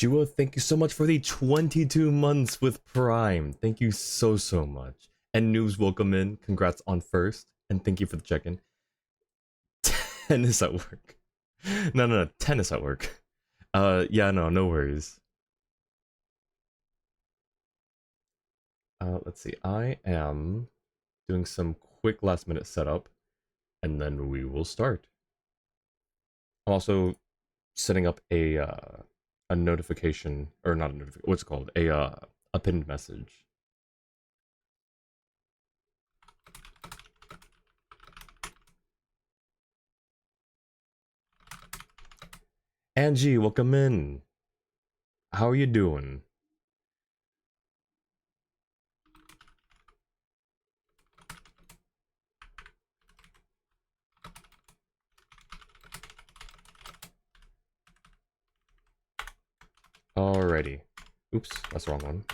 Jua, thank you so much for the 22 months with Prime. Thank you so much. And Noobs, welcome in. Congrats on first. And thank you for the check-in. Tennis at work. No. Tennis at work. Yeah, no worries. Let's see. I am doing some quick last minute setup. And then we will start. I'm also setting up a notification, or not a notification, what's it called? A pinned message. Angie, welcome in. How are you doing? Alrighty. Oops, that's the wrong one.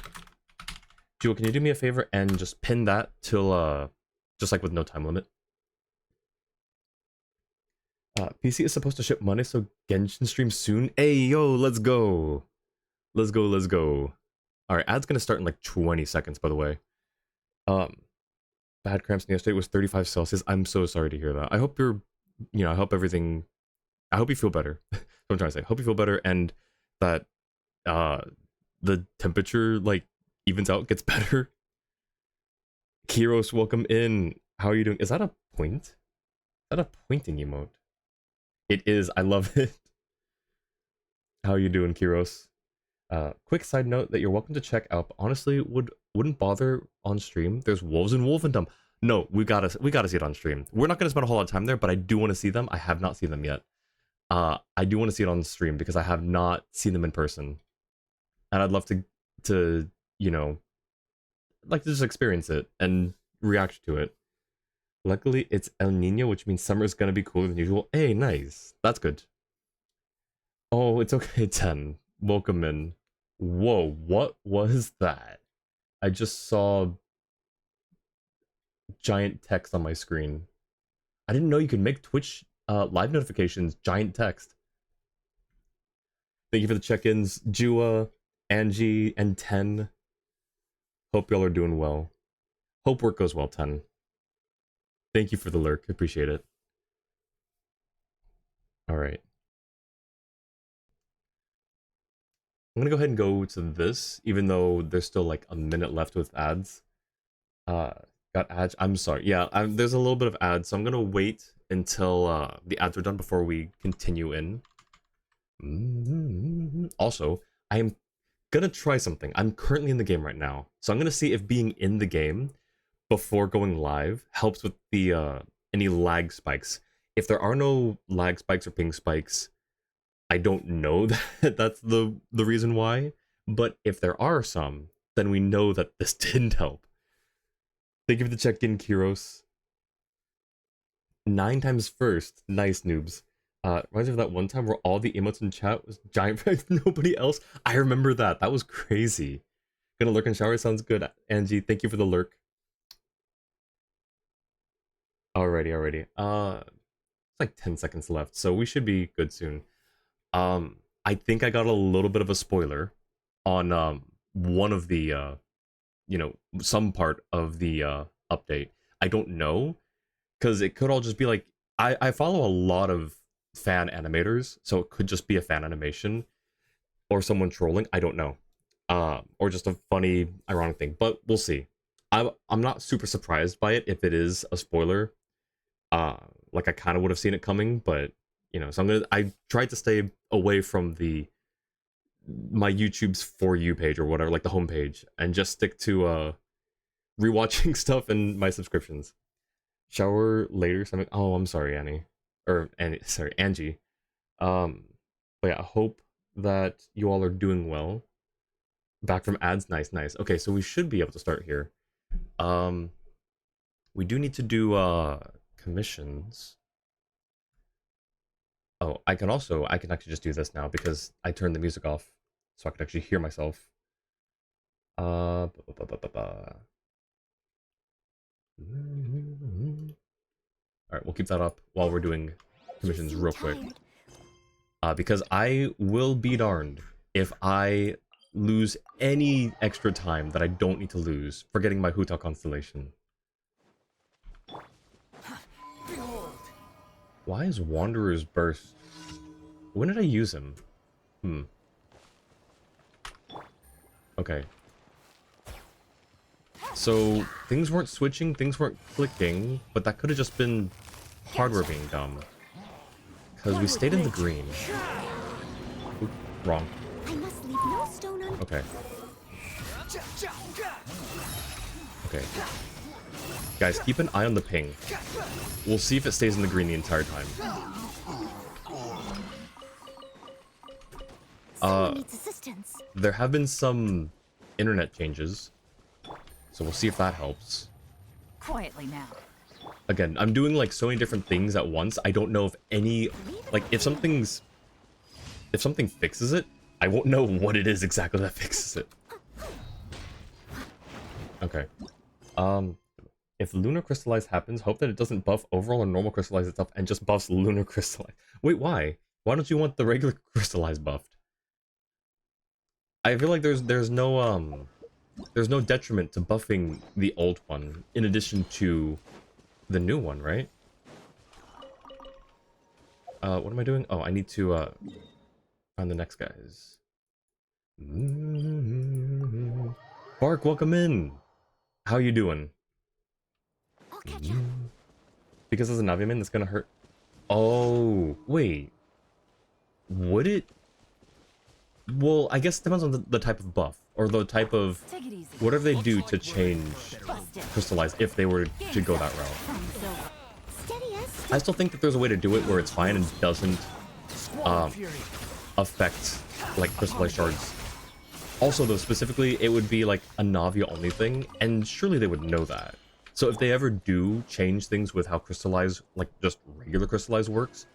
Jewel, can you do me a favor and just pin that till, just like with no time limit? PC is supposed to ship Monday, so Genshin stream soon. Hey, yo, let's go. Let's go. Alright, ad's gonna start in like 20 seconds, by the way. Bad cramps yesterday was 35 Celsius. I'm so sorry to hear that. I hope you're, I hope everything, I hope you feel better. That's what I'm trying to say. Hope you feel better and that, the temperature, like, evens out, gets better. Kiros, welcome in. How are you doing? Is that a point? Is that a pointing emote? It is. I love it. How are you doing, Kiros? Quick side note that you're welcome to check out. Honestly, wouldn't bother on stream. There's wolves in Wolfendom. No, we gotta see it on stream. We're not gonna spend a whole lot of time there, but I do want to see them. I have not seen them yet. I do want to see it on stream because I have not seen them in person, and I'd love to like to just experience it and react to it. Luckily, it's El Nino, which means summer is gonna be cooler than usual. Hey, nice. That's good. Oh, it's okay, 10. Welcome in. Whoa, what was that? I just saw giant text on my screen. I didn't know you could make Twitch live notifications giant text. Thank you for the check-ins, Jua, Angie, and 10. Hope y'all are doing well. Hope work goes well, 10. Thank you for the lurk. Appreciate it. Alright. I'm gonna go ahead and go to this, even though there's still like a minute left with ads. Got ads. I'm sorry. Yeah, there's a little bit of ads, so I'm gonna wait until the ads are done before we continue in. Also, I am gonna try something. I'm currently in the game right now, so I'm gonna see if being in the game before going live helps with the any lag spikes. If there are no lag spikes or ping spikes, I don't know that that's the reason why. But if there are some, then we know that this didn't help. Thank you for the check-in, Kiros. 9 times first. Nice, noobs. Reminds me of that one time where all the emotes in chat was giant nobody else. I remember that. That was crazy. Gonna lurk and shower sounds good. Angie, thank you for the lurk. Alrighty. It's like 10 seconds left, so we should be good soon. I think I got a little bit of a spoiler on one of the some part of the update. I don't know, because it could all just be like I follow a lot of fan animators, so it could just be a fan animation or someone trolling. I don't know, or just a funny ironic thing, but we'll see. I'm not super surprised by it if it is a spoiler. Like I kind of would have seen it coming, but so I tried to stay away from my YouTube's For You page or whatever, like the homepage, and just stick to rewatching stuff and my subscriptions. Shower later, something. Oh, I'm sorry, Angie. But yeah, I hope that you all are doing well. Back from ads, nice. Okay, so we should be able to start here. We do need to do commissions. Oh, I can actually just do this now because I turned the music off, so I can actually hear myself. All right, we'll keep that up while we're doing commissions real quick. Because I will be darned if I lose any extra time that I don't need to lose for getting my Huta constellation. Why is Wanderer's Burst? When did I use him? Okay. So, things weren't switching, things weren't clicking, but that could have just been hardware being dumb. Because we stayed in the green. Oop, wrong. I must leave no stone unturned. Okay. Okay. Guys, keep an eye on the ping. We'll see if it stays in the green the entire time. Someone needs assistance. There have been some internet changes, so we'll see if that helps. Quietly now. Again, I'm doing like so many different things at once. I don't know if any, like, if something fixes it, I won't know what it is exactly that fixes it. Okay. If Lunar Crystallize happens, hope that it doesn't buff overall or normal Crystallize itself and just buffs Lunar Crystallize. Wait, why? Why don't you want the regular Crystallize buffed? I feel like there's no detriment to buffing the old one in addition to the new one, right? What am I doing? Oh, I need to find the next guys. Bark, welcome in. How you doing? I'll catch up. Because as a Naviman, that's gonna hurt. Oh, wait. Would it? Well, I guess it depends on the type of buff or the type of Take it easy. whatever they do to change Bust it. Crystallize if they were to go that route. Thumbs over. Steady as I still think that there's a way to do it where it's fine and doesn't affect like crystallized shards. Also, though, specifically, it would be like a Navia only thing, and surely they would know that. So if they ever do change things with how crystallize, like just regular crystallize works,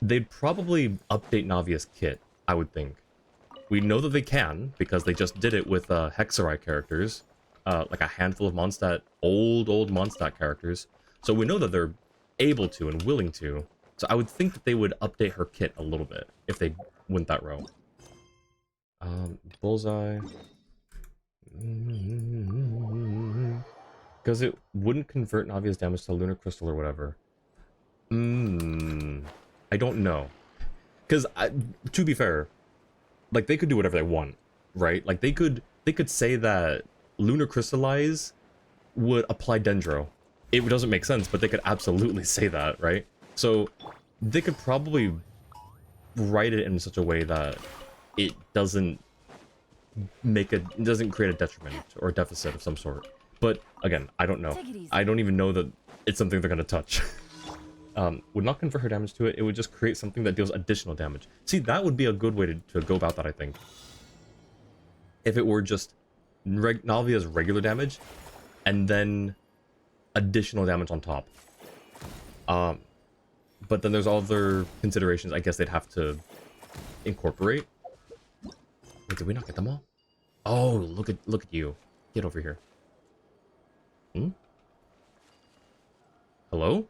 they'd probably update Navia's kit, I would think. We know that they can, because they just did it with Hexarai characters, like a handful of Mondstadt, old Mondstadt characters. So we know that they're able to and willing to. So I would think that they would update her kit a little bit if they went that route. Bullseye. Because it wouldn't convert Navia's damage to Lunar Crystal or whatever. I don't know. Because, to be fair, like, they could do whatever they want, right? Like, they could say that Lunar Crystallize would apply Dendro. It doesn't make sense, but they could absolutely say that, right? So, they could probably write it in such a way that it doesn't create a detriment or a deficit of some sort. But again, I don't know. I don't even know that it's something they're gonna touch. Would not convert her damage to it. It would just create something that deals additional damage. See, that would be a good way to go about that, I think. If it were just Navia's regular damage, and then additional damage on top. But then there's other considerations I guess they'd have to incorporate. Wait, did we not get them all? Oh, look at you. Get over here. Hello?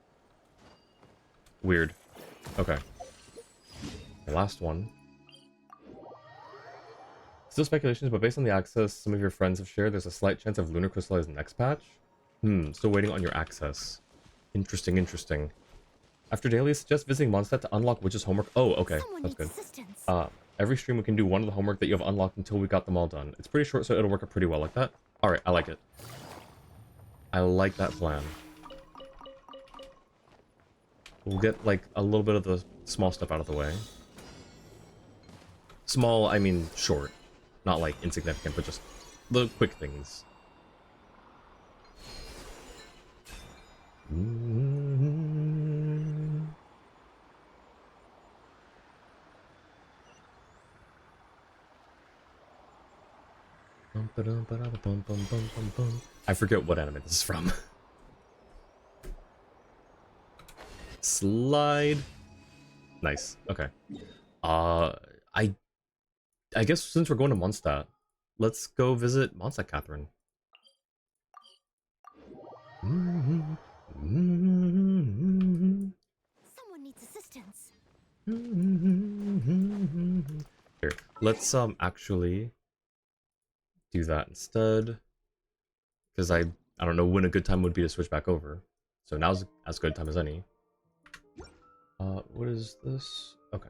Weird. Okay. The last one. Still speculations, but based on the access some of your friends have shared, there's a slight chance of Lunar Crystallize next patch. Still waiting on your access. Interesting, interesting. After daily, suggest visiting Mondstadt to unlock Witch's homework. Oh, okay. someone That's needs good. assistance. Every stream we can do one of the homework that you have unlocked until we got them all done. It's pretty short, so it'll work out pretty well like that. Alright, I like it. I like that plan. We'll get, like, a little bit of the small stuff out of the way. Small, I mean short. Not, like, insignificant, but just the quick things. I forget what anime this is from. Slide. Nice. Okay. I guess since we're going to Mondstadt, let's go visit Mondstadt Catherine. Someone needs assistance. Here, let's actually do that instead, because I don't know when a good time would be to switch back over. So now's as good a time as any. What is this? Okay.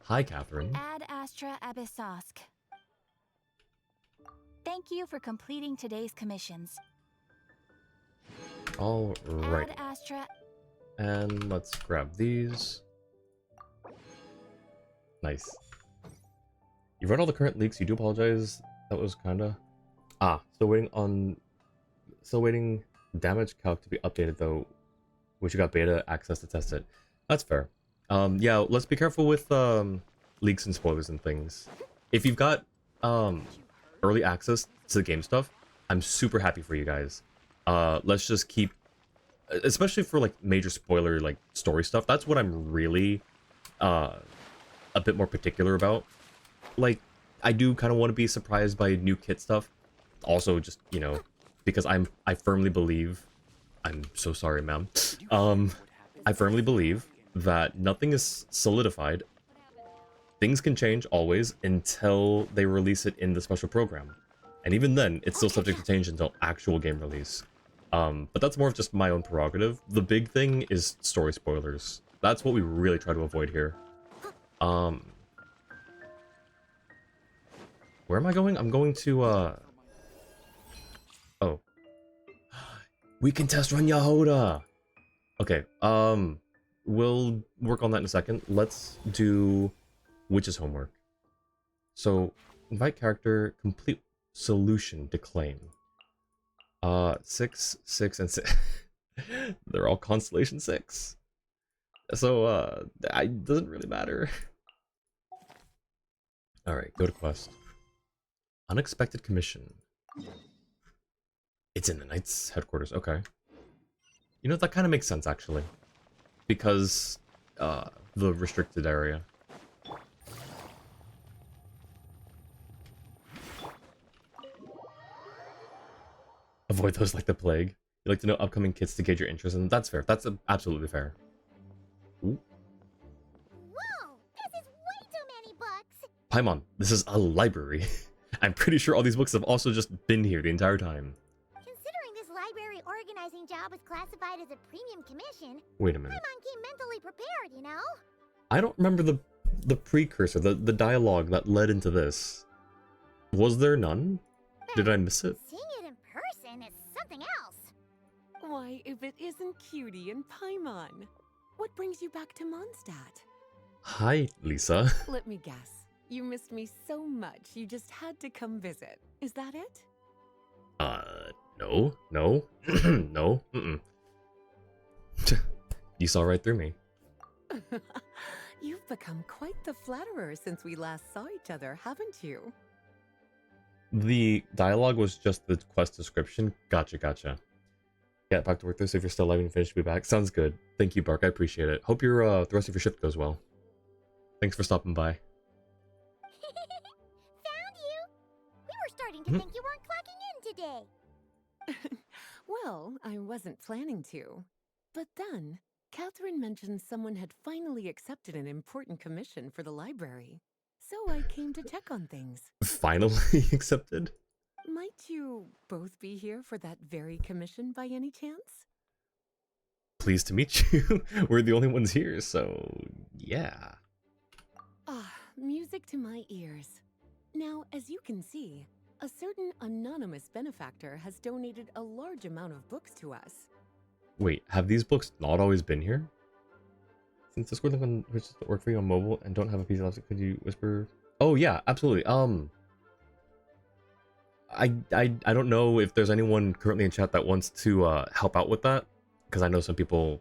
Hi, Catherine. Ad Astra Abyssosk. Thank you for completing today's commissions. All right. Ad Astra. And let's grab these. Nice. You read all the current leaks. You do apologize. That was kinda... Still waiting damage calc to be updated though, which you got beta access to test it. That's fair. Yeah, let's be careful with leaks and spoilers and things. If you've got early access to the game stuff, I'm super happy for you guys. Let's just keep, especially for like major spoiler like story stuff, that's what I'm really a bit more particular about. Like, I do kind of want to be surprised by new kit stuff. Also, just, you know, because I firmly believe, I'm so sorry, ma'am. I firmly believe that nothing is solidified. Things can change always until they release it in the special program. And even then, it's still subject to change until actual game release. But that's more of just my own prerogative. The big thing is story spoilers. That's what we really try to avoid here. Where am I going? I'm going to, oh. We can test run Yahoda! Okay, we'll work on that in a second. Let's do Witch's homework. So, invite character, complete solution to claim. 6, 6, and 6. They're all Constellation 6. So, it doesn't really matter. Alright, go to quest. Unexpected commission. It's in the Knight's headquarters, okay. You know, that kind of makes sense, actually. Because, the restricted area. Avoid those like the plague. You like to know upcoming kits to gauge your interest, and that's fair. That's absolutely fair. Ooh. Whoa! This is way too many books! Paimon, this is a library. I'm pretty sure all these books have also just been here the entire time. Considering this library organizing job is classified as a premium commission, Wait a minute. Paimon came mentally prepared, you know? I don't remember the precursor, the dialogue that led into this. Was there none? Did I miss it? Seeing it in person is something else. Why, if it isn't Cutie and Paimon. What brings you back to Mondstadt? Hi, Lisa. Let me guess. You missed me so much, you just had to come visit. Is that it? No. No. No. Mm-mm. You saw right through me. You've become quite the flatterer since we last saw each other, haven't you? The dialogue was just the quest description. Gotcha, gotcha. Get back to work though, so if you're still alive and finished, be back. Sounds good. Thank you, Bark. I appreciate it. Hope your the rest of your shift goes well. Thanks for stopping by. Found you! We were starting to think you weren't clocking in today. Well, I wasn't planning to. But then, Catherine mentioned someone had finally accepted an important commission for the library. So I came to check on things. Finally accepted? Might you both be here for that very commission by any chance? Pleased to meet you. We're the only ones here, so yeah. Ah, music to my ears. Now, as you can see, a certain anonymous benefactor has donated a large amount of books to us. Wait, have these books not always been here? Since Discord link on which doesn't work for you on mobile and don't have a PC laptop, could you whisper? Oh yeah, absolutely. I don't know if there's anyone currently in chat that wants to help out with that, because I know some people,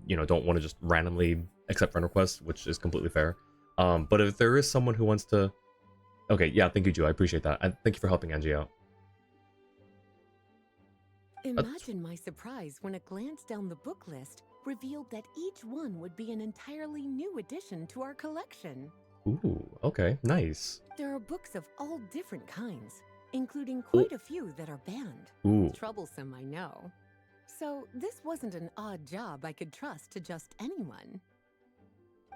you know, don't want to just randomly accept friend requests, which is completely fair. But if there is someone who wants to, okay, yeah, thank you, Joe. I appreciate that. Thank you for helping Angie out. Imagine my surprise when a glance down the book list revealed that each one would be an entirely new addition to our collection. Ooh, okay, nice. There are books of all different kinds, including quite a few that are banned. Ooh. Troublesome, I know. So this wasn't an odd job I could trust to just anyone.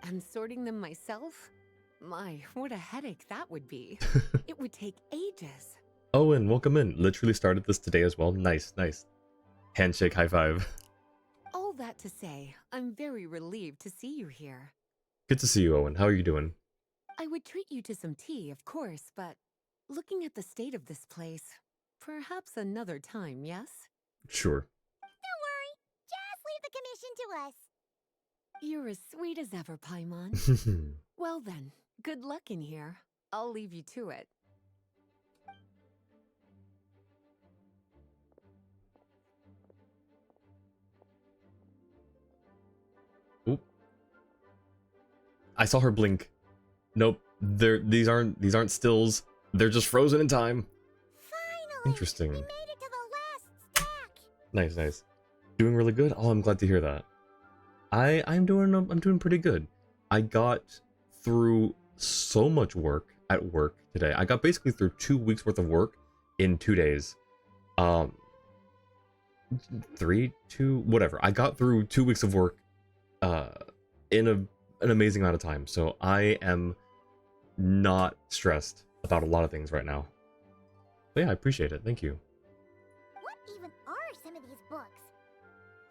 And sorting them myself? My, what a headache that would be. It would take ages. Owen, welcome in. Literally started this today as well. Nice, nice. Handshake, high five. All that to say, I'm very relieved to see you here. Good to see you, Owen. How are you doing? I would treat you to some tea, of course, but looking at the state of this place, perhaps another time, yes? Sure. Don't worry. Just leave the commission to us. You're as sweet as ever, Paimon. Well then, good luck in here. I'll leave you to it. Oop. I saw her blink. Nope. These aren't stills. They're just frozen in time. Finally! Interesting. We made it to the last stack! Nice, nice. Doing really good? Oh, I'm glad to hear that. I'm doing pretty good. I got through so much work at work today. I got basically through 2 weeks worth of work in 2 days. 3, 2, whatever. I got through 2 weeks of work in an amazing amount of time. So I am not stressed about a lot of things right now. But yeah, I appreciate it. Thank you. What even are some of these books?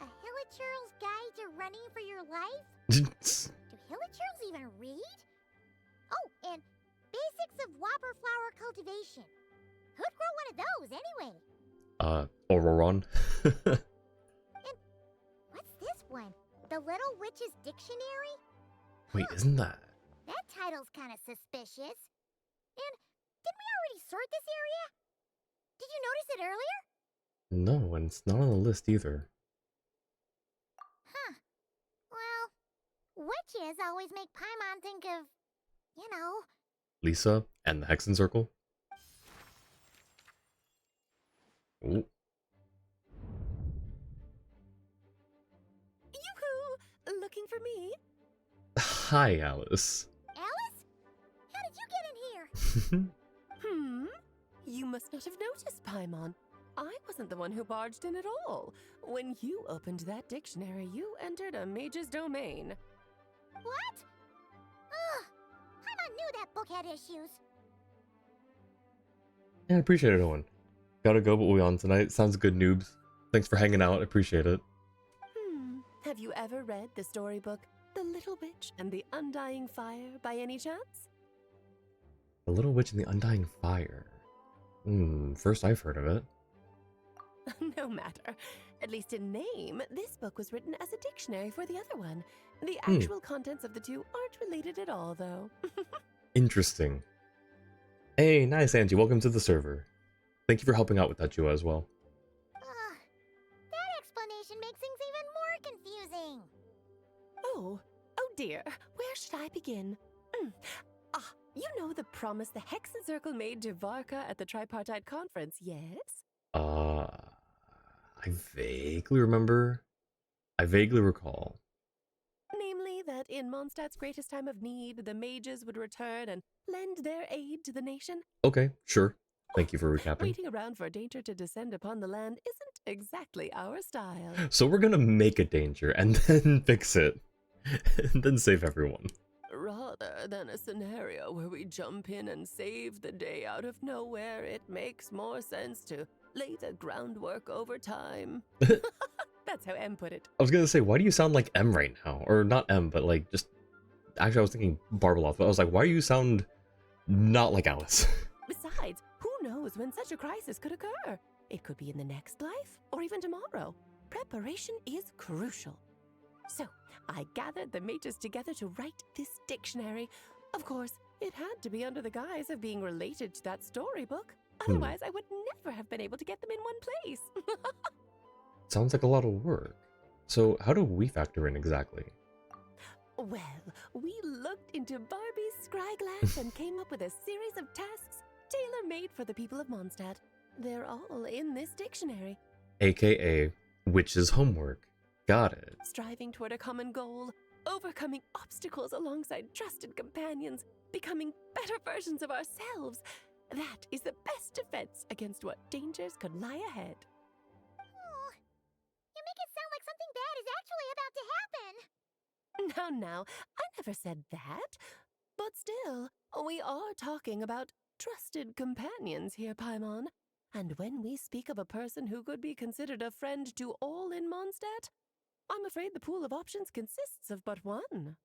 A Hilichurl's Guide to Running for Your Life? Do Hilichurls even read? Oh, and Basics of Whopper Flower Cultivation. Who'd grow one of those, anyway? Auroron. What's this one? The Little Witch's Dictionary? Wait, isn't that? That title's kind of suspicious. And didn't we already sort this area? Did you notice it earlier? No, and it's not on the list either. Huh. Well, witches always make Paimon think of, you know. Lisa and the Hexen Circle. Ooh. Yoo-hoo! Looking for me? Hi, Alice. Alice? How did you get in here? You must not have noticed, Paimon. I wasn't the one who barged in at all. When you opened that dictionary, you entered a mage's domain. What? Ugh. Paimon knew that book had issues. Yeah, I appreciate it, Owen. Gotta go, but we'll be on tonight. Sounds good, noobs. Thanks for hanging out. I appreciate it. Have you ever read the storybook The Little Witch and the Undying Fire by any chance? The Little Witch and the Undying Fire. First I've heard of it. No matter. At least in name, this book was written as a dictionary for the other one. The actual contents of the two aren't related at all, though. Interesting. Hey, nice, Angie. Welcome to the server. Thank you for helping out with that, Jua, as well. That explanation makes things even more confusing. Oh dear. Where should I begin? You know the promise the Hexen Circle made to Varka at the Tripartite Conference, yes? I vaguely remember. I vaguely recall. Namely, that in Mondstadt's greatest time of need, the mages would return and lend their aid to the nation. Okay, sure. Thank you for recapping. Waiting around for danger to descend upon the land isn't exactly our style. So we're gonna make a danger and then fix it. And then save everyone. Rather than a scenario where we jump in and save the day out of nowhere, it makes more sense to lay the groundwork over time. That's how M put it. I was gonna say, why do you sound like M right now? Or not M, but like just... Actually, I was thinking Barbeloth, but I was like, why do you sound not like Alice? Besides, who knows when such a crisis could occur? It could be in the next life, or even tomorrow. Preparation is crucial. So, I gathered the mages together to write this dictionary. Of course, it had to be under the guise of being related to that storybook. Otherwise, I would never have been able to get them in one place. Sounds like a lot of work. So how do we factor in exactly? Well, we looked into Barbie's scryglass and came up with a series of tasks tailor-made for the people of Mondstadt. They're all in this dictionary. AKA witch's homework. Got it. Striving toward a common goal, overcoming obstacles alongside trusted companions, becoming better versions of ourselves. That is the best defense against what dangers could lie ahead. Oh, you down now. I never said that. But still, we are talking about trusted companions here, Paimon. And when we speak of a person who could be considered a friend to all in Mondstadt, I'm afraid the pool of options consists of but one.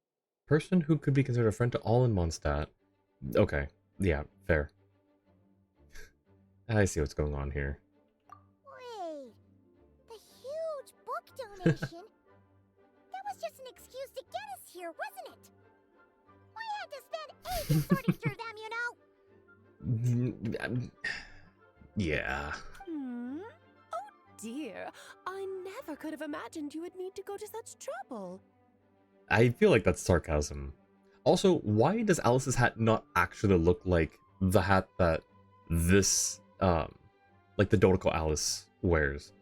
Person who could be considered a friend to all in Mondstadt. Okay, yeah, fair. I see what's going on here. Wait, the huge book donation? That was just an excuse to get us here, wasn't it? We had to spend ages sorting through them, you know? Yeah. Oh dear, I never could have imagined you would need to go to such trouble. I feel like that's sarcasm. Also, why does Alice's hat not actually look like the hat that this, like the Dodoko Alice wears?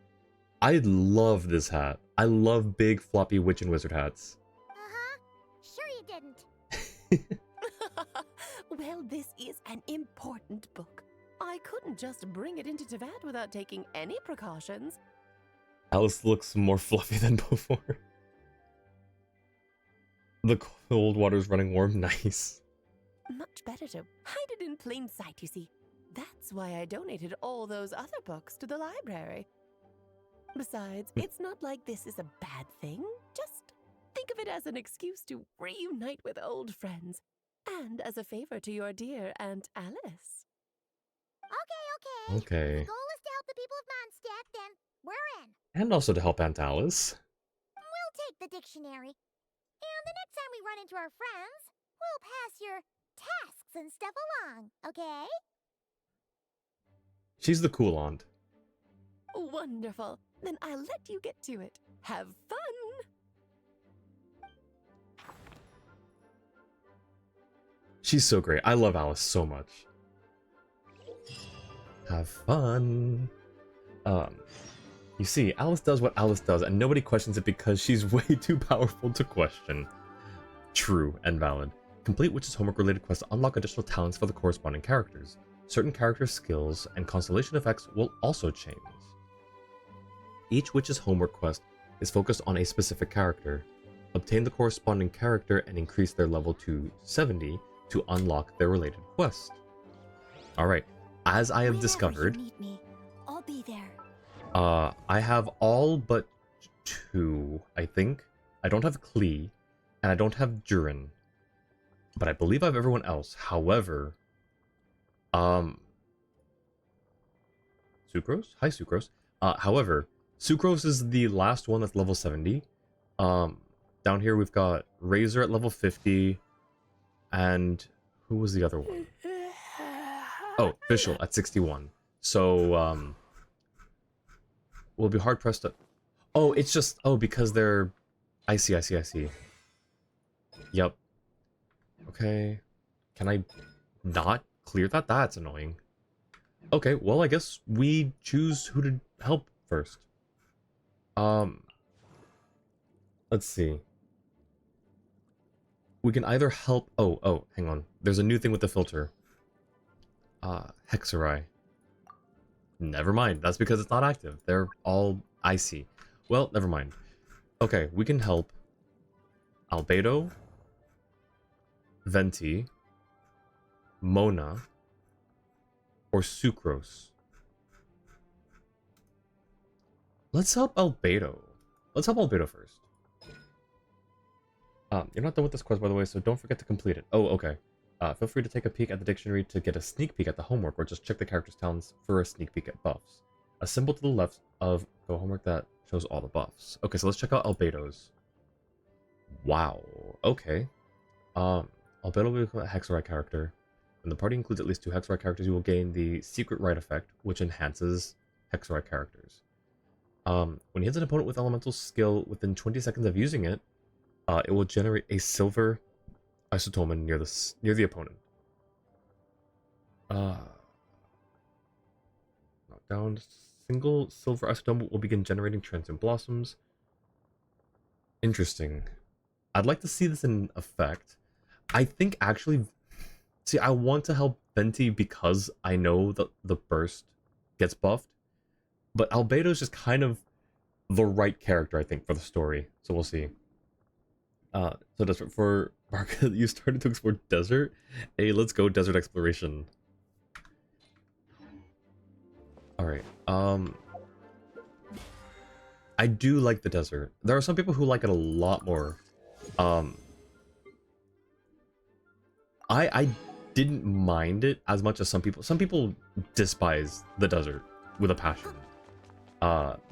I love this hat. I love big floppy witch and wizard hats. Uh-huh. Sure you didn't. Well, this is an important book. I couldn't just bring it into Teyvat without taking any precautions. Alice looks more fluffy than before. The cold water's running warm. Nice. Much better to hide it in plain sight, you see. That's why I donated all those other books to the library. Besides, it's not like this is a bad thing. Just think of it as an excuse to reunite with old friends. And as a favor to your dear Aunt Alice. Okay. Okay. The goal is to help the people of Mondstadt, then we're in. And also to help Aunt Alice. We'll take the dictionary. And the next time we run into our friends, we'll pass your tasks and stuff along, okay? She's the cool aunt. Wonderful. Then I'll let you get to it. Have fun! She's so great. I love Alice so much. Have fun. You see, Alice does what Alice does, and nobody questions it because she's way too powerful to question. True and valid. Complete Witch's homework-related quests to unlock additional talents for the corresponding characters. Certain character skills and constellation effects will also change. Each Witch's homework quest is focused on a specific character. Obtain the corresponding character and increase their level to 70 to unlock their related quest. Alright, as I have discovered, You need me. I'll be there. I have all but 2, I think. I don't have Klee, and I don't have Durin. But I believe I have everyone else. However, Sucrose? Hi, Sucrose. However, Sucrose is the last one that's level 70. Down here we've got Razor at level 50, and who was the other one? Oh, Fischl at 61. So, we'll be hard pressed to... Oh, it's just... Oh, because they're... I see. Yep. Okay. Can I not clear that? That's annoying. Okay, well, I guess we choose who to help first. Let's see. We can either help... Oh, hang on. There's a new thing with the filter. Hexerai. Never mind. That's because it's not active. They're all icy. Well, never mind. Okay, we can help Albedo, Venti, Mona, or Sucrose. Let's help Albedo. Let's help Albedo first. You're not done with this quest, by the way, so don't forget to complete it. Oh, okay. Feel free to take a peek at the dictionary to get a sneak peek at the homework, or just check the character's talents for a sneak peek at buffs. A symbol to the left of the homework that shows all the buffs. Okay, so let's check out Albedo's. Wow. Okay. Albedo will become a Hexerai character. When the party includes at least 2 Hexerai characters, you will gain the Secret Right effect, which enhances Hexerai characters. When he hits an opponent with elemental skill within 20 seconds of using it, it will generate a silver isotomen near the opponent. Knockdown. Single silver isotome will begin generating transient blossoms. Interesting. I'd like to see this in effect. I think actually... See, I want to help Venti because I know that the burst gets buffed. But Albedo's just kind of the right character, I think, for the story. So we'll see. So desert for Barca, you started to explore desert. Hey, let's go desert exploration. All right. I do like the desert. There are some people who like it a lot more. I didn't mind it as much as some people. Some people despise the desert with a passion.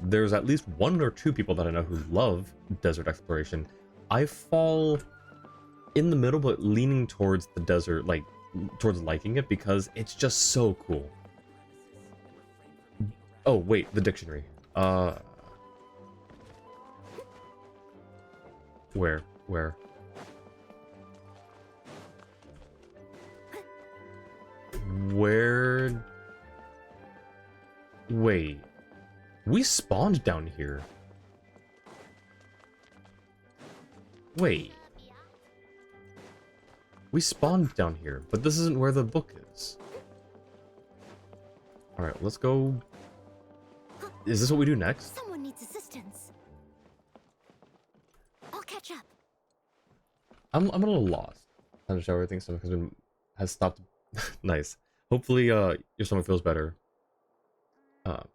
There's at least 1 or 2 people that I know who love desert exploration. I fall in the middle, but leaning towards the desert, like towards liking it because it's just so cool. Oh wait, the dictionary. Where? Wait. We spawned down here. Wait. We spawned down here, but this isn't where the book is. Alright, let's go. Is this what we do next? Someone needs assistance. I'll catch up. I'm a little lost. Time to shower, everything stomach has stopped. Nice. Hopefully your stomach feels better. The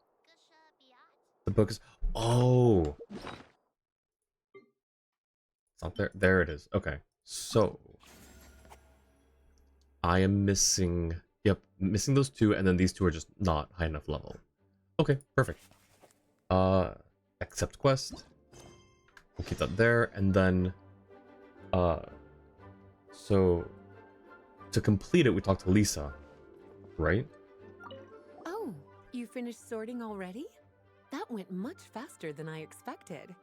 book is it's not there. There it is. Okay. So I am missing missing those 2, and then these 2 are just not high enough level. Okay, perfect. Accept quest. We'll keep that there, and then so to complete it we talk to Lisa, right? Oh, you finished sorting already? That went much faster than I expected.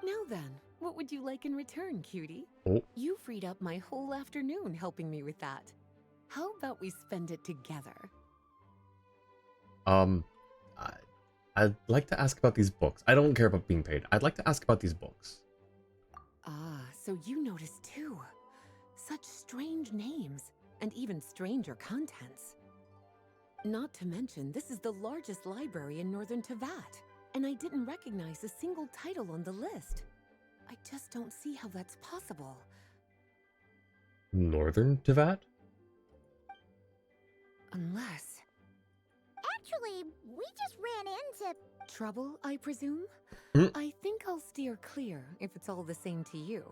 Now then, what would you like in return, cutie? Oh. You freed up my whole afternoon helping me with that. How about we spend it together? I'd like to ask about these books. I don't care about being paid. I'd like to ask about these books. Ah, so you noticed too. Such strange names, and even stranger contents. Not to mention, this is the largest library in Northern Tevat, and I didn't recognize a single title on the list. I just don't see how that's possible. Northern Tevat? Unless... Actually, we just ran into... Trouble, I presume? I think I'll steer clear if it's all the same to you.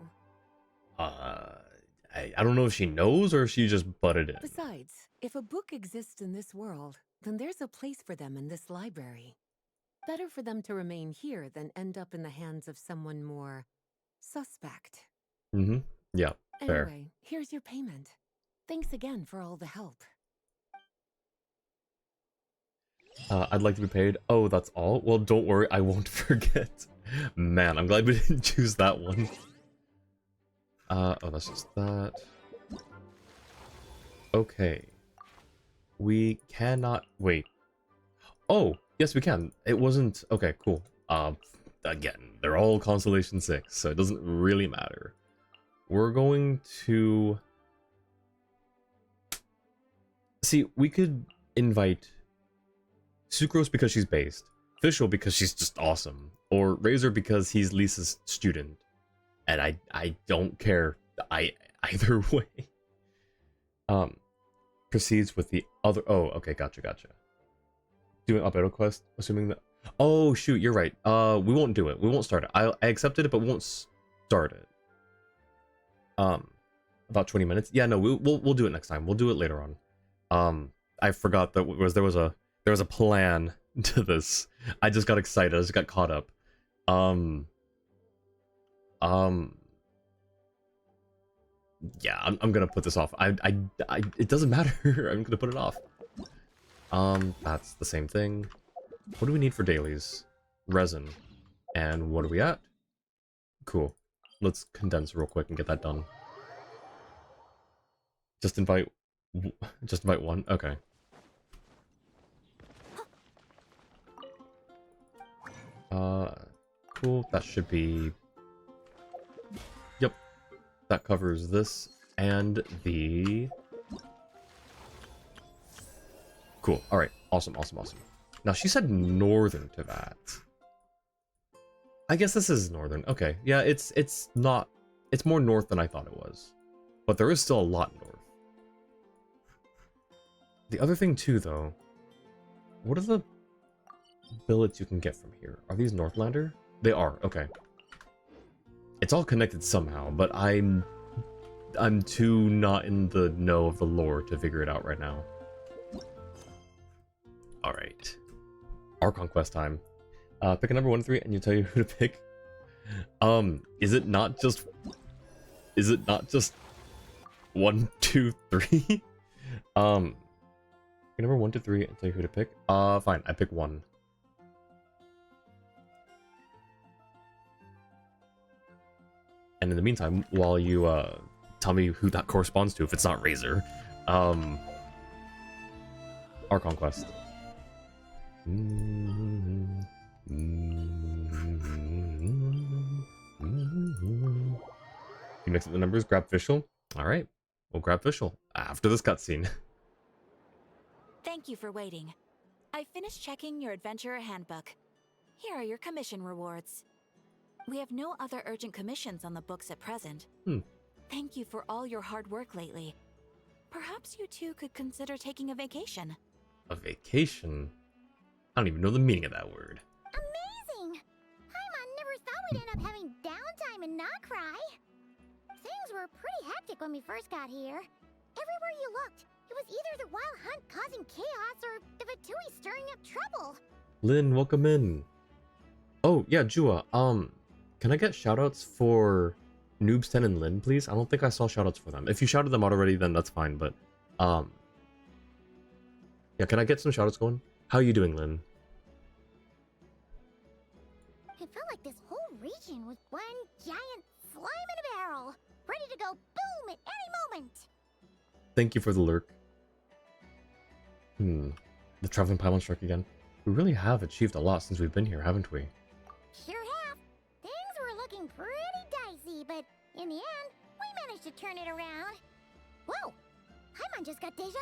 I don't know if she knows or if she just butted in. Besides, if a book exists in this world, then there's a place for them in this library. Better for them to remain here than end up in the hands of someone more suspect. Yeah, fair. Anyway, here's your payment. Thanks again for all the help. I'd like to be paid. Oh, that's all? Well, don't worry, I won't forget. Man, I'm glad we didn't choose that one. Oh, that's just that. Okay. We cannot... Wait. Oh, yes, we can. It wasn't... Okay, cool. Again, they're all Constellation 6, so it doesn't really matter. We're going to... See, we could invite Sucrose because she's based, Fischl because she's just awesome, or Razor because he's Lisa's student. And I don't care either way. Proceeds with the other... Oh, okay, gotcha. Doing Albedo quest, assuming that... Oh, shoot, you're right. We won't do it. We won't start it. I accepted it, but we won't start it. About 20 minutes. Yeah, no, we'll do it next time. We'll do it later on. I forgot that there was a plan to this. I just got excited. I just got caught up. Yeah, I'm gonna put this off. It doesn't matter. I'm gonna put it off. That's the same thing. What do we need for dailies? Resin. And what are we at? Cool. Let's condense real quick and get that done. Just invite one? Okay. Cool. That should be... Yep. That covers this and the... Cool. Alright. Awesome. Now, she said northern to that. I guess this is northern. Okay. Yeah, it's not It's more north than I thought it was. But there is still a lot north. The other thing too, though, what are the billets you can get from here? Are these Northlander? They are, okay. It's all connected somehow, but I'm too not in the know of the lore to figure it out right now. Alright. Our conquest time. Pick a number 1 to 3 and you tell you who to pick. Is it not just 1, 2, 3? Number 1 to 3 and tell you who to pick. Fine, I pick 1. And in the meantime, while you tell me who that corresponds to, if it's not Razor, our conquest. You mix up the numbers, grab Fischl. Alright, we'll grab Fischl after this cutscene. Thank you for waiting. I finished checking your adventurer handbook. Here are your commission rewards. We have no other urgent commissions on the books at present. Thank you for all your hard work lately. Perhaps you two could consider taking a vacation. A vacation? I don't even know the meaning of that word. Amazing! Paimon never thought we'd end up having downtime in Nocry. Things were pretty hectic when we first got here. Everywhere you looked, it was either the wild hunt causing chaos or the Vatui stirring up trouble. Lynn, welcome in. Oh, yeah, Jua, can I get shoutouts for Noobs10 and Lynn, please? I don't think I saw shoutouts for them. If you shouted them out already, then that's fine, but, yeah, can I get some shoutouts going? How are you doing, Lynn? It felt like this whole region was one giant slime in a barrel, ready to go boom at any moment. Thank you for the lurk. The traveling pylon struck again. We really have achieved a lot since we've been here, haven't we? Sure have. Things were looking pretty dicey, but in the end, we managed to turn it around. Whoa! Paimon just got deja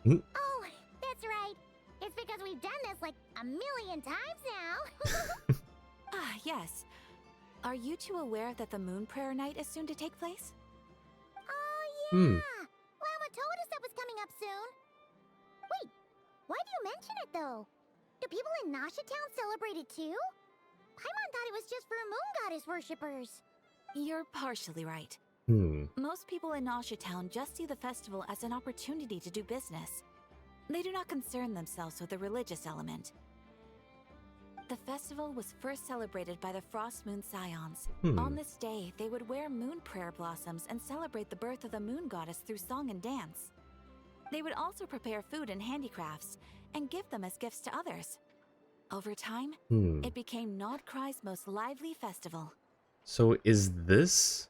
vu! Oh, that's right. It's because we've done this like a million times now. Ah, yes. Are you two aware that the Moon Prayer Night is soon to take place? Oh, yeah! Llama told us that was coming up soon. Wait, why do you mention it, though? Do people in Nasha Town celebrate it, too? Paimon thought it was just for Moon Goddess worshippers. You're partially right. Most people in Nasha Town just see the festival as an opportunity to do business. They do not concern themselves with the religious element. The festival was first celebrated by the Frost Moon Scions. On this day, they would wear moon prayer blossoms and celebrate the birth of the moon goddess through song and dance. They would also prepare food and handicrafts and give them as gifts to others. Over time, it became Nodcry's most lively festival. So is this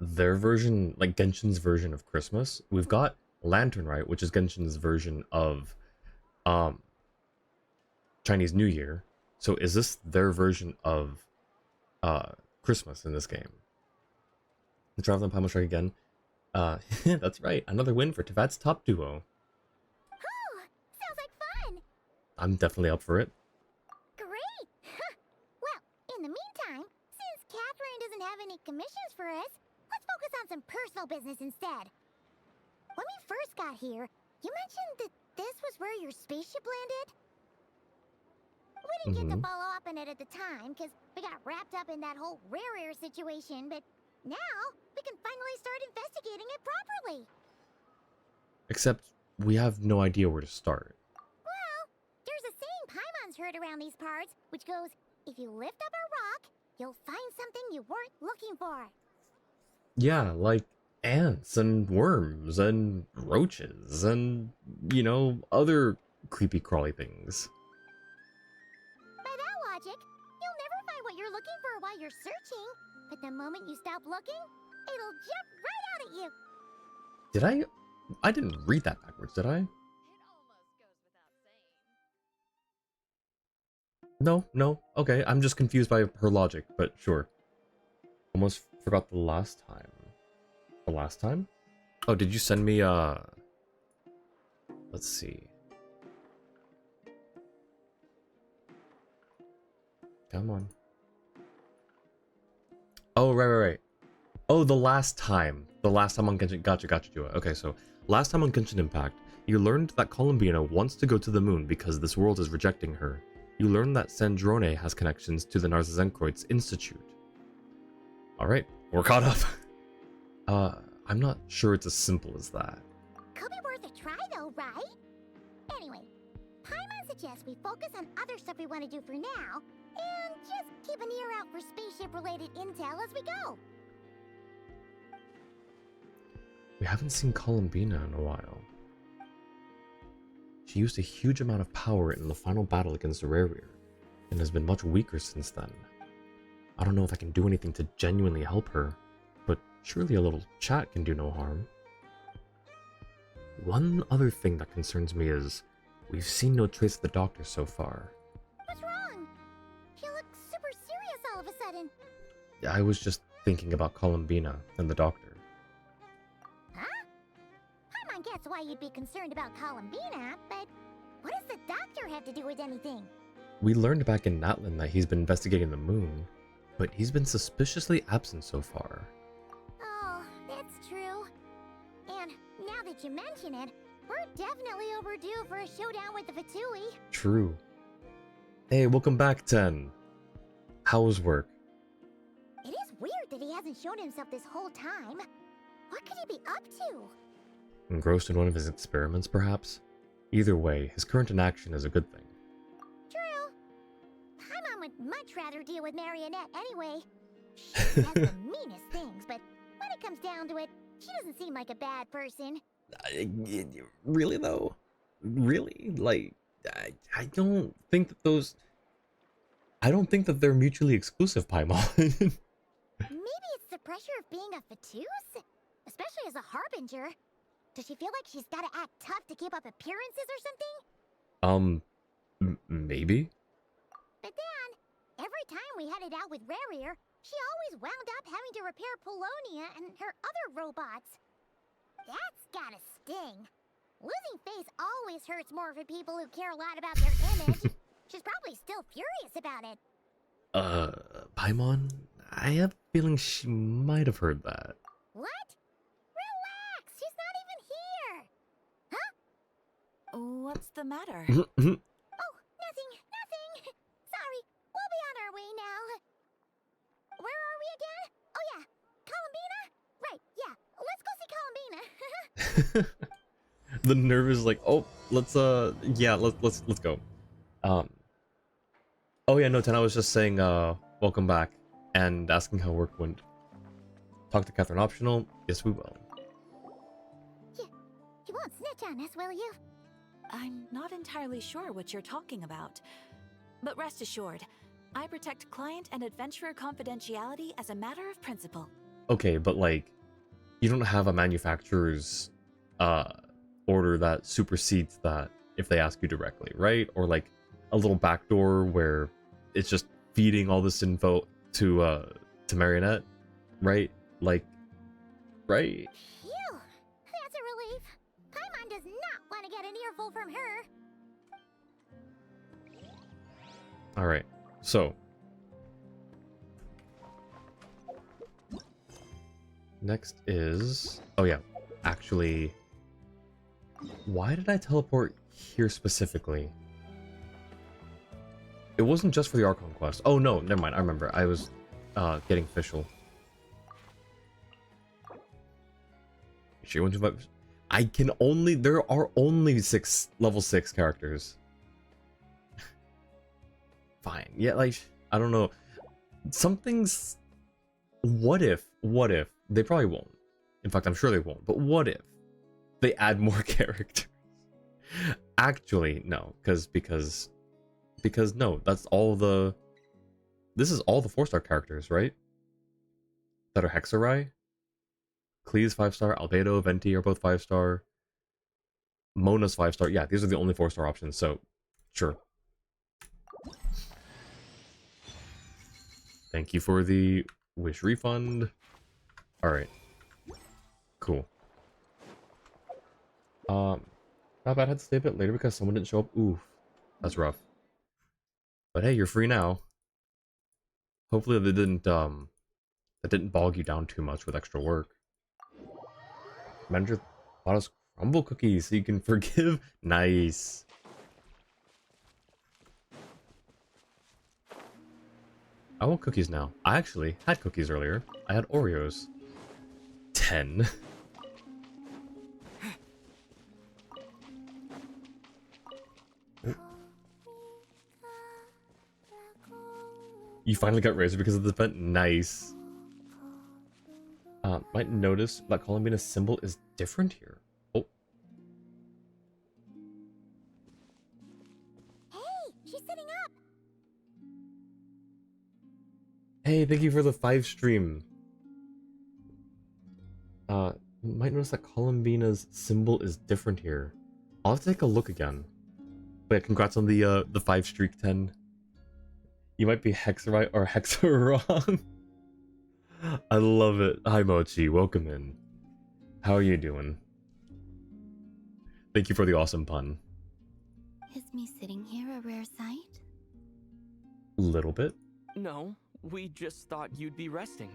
their version, like Genshin's version of Christmas? We've got Lantern Rite, which is Genshin's version of Chinese New Year. So is this their version of Christmas in this game? The Traveling Primal Strike again. That's right, another win for Tevat's top duo. Oh, sounds like fun! I'm definitely up for it. Great! Well, in the meantime, since Catherine doesn't have any commissions for us, let's focus on some personal business instead. When we first got here, you mentioned that this was where your spaceship landed? We didn't get to follow up on it at the time, because we got wrapped up in that whole rare situation, but now we can finally start investigating it properly. Except we have no idea where to start. Well, there's a saying Paimon's heard around these parts, which goes, if you lift up a rock, you'll find something you weren't looking for. Yeah, like ants and worms and roaches and, you know, other creepy crawly things. By that logic, you'll never find what you're looking for while you're searching, but the moment you stop looking, it'll jump right out at you. Did I didn't read that backwards, did I? No. Okay, I'm just confused by her logic, but sure. Almost forgot the last time. The last time? Oh, did you send me, let's see. Come on. Oh, right. Oh, the last time on Genshin. Gotcha, Jua. Okay, so last time on Genshin Impact, you learned that Columbina wants to go to the moon because this world is rejecting her. You learned that Sandrone has connections to the Narzazenkreuz Institute. Alright, we're caught up. I'm not sure it's as simple as that. Could be worth a try though, right? Anyway, Paimon suggests we focus on other stuff we want to do for now, and just keep an ear out for spaceship-related intel as we go. We haven't seen Columbina in a while. She used a huge amount of power in the final battle against Auraria, and has been much weaker since then. I don't know if I can do anything to genuinely help her, but surely a little chat can do no harm. One other thing that concerns me is, we've seen no trace of the doctor so far. What's wrong? He looks super serious all of a sudden. I was just thinking about Columbina and the doctor. Huh? Paimon gets why you'd be concerned about Columbina, but what does the doctor have to do with anything? We learned back in Natlan that he's been investigating the moon, but he's been suspiciously absent so far. Oh, that's true. And now that you mention it, we're definitely overdue for a showdown with the Fatui. True. Hey, welcome back, Ten. How's work? It is weird that he hasn't shown himself this whole time. What could he be up to? Engrossed in one of his experiments, perhaps? Either way, his current inaction is a good thing. True. Paimon would much rather deal with Marionette anyway. She says the meanest things, but when it comes down to it, she doesn't seem like a bad person. Really, though? Really? Like, I don't think that those... I don't think that they're mutually exclusive, Paimon. Maybe it's the pressure of being a Fatus? Especially as a Harbinger. Does she feel like she's gotta act tough to keep up appearances or something? Maybe? But then, every time we headed out with Rarier, she always wound up having to repair Polonia and her other robots. That's gotta sting. Losing face always hurts more for people who care a lot about their image. She's probably still furious about it. Paimon? I have a feeling she might have heard that. What? Relax, she's not even here. Huh? What's the matter? Oh, nothing. Sorry, we'll be on our way now. Where are we again? Oh yeah, Columbina? Right, yeah, let's go see Columbina. The nerve is like, oh, let's go. Oh yeah, no, Ten, I was just saying, welcome back, and asking how work went. Talk to Catherine optional? Yes, we will. You won't snitch on us, will you? I'm not entirely sure what you're talking about. But rest assured, I protect client and adventurer confidentiality as a matter of principle. Okay, but like, you don't have a manufacturer's order that supersedes that if they ask you directly, right? Or like a little backdoor where it's just feeding all this info to Marionette, right? Like, right? Phew, that's a relief. Paimon does not want to get an earful from her. Alright, so next is... oh yeah, actually, why did I teleport here specifically? It wasn't just for the Archon quest. Oh no, never mind, I remember. I was getting official. Sure, I can only... there are only level 6 characters. Fine. Yeah, like, I don't know. Something's... What if... They probably won't. In fact, I'm sure they won't. But what if they add more characters? Actually, no. Because no, that's all the... This is all the 4-star characters, right? That are Hexarai. Klee's 5-star, Albedo, Venti are both 5-star. Mona's 5-star. Yeah, these are the only 4-star options, so sure. Thank you for the wish refund. Alright. Cool. Not bad, I had to stay a bit later because someone didn't show up. Oof. That's rough. But hey, you're free now. Hopefully they didn't that didn't bog you down too much with extra work. Manager bought us crumble cookies so you can forgive. Nice. I want cookies now. I actually had cookies earlier. I had Oreos. 10. You finally got Razor because of this event? Nice. Might notice that Columbina's symbol is different here. Oh. Hey, she's sitting up. Hey, thank you for the 5 stream. You might notice that Columbina's symbol is different here. I'll have to take a look again. But yeah, congrats on the 5 streak 10. You might be Hexa right or Hexa wrong. I love it. Hi Mochi, welcome in. How are you doing? Thank you for the awesome pun. Is me sitting here a rare sight? A little bit. No, we just thought you'd be resting.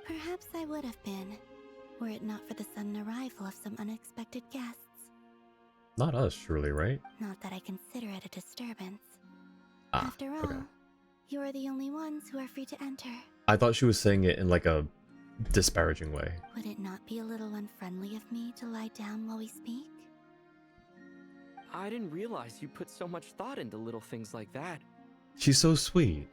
Perhaps I would have been, were it not for the sudden arrival of some unexpected guests. Not us, surely, right? Not that I consider it a disturbance. Ah, After all, okay. you are the only ones who are free to enter. I thought she was saying it in like a disparaging way. Would it not be a little unfriendly of me to lie down while we speak? I didn't realize you put so much thought into little things like that. She's so sweet.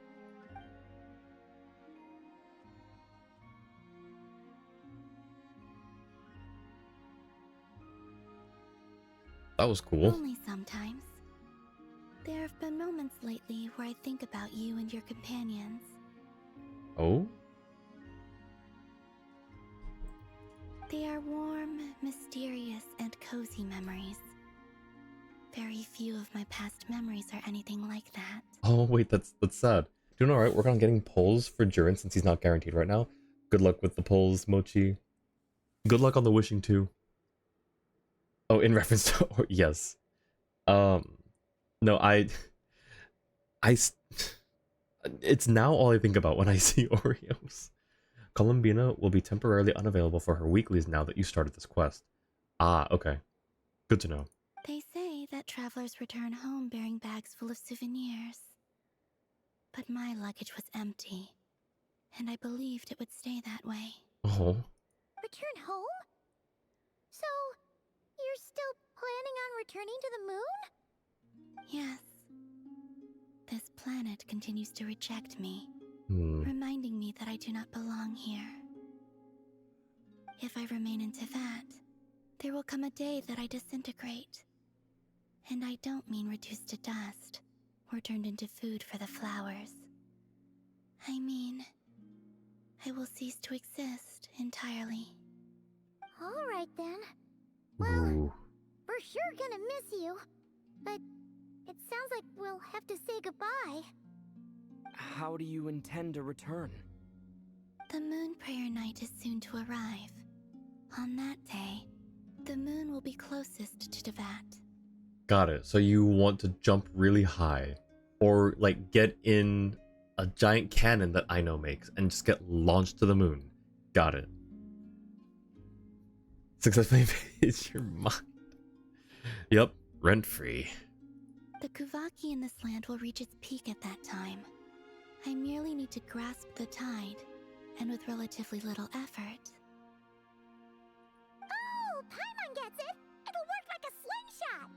That was cool. Only sometimes. There have been moments lately where I think about you and your companions. Oh? They are warm, mysterious, and cozy memories. Very few of my past memories are anything like that. Oh wait, that's sad. Doing alright, work on getting polls for Jiren since he's not guaranteed right now. Good luck with the polls, Mochi. Good luck on the wishing too. Oh, in reference to yes. No, it's now all I think about when I see Oreos. Columbina will be temporarily unavailable for her weeklies now that you started this quest. Ah, okay. Good to know. They say that travelers return home bearing bags full of souvenirs. But my luggage was empty, and I believed it would stay that way. Oh. Return home? So, you're still planning on returning to the moon? Yes. This planet continues to reject me, reminding me that I do not belong here. If I remain in Teyvat, there will come a day that I disintegrate. And I don't mean reduced to dust, or turned into food for the flowers. I mean, I will cease to exist entirely. Alright then. Well, Ooh. we're sure gonna miss you. But it sounds like we'll have to say goodbye. How do you intend to return? The moon prayer night is soon to arrive. On that day, the moon will be closest to Teyvat. Got it. So you want to jump really high, or like get in a giant cannon that Aino makes and just get launched to the moon. Got it. Successfully invades your mind. Yep, rent free. The Kuvaki in this land will reach its peak at that time. I merely need to grasp the tide, and with relatively little effort. Oh, Paimon gets it! It'll work like a slingshot!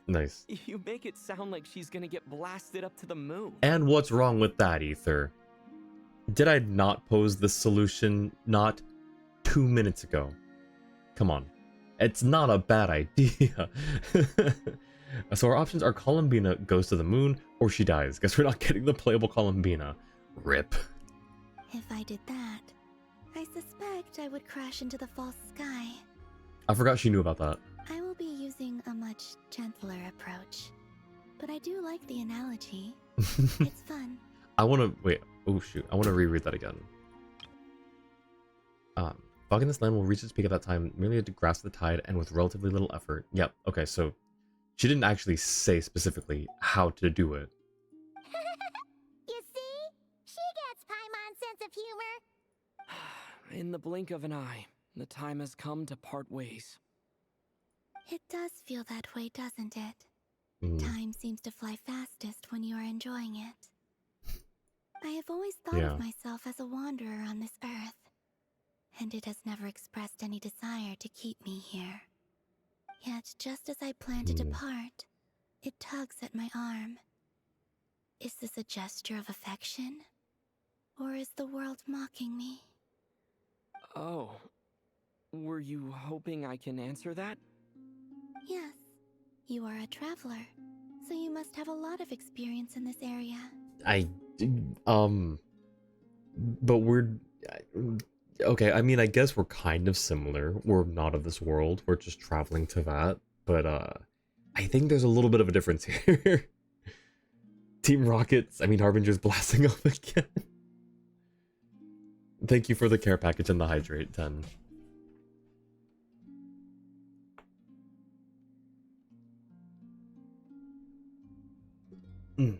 Nice. You make it sound like she's gonna get blasted up to the moon. And what's wrong with that, Ether? Did I not pose this solution not 2 minutes ago? Come on. It's not a bad idea. So our options are Columbina goes to the moon or she dies. Guess we're not getting the playable Columbina. Rip. If I did that, I suspect I would crash into the false sky. I forgot she knew about that. I will be using a much gentler approach. But I do like the analogy. It's fun. I want to wait. Oh shoot! I want to reread that again. Fog in this land will reach its peak at that time, merely to grasp the tide and with relatively little effort. Yep. Okay, so she didn't actually say specifically how to do it. You see? She gets Paimon's sense In the blink of an eye, the time has come to part ways. It does feel that way, doesn't it? Mm, Time seems to fly fastest when you are enjoying it. I have always thought yeah. of myself as a wanderer on this earth, and it has never expressed any desire to keep me here. Yet, just as I plan to Mm. depart, it tugs at my arm. Is this a gesture of affection? Or is the world mocking me? Oh, were you hoping I can answer that? Yes, you are a traveler, so you must have a lot of experience in this area. But we're okay. I mean, I guess we're kind of similar. We're not of this world. We're just traveling to that. But I think there's a little bit of a difference here. Team Rockets. I mean, Harbinger's blasting off again. Thank you for the care package and the hydrate, 10. Mm.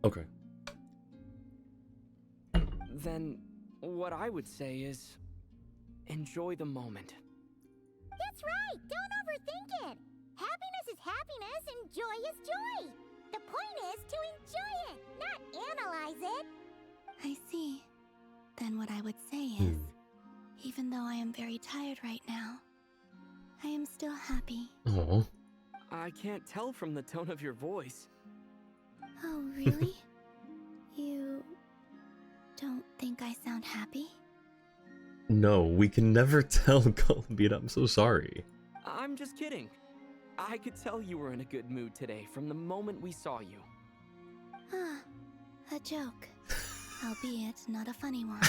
Okay. Then, what I would say is, enjoy the moment. That's right! Don't overthink it! Happiness is happiness and joy is joy! The point is to enjoy it, not analyze it! I see. Then what I would say is, even though I am very tired right now, I am still happy. Oh. I can't tell from the tone of your voice. Oh, really? You don't think I sound happy? No, we can never tell, Columbia. I'm so sorry. I'm just kidding. I could tell you were in a good mood today from the moment we saw you. Ah, a joke. Albeit not a funny one.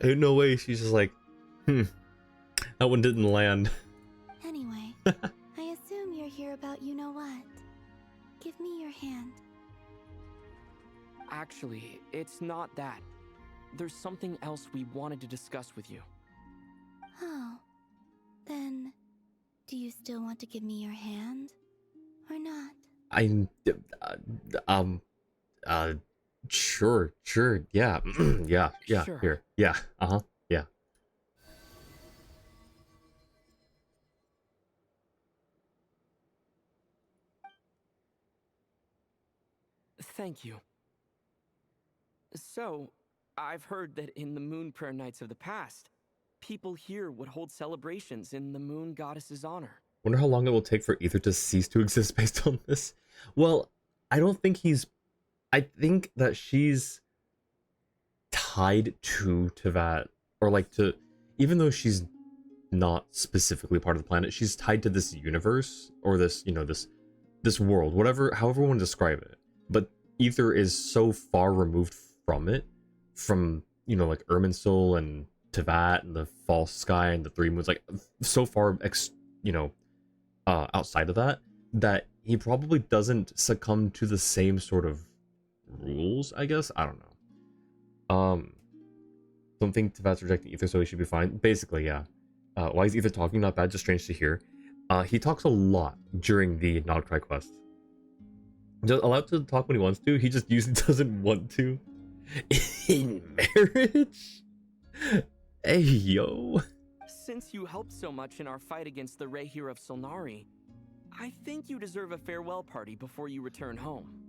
Ain't no way she's just like, that one didn't land. Anyway, I assume you're here about you-know-what. Give me your hand. Actually, it's not that. There's something else we wanted to discuss with you. Oh, then do you still want to give me your hand? Or not? Sure, yeah, yeah, Sure. here, yeah, yeah. Thank you. So, I've heard that in the Moon Prayer Nights of the past, people here would hold celebrations in the Moon Goddess's honor. Wonder how long it will take for Ether to cease to exist based on this. Well, I don't think I think that she's tied to that, or like to, even though she's not specifically part of the planet, she's tied to this universe, or this, this world, however you want to describe it. But Ether is so far removed from it, from, like Irminsul and Tevat and the False Sky and the Three Moons, like so far outside of that he probably doesn't succumb to the same sort of rules, I guess. I don't know. Don't think Tevat's rejecting Ether, so he should be fine. Basically, yeah. Why is Ether talking? Not bad, just strange to hear. He talks a lot during the Nodcry quest. Just allowed to talk when he wants to, he just usually doesn't want to. In marriage? Hey, yo. Since you helped so much in our fight against the Rehir of Solnari, I think you deserve a farewell party before you return home.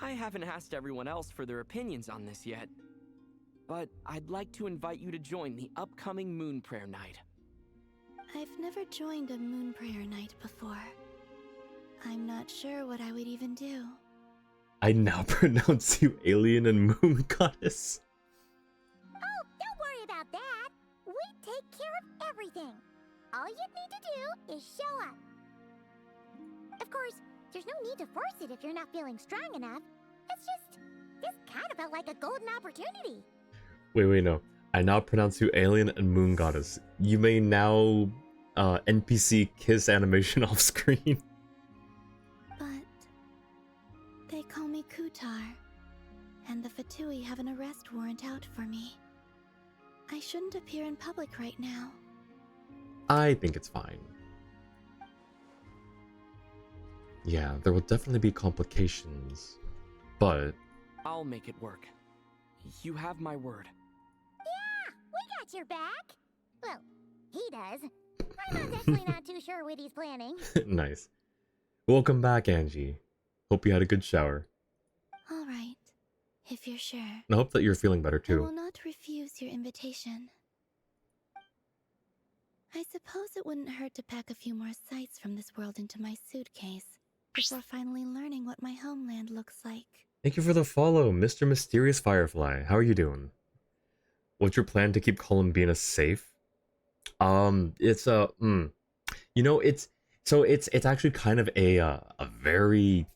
I haven't asked everyone else for their opinions on this yet, but I'd like to invite you to join the upcoming Moon Prayer Night. I've never joined a Moon Prayer Night before. I'm not sure what I would even do. I now pronounce you alien and moon goddess. Oh, don't worry about that. We take care of everything. All you need to do is show up. Of course, there's no need to force it if you're not feeling strong enough. It's just, this kind of felt like a golden opportunity. Wait, no. I now pronounce you alien and moon goddess. You may now NPC kiss animation off screen. But they call me Kutar, and the Fatui have an arrest warrant out for me. I shouldn't appear in public right now. I think it's fine. Yeah, there will definitely be complications, but... I'll make it work. You have my word. Yeah, we got your back. Well, he does. I'm actually not too sure what he's planning. Nice. Welcome back, Angie. Hope you had a good shower. All right, if you're sure. And I hope that you're feeling better I will too. not refuse your invitation. I suppose it wouldn't hurt to pack a few more sights from this world into my suitcase before finally learning what my homeland looks like. Thank you for the follow, Mr. Mysterious Firefly. How are you doing? What's your plan to keep Columbina safe? It's you know, it's actually kind of a very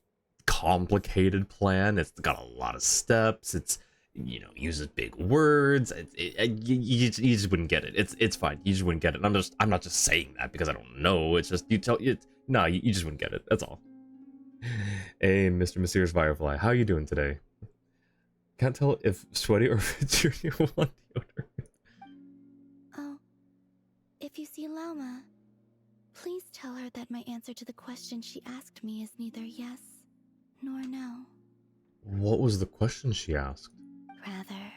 complicated plan. It's got a lot of steps. It's, you know, uses big words. You just wouldn't get it. It's fine. You just wouldn't get it. And I'm not just saying that because I don't know. It's just you just wouldn't get it. That's all. Hey, Mr. Mysterious Firefly, how are you doing today? Can't tell if sweaty or if it's your new one deodorant. Oh, if you see Llama, please tell her that my answer to the question she asked me is neither yes nor no. What was the question she asked? Rather,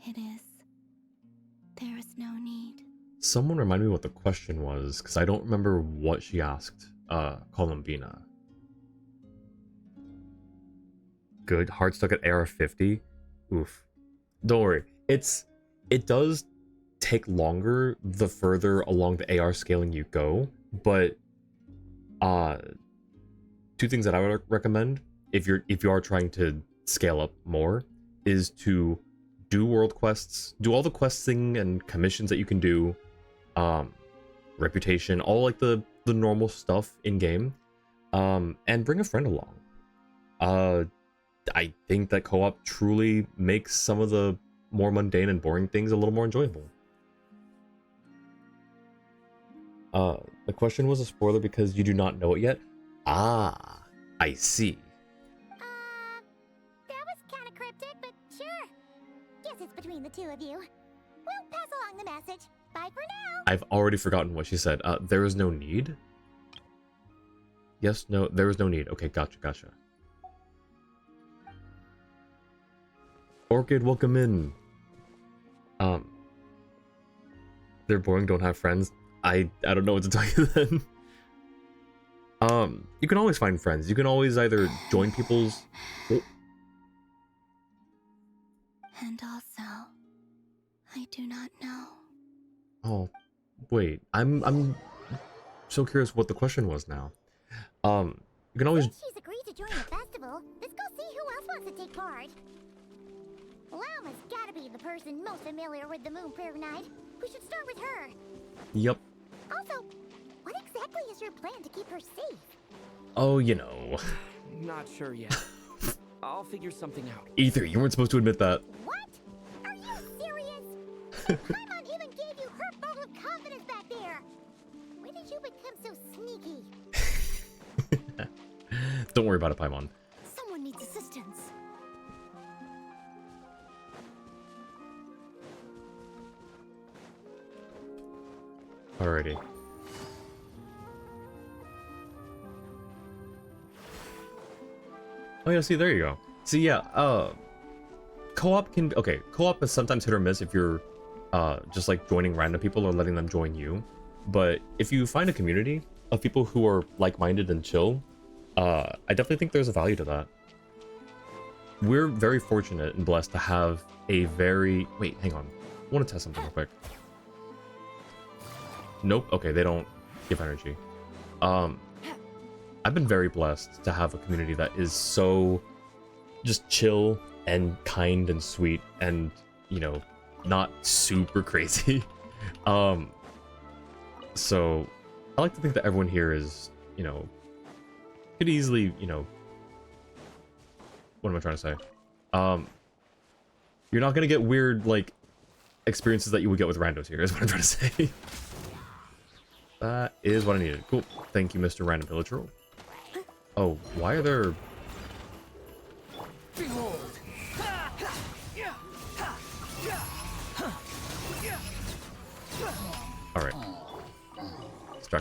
it is. There is no need. Someone remind me what the question was, because I don't remember what she asked, Columbina. Good. Hard stuck at AR-50. Oof. Don't worry. It does take longer the further along the AR scaling you go, but two things that I would recommend if you are trying to scale up more is to do world quests, do all the questing and commissions that you can do, reputation, all like the normal stuff in game, and bring a friend along. I think that co-op truly makes some of the more mundane and boring things a little more enjoyable. The question was a spoiler because you do not know it yet? Ah, I see. That was kind of cryptic, but sure. Guess it's between the two of you. We'll pass along the message. Bye for now. I've already forgotten what she said. There is no need? Yes, no, there is no need. Okay, gotcha. Orchid, welcome in. They're boring, don't have friends. I don't know what to tell you then. You can always find friends. You can always either join people's... Oh. And also, I do not know. Oh, wait. I'm so curious what the question was now. You can always... Since she's agreed to join the festival, let's go see who else wants to take part. Llama's gotta be the person most familiar with the Moon Prayer Night. We should start with her. Yep. Also, what exactly is your plan to keep her safe? Oh, you know. Not sure yet. I'll figure something out. Ether, you weren't supposed to admit that. What? Are you serious? Paimon even gave you her vote of confidence back there. When did you become so sneaky? Don't worry about it, Paimon. Someone needs assistance. Alrighty. Oh yeah, see, there you go. See, yeah, co-op can... Okay, co-op is sometimes hit or miss if you're, just like joining random people or letting them join you. But if you find a community of people who are like-minded and chill, I definitely think there's a value to that. We're very fortunate and blessed to have a very... Wait, hang on. I want to test something real quick. Nope. Okay, they don't give energy. I've been very blessed to have a community that is so just chill and kind and sweet and, you know, not super crazy. So I like to think that everyone here is, you know, could easily, you know, what am I trying to say? You're not gonna get weird, like, experiences that you would get with randos here, is what I'm trying to say. That is what I needed. Cool. Thank you, Mr. Random Villager. Oh, why are there... Behold!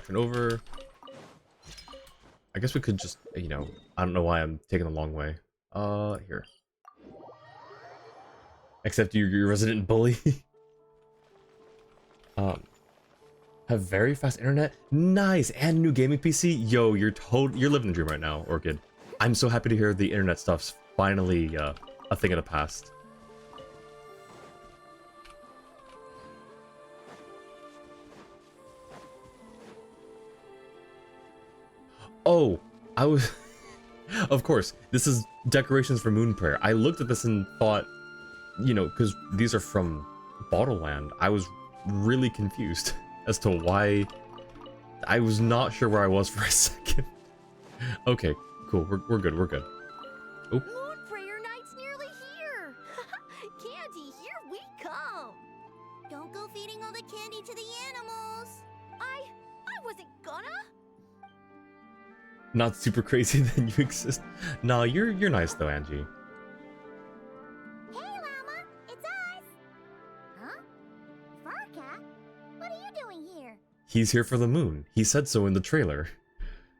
turn over. I guess we could just, you know, I don't know why I'm taking the long way. Here. Except you're your resident bully. Have very fast internet. Nice, and new gaming PC. Yo, you're living the dream right now, Orchid. I'm so happy to hear the internet stuff's finally a thing of the past. Oh, I was... Of course, this is decorations for Moon Prayer. I looked at this and thought, you know, because these are from Bottle Land, I was really confused as to why. I was not sure where I was for a second. Okay, cool. We're good. We're good. Oh. Moon Prayer Night's nearly here! Candy, here we come! Don't go feeding all the candy to the animals! I wasn't gonna! Not super crazy that you exist. Nah, you're nice though, Angie. Hey, Llama! It's us! Huh? Varka? What are you doing here? He's here for the moon. He said so in the trailer.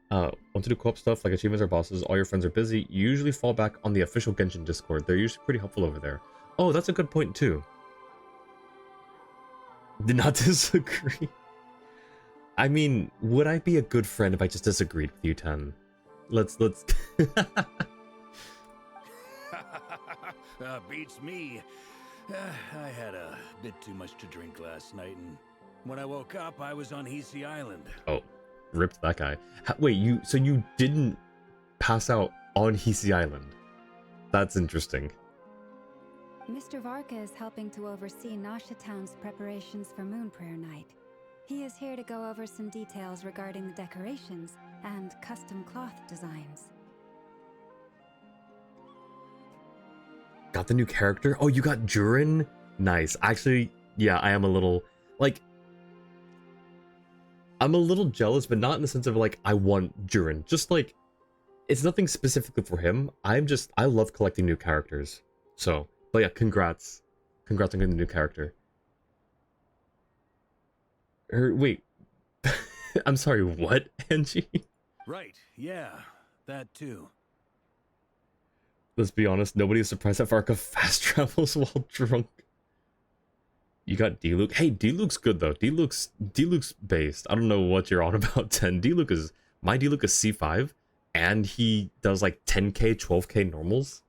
Want to do co-op stuff like achievements or bosses, all your friends are busy, you usually fall back on the official Genshin Discord. They're usually pretty helpful over there. Oh, that's a good point too. Did not disagree. I mean, would I be a good friend if I just disagreed with you, Ten? Let's... Beats me. I had a bit too much to drink last night, and when I woke up, I was on Hisi Island. Oh, ripped that guy. Wait, so you didn't pass out on Hisi Island? That's interesting. Mr. Varka is helping to oversee Nasha Town's preparations for Moon Prayer Night. He is here to go over some details regarding the decorations and custom cloth designs. Got the new character? Oh, you got Jurin? Nice. Actually, yeah, I am a little, like... I'm a little jealous, but not in the sense of, like, I want Jurin. Just, like, it's nothing specifically for him. I love collecting new characters. So, but yeah, congrats. Congrats on getting the new character. Wait. I'm sorry, what, Angie? Right, yeah, that too. Let's be honest, nobody is surprised that Varka fast travels while drunk. You got D-Luke. Hey, D-Luke's good though. D-Luke's based. I don't know what you're on about, 10. My D-Luke is C5, and he does like 10k, 12k normals.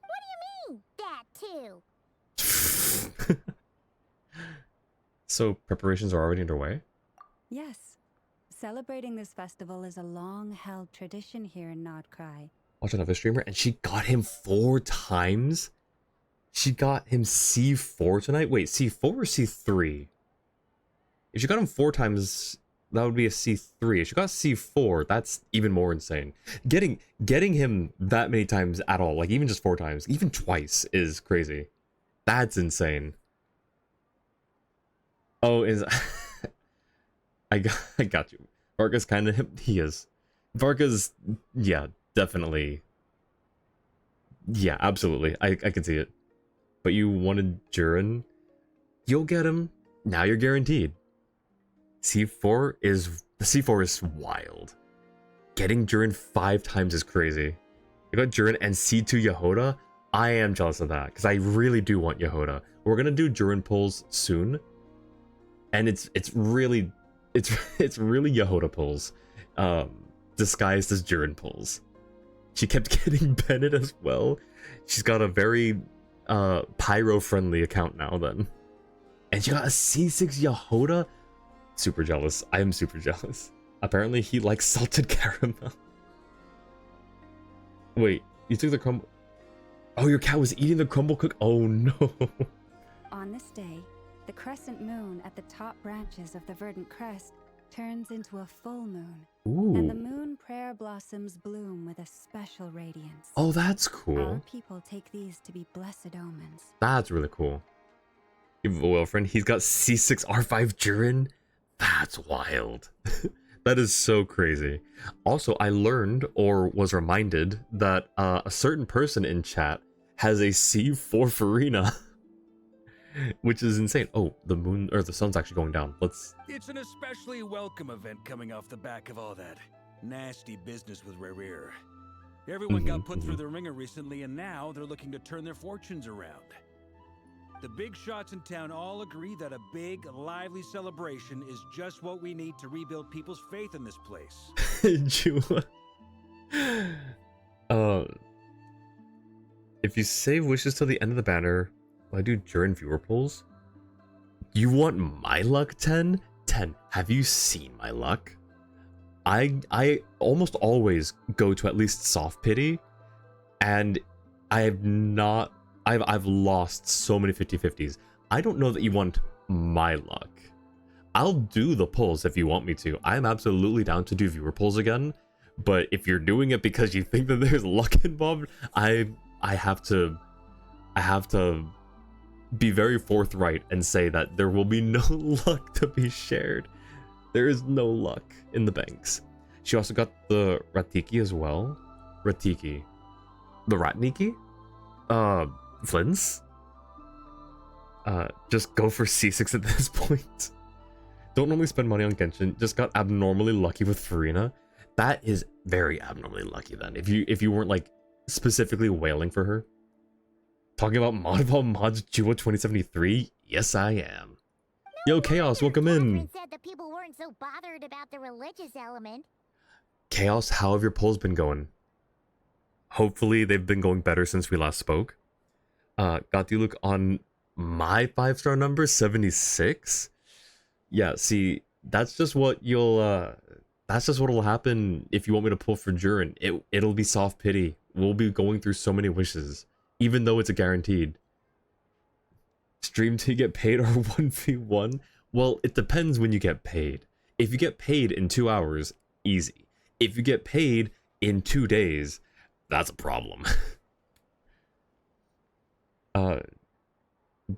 What do you mean, that too? So preparations are already underway? Yes. Celebrating this festival is a long-held tradition here in Nodcry. Watch another streamer, and she got him 4 times? She got him C4 tonight? Wait, C4 or C3? If she got him 4 times, that would be a C3. If she got C4, that's even more insane. Getting him that many times at all, like even just 4 times, even twice, is crazy. That's insane. Oh, I got you. Varka's kind of him. He is. Varka's, yeah, definitely. Yeah, absolutely. I can see it. But you wanted Jurin? You'll get him. Now you're guaranteed. C4 is wild. Getting Jurin 5 times is crazy. You got Jurin and C2 Yehoda? I am jealous of that, because I really do want Yehoda. We're gonna do Jurin pulls soon. And it's really Yehoda pulls, disguised as Jurin pulls. She kept getting Bennett as well. She's got a very pyro friendly account now then, and she got a C6 Yehoda. Super jealous. I am super jealous. Apparently he likes salted caramel. Wait, you took the crumble? Oh, your cat was eating the crumble cook. Oh no. On this day, the crescent moon at the top branches of the verdant crest turns into a full moon. Ooh. And the moon prayer blossoms bloom with a special radiance. Oh, that's cool. Our people take these to be blessed omens. That's really cool. You have a well friend. He's got C6 R5 Jurin. That's wild. That is so crazy. Also, I learned or was reminded that a certain person in chat has a C4 Farina. which is insane. Oh, the moon or the sun's actually going down. Let's. It's an especially welcome event coming off the back of all that nasty business with Rare. Everyone got put through the ringer recently, and now they're looking to turn their fortunes around. The big shots in town all agree that a big, lively celebration is just what we need to rebuild people's faith in this place. Jua. If you save wishes till the end of the banner, will I do during viewer polls? You want my luck, 10? 10. Have you seen my luck? I almost always go to at least soft pity, and I've lost so many 50-50s. I don't know that you want my luck. I'll do the polls if you want me to. I'm absolutely down to do viewer polls again, but if you're doing it because you think that there's luck involved, I have to be very forthright and say that there will be no luck to be shared. There is no luck in the banks. She also got the Ratiki as well. Ratiki. The Ratniki? Flins? Just go for C6 at this point. Don't normally spend money on Genshin. Just got abnormally lucky with Farina. That is very abnormally lucky then. If you weren't like specifically wailing for her. Talking about Modval Mods Jua 2073? Yes, I am. Yo, Chaos, welcome in. Said that people weren't so bothered about the religious element. Chaos, how have your polls been going? Hopefully they've been going better since we last spoke. Got you look on my 5-star number, 76? Yeah, see, that's just what that's just what'll happen if you want me to pull for Jurin. It'll be soft pity. We'll be going through so many wishes, even though it's a guaranteed. Stream to get paid or 1v1? Well, it depends when you get paid. If you get paid in 2 hours, easy. If you get paid in 2 days, that's a problem.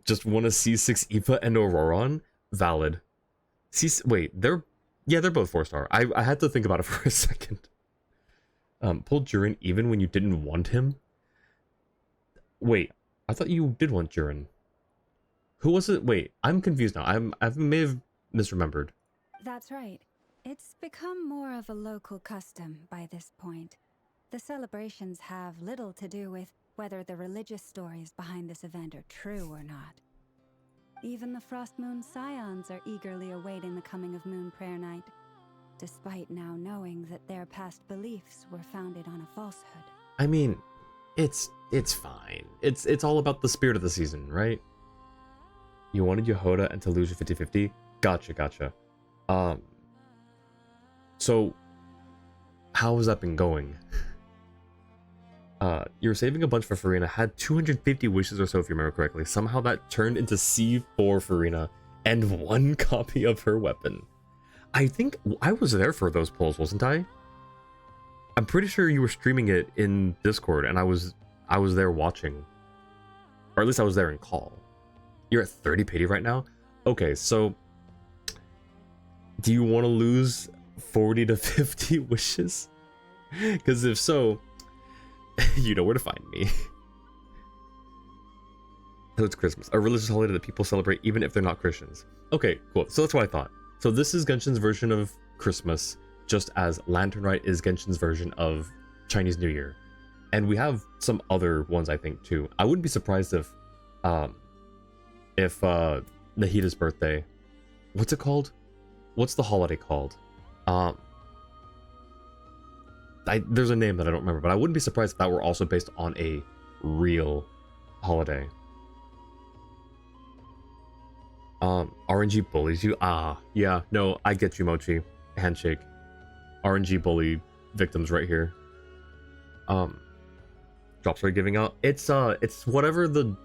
Just want to see 6 Ipa and Auroron? Valid. Wait, they're both 4-star. I had to think about it for a second. Pulled Jurin even when you didn't want him? Wait, I thought you did want Jurin. Who was it? Wait, I'm confused now. I may have misremembered. That's right. It's become more of a local custom by this point. The celebrations have little to do with whether the religious stories behind this event are true or not. Even the Frost Moon Scions are eagerly awaiting the coming of Moon Prayer Night, despite now knowing that their past beliefs were founded on a falsehood. I mean, it's fine. It's all about the spirit of the season, right? You wanted Yehoda and Taluja 50-50? Gotcha. So how has that been going? You were saving a bunch for Farina, had 250 wishes or so if you remember correctly. Somehow that turned into C4 Farina and 1 copy of her weapon. I think I was there for those polls, wasn't I? I'm pretty sure you were streaming it in Discord and I was there watching. Or at least I was there in call. You're at 30 pity right now? Okay, so do you want to lose 40 to 50 wishes? Because if so, you know where to find me. So it's Christmas, a religious holiday that people celebrate even if they're not Christians. Okay, cool. So that's what I thought. So this is Genshin's version of Christmas, just as Lantern Rite is Genshin's version of Chinese New Year. And we have some other ones, I think, too. I wouldn't be surprised if Nahida's birthday, what's it called? What's the holiday called? There's a name that I don't remember, but I wouldn't be surprised if that were also based on a real holiday. RNG bullies you? Yeah, no, I get you, Mochi. Handshake. RNG bully victims right here. Drops are giving out. It's whatever the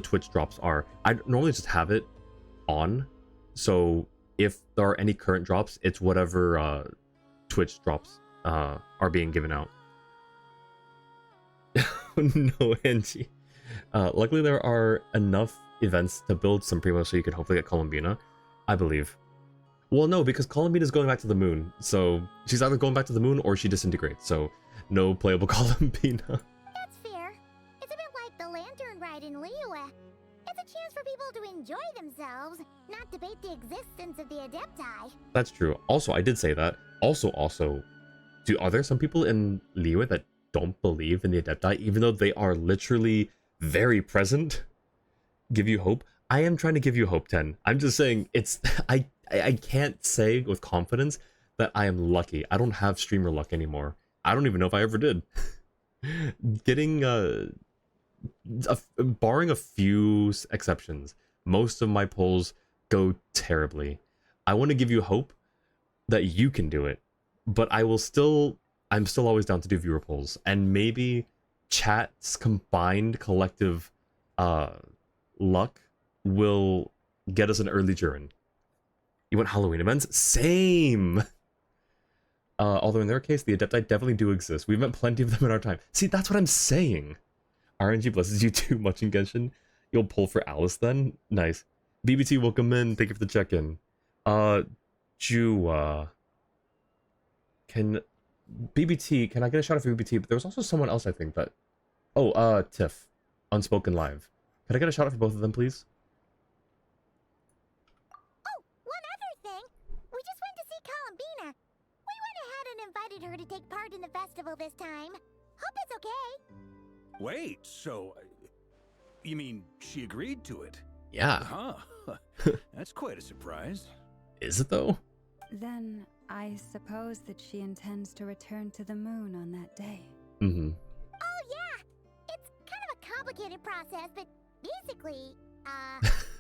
Twitch drops are. I normally just have it on, so if there are any current drops, it's whatever Twitch drops are being given out. No, Angie. Luckily there are enough events to build some Primo so you can hopefully get Columbina, I believe. Well, no, because Columbina is going back to the moon, so she's either going back to the moon or she disintegrates, so no playable Columbina. That's fair. It's a bit like the Lantern Ride in Liyue. It's a chance for people to enjoy themselves, not debate the existence of the Adepti. That's true. Also, I did say that. Also, are there some people in Liyue that don't believe in the Adepti, even though they are literally very present? Give you hope? I am trying to give you hope, 10. I'm just saying, I can't say with confidence that I am lucky. I don't have streamer luck anymore. I don't even know if I ever did. Getting, barring a few exceptions, most of my polls go terribly. I want to give you hope that you can do it, but I'm still always down to do viewer polls, and maybe chat's combined collective luck will get us an early Jurin. You want Halloween events? Same! Although in their case, the Adepti definitely do exist. We've met plenty of them in our time. See, that's what I'm saying. RNG blesses you too much in Genshin. You'll pull for Alice then? Nice. BBT, welcome in. Thank you for the check-in. Jua. BBT, can I get a shout out for BBT? But there was also someone else, I think, that... Oh, Tiff. Unspoken Live. Can I get a shout out for both of them, please? Oh, one other thing. We just went to see Columbina. We went ahead and invited her to take part in the festival this time. Hope it's okay. Wait, so... you mean she agreed to it? Yeah. Huh. That's quite a surprise. Is it, though? Then I suppose that she intends to return to the moon on that day. Mm-hmm. Oh, yeah. It's kind of a complicated process, but basically,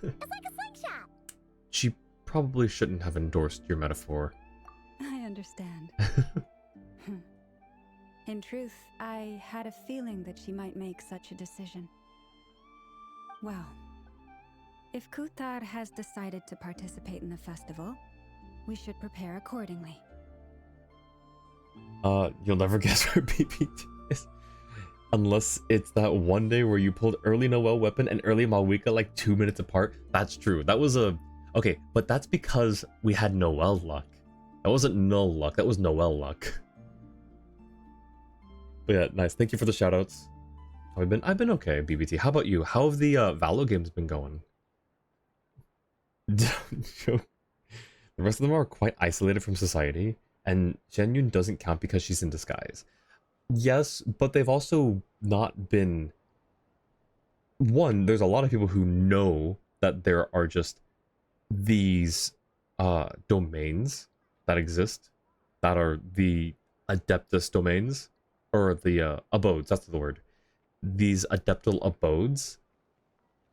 it's like a slingshot. She probably shouldn't have endorsed your metaphor. I understand. In truth, I had a feeling that she might make such a decision. Well, if Kuthar has decided to participate in the festival, we should prepare accordingly. You'll never guess where BBT is. Unless it's that one day where you pulled early Noel weapon and early Malwika like 2 minutes apart. That's true. That was okay, but that's because we had Noel luck. That wasn't null luck, that was Noel luck. But yeah, nice. Thank you for the shoutouts. I've been okay, BBT. How about you? How have the Valo games been going? The rest of them are quite isolated from society, and Xianyun doesn't count because she's in disguise. Yes, but they've also not been... One, there's a lot of people who know that there are just these domains that exist, that are the Adeptus domains, or the abodes, that's the word. These Adeptal abodes.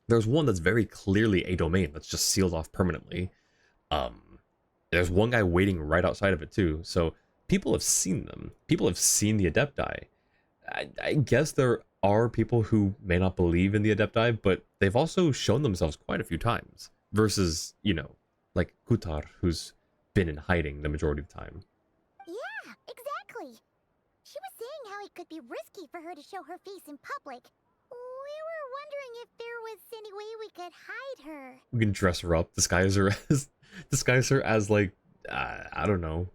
There's one that's very clearly a domain that's just sealed off permanently. There's one guy waiting right outside of it too, so people have seen them. People have seen the Adepti. I guess there are people who may not believe in the Adepti, but they've also shown themselves quite a few times. Versus, you know, like Kuthar, who's been in hiding the majority of the time. Yeah, exactly. She was saying how it could be risky for her to show her face in public. We were wondering if there was any way we could hide her. We can dress her up, disguise her as like, I don't know,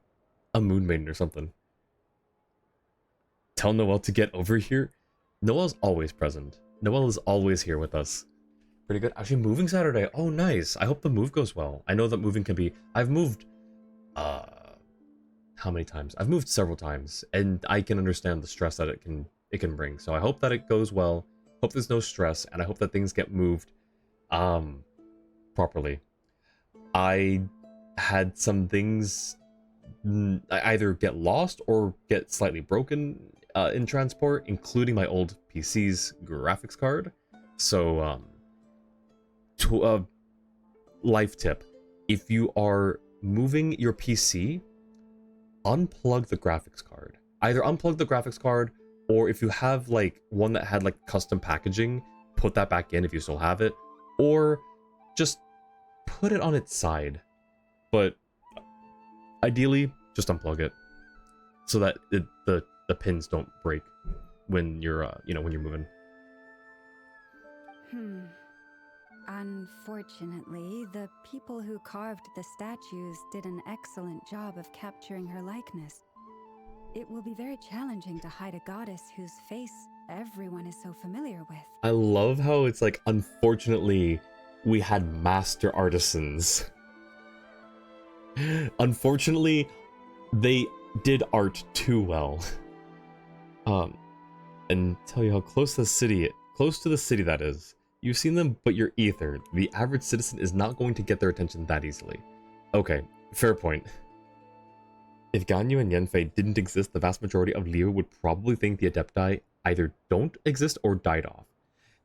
a moon maiden or something. Tell Noelle to get over here. Noelle's always present. Noelle is always here with us. Pretty good. Actually, moving Saturday. Oh, nice. I hope the move goes well. I know that moving can be... I've moved... how many times? I've moved several times, and I can understand the stress that it can bring. So I hope that it goes well. Hope there's no stress, and I hope that things get moved properly. I had some things either get lost or get slightly broken in transport, including my old PC's graphics card. So, life tip: if you are moving your PC, unplug the graphics card. Either unplug the graphics card, or if you have like one that had like custom packaging, put that back in if you still have it, or just put it on its side. But ideally, just unplug it so that the pins don't break when you're when you're moving. Unfortunately, the people who carved the statues did an excellent job of capturing her likeness. It will be very challenging to hide a goddess whose face everyone is so familiar with. I love how it's like, unfortunately, we had master artisans. Unfortunately, they did art too well. And tell you how close to the city that is. You've seen them, but you're ether. The average citizen is not going to get their attention that easily. Okay, fair point. If Ganyu and Yanfei didn't exist, the vast majority of Liyue would probably think the Adepti either don't exist or died off.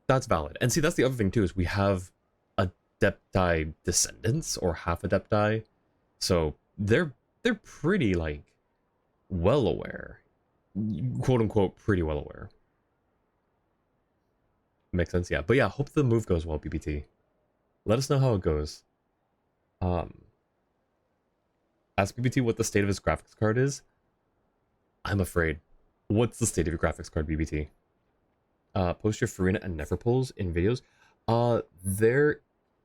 That's valid. And see, that's the other thing too, is we have Adepti descendants, or half Adepti. So they're pretty, like, well aware. Quote unquote, pretty well aware. Makes sense, yeah. But yeah, hope the move goes well, BBT. Let us know how it goes. Ask BBT what the state of his graphics card is. I'm afraid. What's the state of your graphics card, BBT? Post your Farina and Never polls in videos.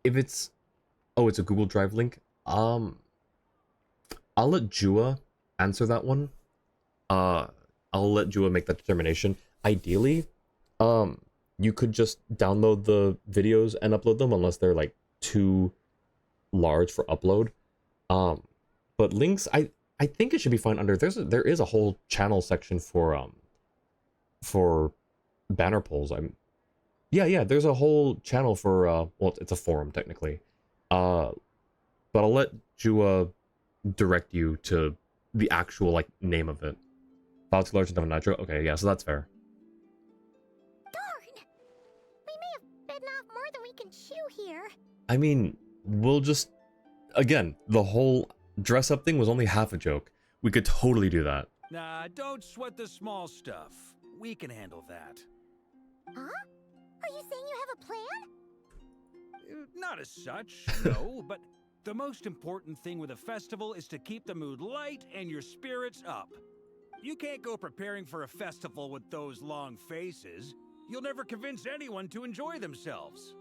If it's... Oh, it's a Google Drive link. I'll let Jua answer that one. I'll let Jua make that determination. Ideally, you could just download the videos and upload them, unless they're like too large for upload. But links, I think it should be fine under. There is a whole channel section for banner polls. Yeah, there's a whole channel for well, it's a forum technically. But I'll let Jua direct you to the actual like name of it. File too large and double nitro. Okay, yeah, so that's fair. Darn! We may have bitten off more than we can chew here. I mean, we'll just, again, the whole dress up thing was only half a joke. We could totally do that. Nah, don't sweat the small stuff. We can handle that. Huh? Are you saying you have a plan? Not as such, no, but the most important thing with a festival is to keep the mood light and your spirits up. You can't go preparing for a festival with those long faces. You'll never convince anyone to enjoy themselves.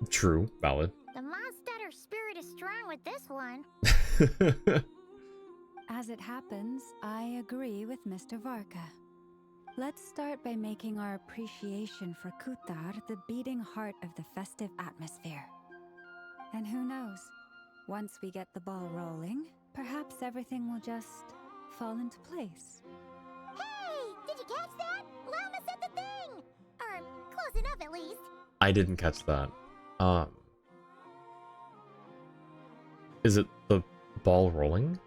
True, valid. The Mondstatter spirit is strong with this one. As it happens, I agree with Mr. Varka. Let's start by making our appreciation for Kutar the beating heart of the festive atmosphere. And who knows, once we get the ball rolling, perhaps everything will just fall into place. Hey! Did you catch that? Llama said the thing! Or close enough at least. I didn't catch that. Is it the ball rolling?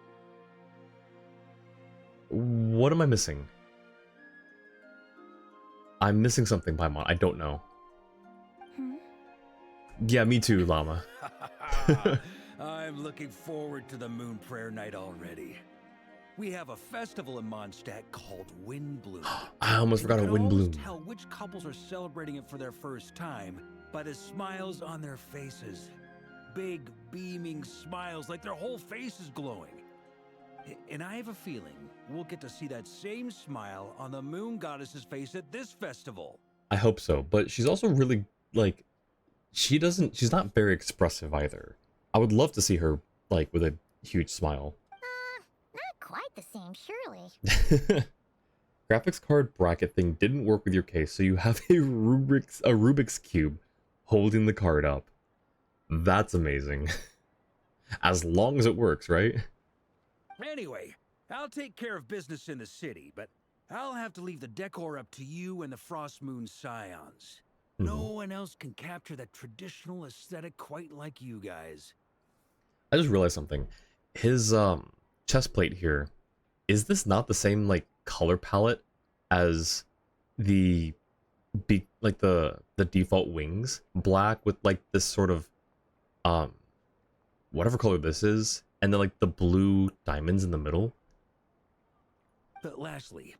What am I missing? I'm missing something, Paimon. I don't know. Yeah, me too, Llama. I'm looking forward to the Moon Prayer Night already. We have a festival in Mondstadt called Windbloom. I almost forgot a You can always Windbloom. tell which couples are celebrating it for their first time by the smiles on their faces. Big, beaming smiles like their whole face is glowing. And I have a feeling we'll get to see that same smile on the Moon Goddess's face at this festival. I hope so, but she's also really, like, she's not very expressive either. I would love to see her, like, with a huge smile. Not quite the same, surely. Graphics card bracket thing didn't work with your case, so you have a Rubik's Cube holding the card up. That's amazing. As long as it works, right? Anyway, I'll take care of business in the city, but I'll have to leave the decor up to you and the Frost Moon Scions. No one else can capture that traditional aesthetic quite like you guys. I just realized something. His chest plate here, is this not the same like color palette as the default wings? Black with like this sort of whatever color this is, and then like the blue diamonds in the middle. But lastly,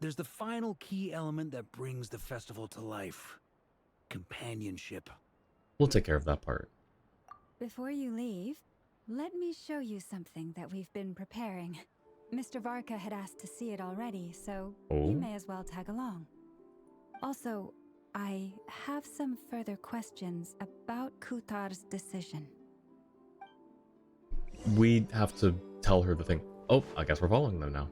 there's the final key element that brings the festival to life. Companionship. We'll take care of that part. Before you leave, let me show you something that we've been preparing. Mr. Varka had asked to see it already, so you may as well tag along. Also, I have some further questions about Kutar's decision. We have to tell her the thing. Oh, I guess we're following them now.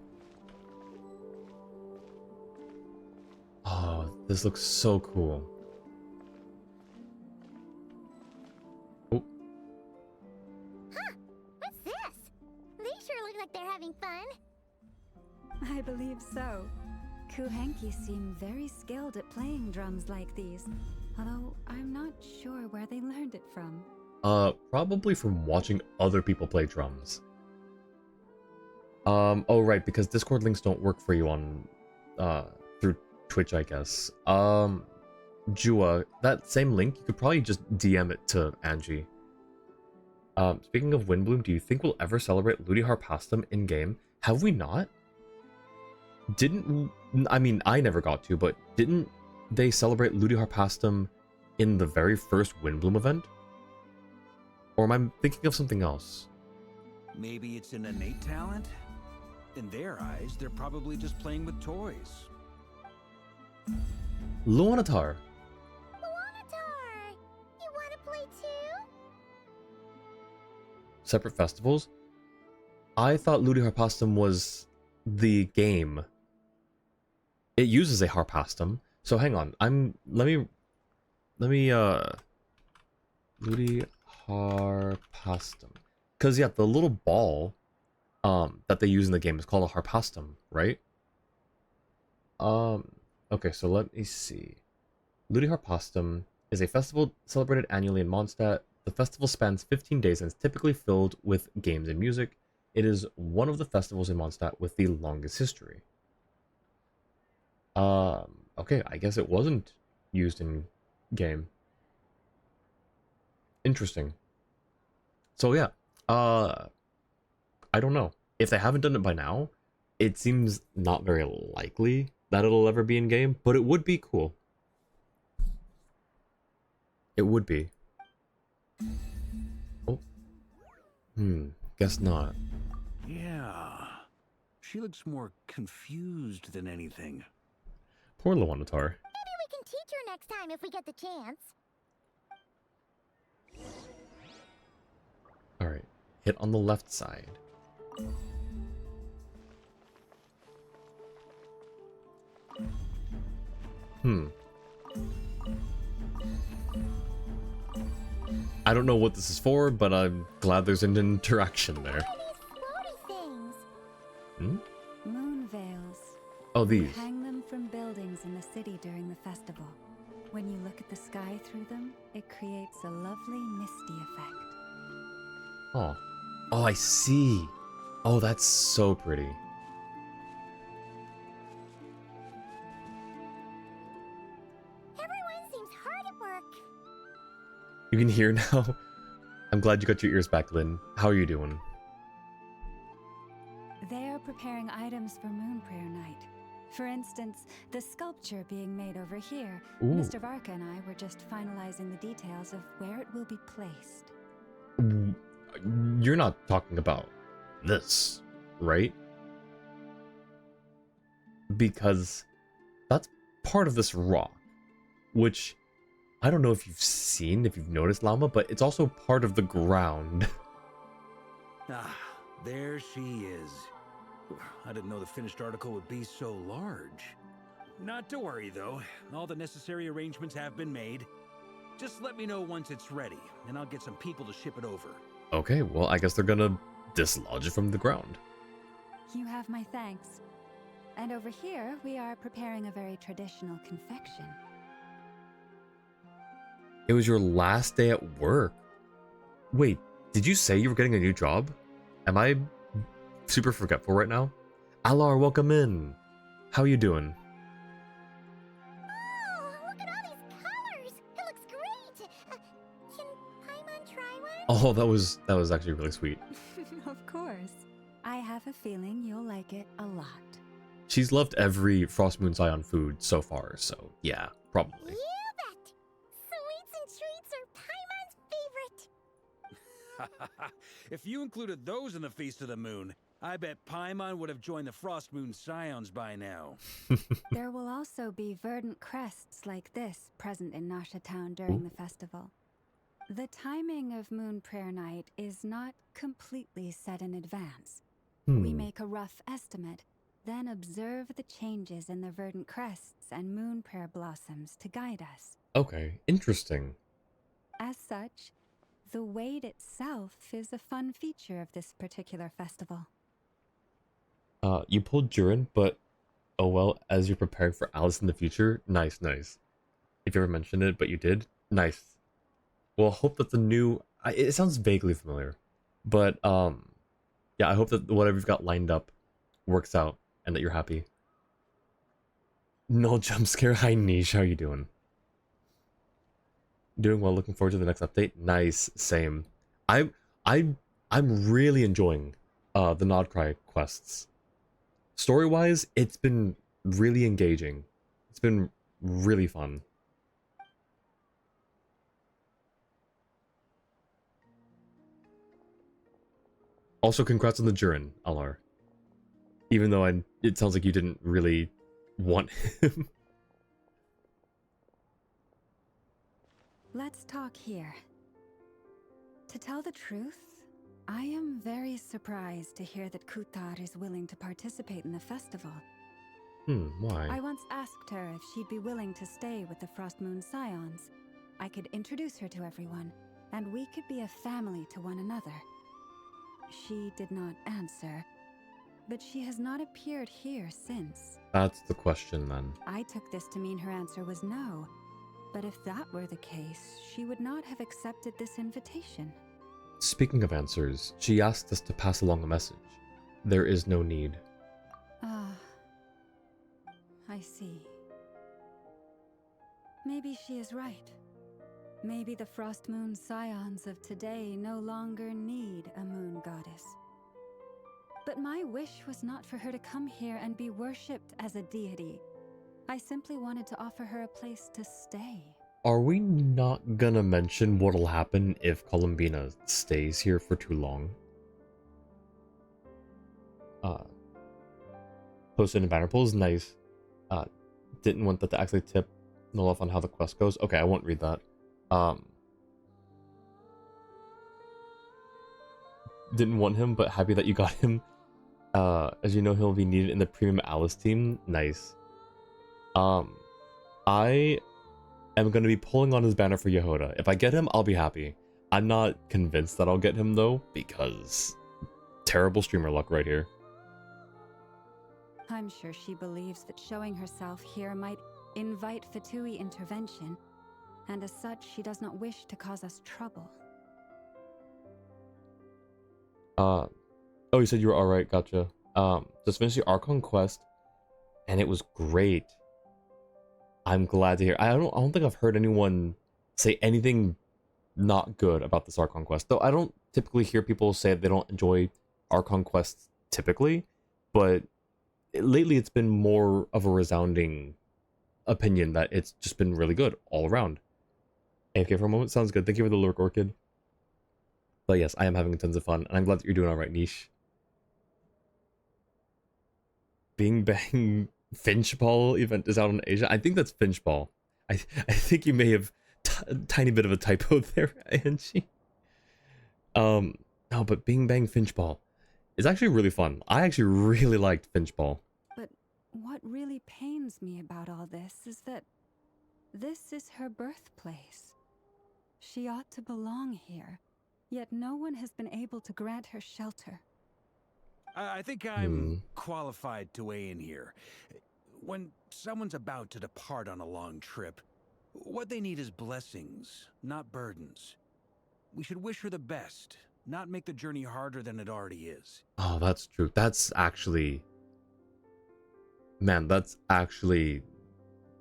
Oh, This looks so cool. Oh. Huh? What's this? They sure look like they're having fun. I believe so. Kuhenki seem very skilled at playing drums like these, although I'm not sure where they learned it from. Probably from watching other people play drums. Oh right, because Discord links don't work for you on, through Twitch, I guess. Jua, that same link, you could probably just DM it to Angie. Speaking of Windbloom, do you think we'll ever celebrate Ludi Harpastum in-game? Have we not? I mean, I never got to, but didn't they celebrate Ludi Harpastum in the very first Windbloom event? Or am I thinking of something else? Maybe it's an innate talent? In their eyes, they're probably just playing with toys. Luanatar. Luanatar! You wanna play too? Separate festivals? I thought Ludi Harpastum was the game. It uses a Harpastum. So hang on. Let me Ludi Harpastum. Cause yeah, the little ball that they use in the game is called a Harpastum, right? Okay, so let me see. Ludi Harpastum is a festival celebrated annually in Mondstadt. The festival spans 15 days and is typically filled with games and music. It is one of the festivals in Mondstadt with the longest history. Okay, I guess it wasn't used in game. Interesting. So yeah, I don't know. If they haven't done it by now, it seems not very likely that it'll ever be in game, but it would be cool. It would be. Oh. Guess not. Yeah. She looks more confused than anything. Poor Luanatar. Maybe we can teach her next time if we get the chance. Alright. Hit on the left side. I don't know what this is for, but I'm glad there's an interaction there. What are these floaty things? Moon veils. Oh, these. Hang them from buildings in the city during the festival. When you look at the sky through them, it creates a lovely misty effect. Oh. Oh, I see. Oh, that's so pretty. Everyone seems hard at work. You can hear now? I'm glad you got your ears back, Lynn. How are you doing? They are preparing items for Moon Prayer Night. For instance, the sculpture being made over here. Ooh. Mr. Varka and I were just finalizing the details of where it will be placed. You're not talking about this, right? Because that's part of this rock, which I don't know if you've noticed, Llama, but it's also part of the ground. Ah, there she is. I didn't know the finished article would be so large. Not to worry, though. All the necessary arrangements have been made. Just let me know once it's ready, and I'll get some people to ship it over. Okay, well, I guess they're gonna dislodge it from the ground. You have my thanks. And over here, we are preparing a very traditional confection. It was your last day at work. Wait, did you say you were getting a new job? Am I super forgetful right now? Alar, welcome in. How you doing? Oh, look at all these colors. It looks great. Can Paimon try one? Oh, that was actually really sweet. Of course. I have a feeling you'll like it a lot. She's loved every Frost Moon Scion food so far, so yeah, probably. You bet. Sweets and treats are Paimon's favorite. If you included those in the Feast of the Moon, I bet Paimon would have joined the Frost Moon Scions by now. There will also be verdant crests like this present in Nasha Town during the festival. The timing of Moon Prayer Night is not completely set in advance. We make a rough estimate, then observe the changes in the verdant crests and moon prayer blossoms to guide us. Okay, interesting. As such, the Wade itself is a fun feature of this particular festival. You pulled Durin, but oh well, as you're preparing for Alice in the future, nice, nice. If you ever mentioned it, but you did, nice. Well, hope that the new, it sounds vaguely familiar, but yeah, I hope that whatever you've got lined up works out and that you're happy. No jump scare. Hi Niche, how you doing? Doing well. Looking forward to the next update. Nice. Same. I I I'm really enjoying the Nodcry quests. Story wise, it's been really engaging. It's been really fun. Also, congrats on the Durin, Alar. Even though it sounds like you didn't really want him. Let's talk here. To tell the truth, I am very surprised to hear that Kutar is willing to participate in the festival. Why? I once asked her if she'd be willing to stay with the Frost Moon Scions. I could introduce her to everyone, and we could be a family to one another. She did not answer, but she has not appeared here since. That's the question then. I took this to mean her answer was no, but if that were the case, she would not have accepted this invitation. Speaking of answers, she asked us to pass along a message. There is no need. Ah, I see. Maybe she is right. Maybe the Frost Moon Scions of today no longer need a moon goddess. But my wish was not for her to come here and be worshipped as a deity. I simply wanted to offer her a place to stay. Are we not gonna mention what'll happen if Columbina stays here for too long? Posted in banner polls, nice. Didn't want that to actually tip Nolof on how the quest goes. Okay, I won't read that. Didn't want him, but happy that you got him. As you know, he'll be needed in the premium Alice team. Nice. I am going to be pulling on his banner for Yehoda. If I get him, I'll be happy. I'm not convinced that I'll get him though, because terrible streamer luck right here. I'm sure she believes that showing herself here might invite Fatui intervention, and as such, she does not wish to cause us trouble. Oh, you said you were alright, gotcha. Just finished the Archon quest, and it was great. I'm glad to hear. I don't think I've heard anyone say anything not good about this Archon quest. Though I don't typically hear people say they don't enjoy Archon quests typically, but lately it's been more of a resounding opinion that it's just been really good all around. AFK for a moment, sounds good. Thank you for the lurk, Orchid. But yes, I am having tons of fun, and I'm glad that you're doing alright, Niche. Bing Bang Finchball event is out in Asia. I think that's Finchball. I think you may have tiny bit of a typo there, Angie. No, but Bing Bang Finchball is actually really fun. I actually really liked Finchball. But what really pains me about all this is that this is her birthplace. She ought to belong here, yet no one has been able to grant her shelter. I think I'm qualified to weigh in here. When someone's about to depart on a long trip, what they need is blessings, not burdens. We should wish her the best, not make the journey harder than it already is. Oh, that's true. That's actually... Man, that's actually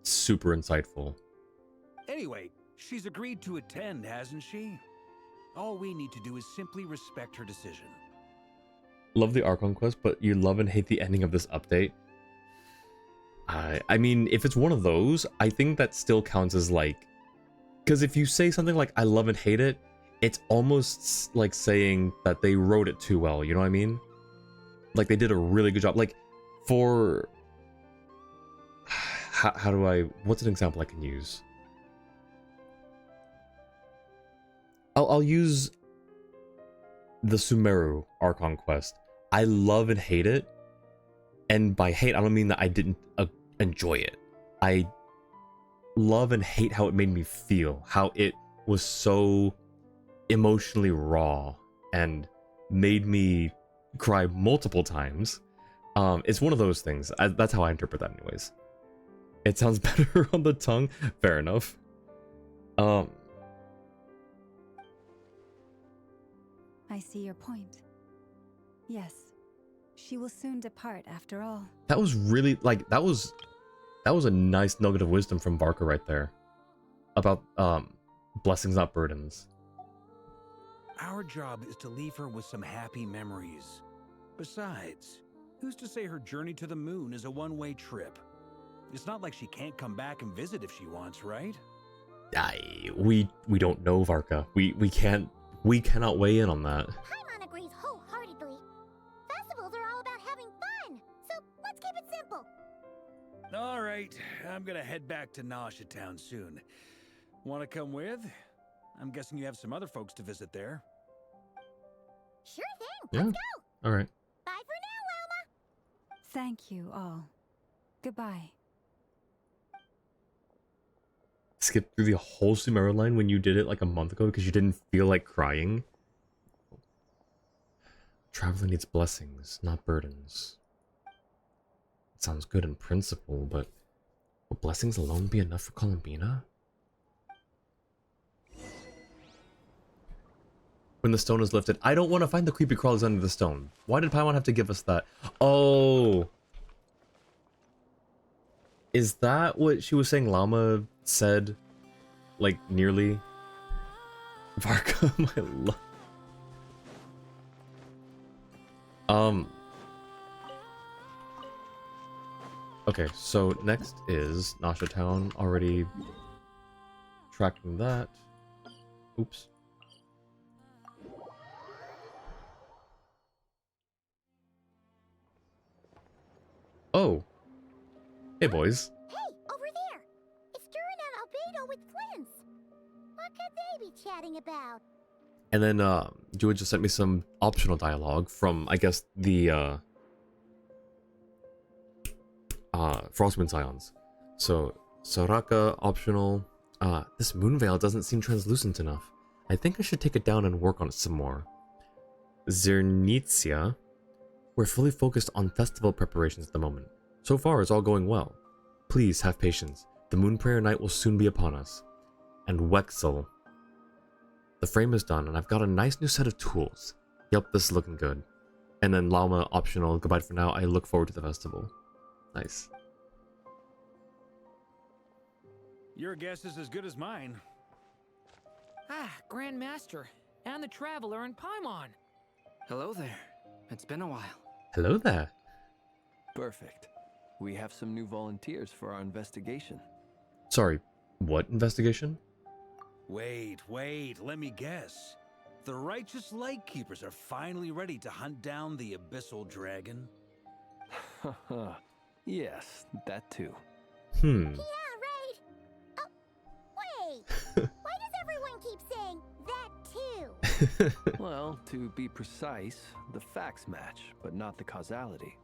super insightful. Anyway, she's agreed to attend, hasn't she? All we need to do is simply respect her decision. Love the Archon quest, but you love and hate the ending of this update. I mean, if it's one of those, I think that still counts as like... Because if you say something like, I love and hate it, it's almost like saying that they wrote it too well, you know what I mean? Like, they did a really good job. Like, for... How do I... What's an example I can use? I'll use the Sumeru Archon quest. I love and hate it. And by hate, I don't mean that I didn't enjoy it. I love and hate how it made me feel, how it was so emotionally raw and made me cry multiple times. It's one of those things. That's how I interpret that anyways. It sounds better on the tongue. Fair enough. I see your point. Yes, she will soon depart after all. That was really, like, that was a nice nugget of wisdom from Barker right there. About, blessings not burdens. Our job is to leave her with some happy memories. Besides, who's to say her journey to the moon is a one-way trip? It's not like she can't come back and visit if she wants, right? We don't know, Varka. We cannot weigh in on that. Paimon agrees wholeheartedly. Festivals are all about having fun, so let's keep it simple. All right, I'm gonna head back to Nausea Town soon. Want to come with? I'm guessing you have some other folks to visit there. Sure thing. Yeah. Let's go. All right. Bye for now, Wilma. Thank you all. Goodbye. Skip through the whole Sumeru line when you did it like a month ago because you didn't feel like crying. Traveler needs blessings, not burdens. It sounds good in principle, but will blessings alone be enough for Columbina? When the stone is lifted, I don't want to find the creepy crawlies under the stone. Why did Paimon have to give us that? Oh. Is that what she was saying Llama said? Like, nearly? Varka, my love. Okay, so next is Nausea Town. Already tracking that. Oops. Oh. Hey, boys. Hey, over there. It's Durin and Albedo with twins. What could they be chatting about? And then, Jua just sent me some optional dialogue from, I guess, the, Frostwind Scions. So, Soraka, optional. This moon veil doesn't seem translucent enough. I think I should take it down and work on it some more. Zernitsia. We're fully focused on festival preparations at the moment. So far, it's all going well. Please have patience. The Moon Prayer Night will soon be upon us. And Wexel. The frame is done, and I've got a nice new set of tools. Yep, this is looking good. And then Llama, optional. Goodbye for now. I look forward to the festival. Nice. Your guess is as good as mine. Ah, Grand Master, and the Traveler and Paimon. Hello there. It's been a while. Hello there. Perfect. We have some new volunteers for our investigation. Sorry, what investigation? Wait, let me guess. The righteous Lightkeepers are finally ready to hunt down the Abyssal Dragon? Haha. Yes, that too. Yeah, right. Oh, wait. Why does everyone keep saying that too? Well, to be precise, the facts match, but not the causality.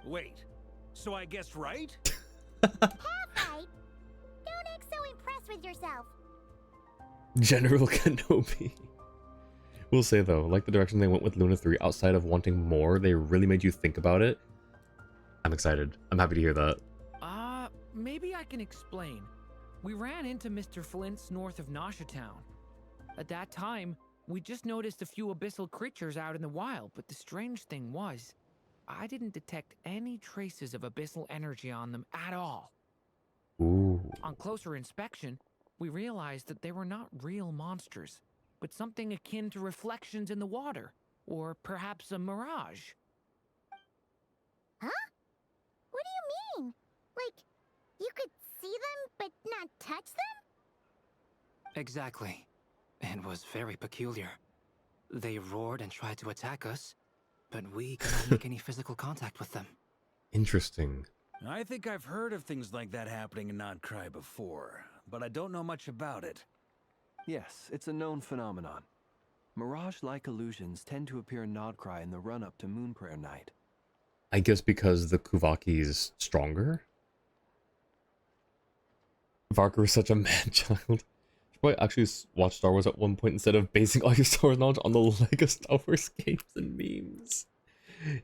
Wait, so I guessed right? Half right. Don't act so impressed with yourself. General Kenobi. We'll say though, like the direction they went with Luna 3, outside of wanting more, they really made you think about it. I'm excited. I'm happy to hear that. Maybe I can explain. We ran into Mr. Flint's north of Nausea Town. At that time, we just noticed a few abyssal creatures out in the wild, but the strange thing was, I didn't detect any traces of abyssal energy on them at all. Ooh. On closer inspection, we realized that they were not real monsters, but something akin to reflections in the water, or perhaps a mirage. Huh? What do you mean? Like, you could see them but not touch them? Exactly. It was very peculiar. They roared and tried to attack us, but we could not make any physical contact with them. Interesting. I think I've heard of things like that happening in Nodcry before, but I don't know much about it. Yes, it's a known phenomenon. Mirage-like illusions tend to appear in Nodcry in the run-up to Moon Prayer Night. I guess because the Kuvaki is stronger. Varker is such a man-child. You should probably actually watch Star Wars at one point instead of basing all your Star Wars knowledge on the Lego Star Wars games and memes.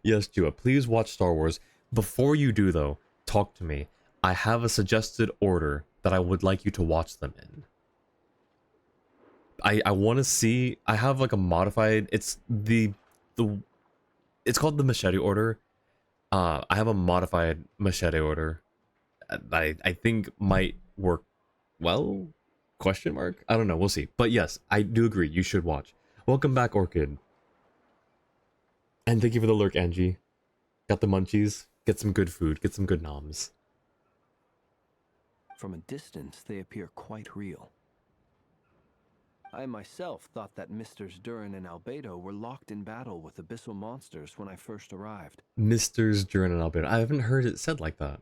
Yes, Jua, please watch Star Wars. Before you do, though, talk to me. I have a suggested order that I would like you to watch them in. I want to see. I have like a modified. It's it's called the machete order. I have a modified machete order. I think might work well. Question mark. I don't know. We'll see. But yes, I do agree. You should watch. Welcome back, Orchid. And thank you for the lurk, Angie. Got the munchies. Get some good food. Get some good noms. From a distance, they appear quite real. I myself thought that Misters Durin and Albedo were locked in battle with abyssal monsters when I first arrived. Misters Durin and Albedo. I haven't heard it said like that.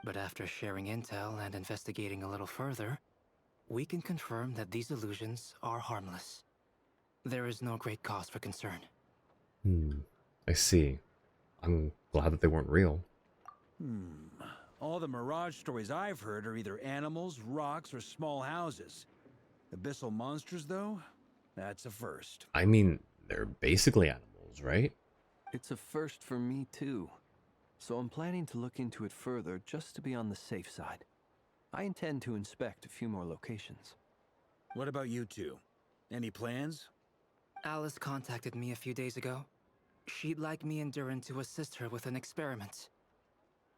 But after sharing intel and investigating a little further, we can confirm that these illusions are harmless. There is no great cause for concern. I see. I'm glad that they weren't real. All the Mirage stories I've heard are either animals, rocks, or small houses. Abyssal monsters, though? That's a first. I mean, they're basically animals, right? It's a first for me, too. So I'm planning to look into it further just to be on the safe side. I intend to inspect a few more locations. What about you two? Any plans? Alice contacted me a few days ago. She'd like me and Durin to assist her with an experiment.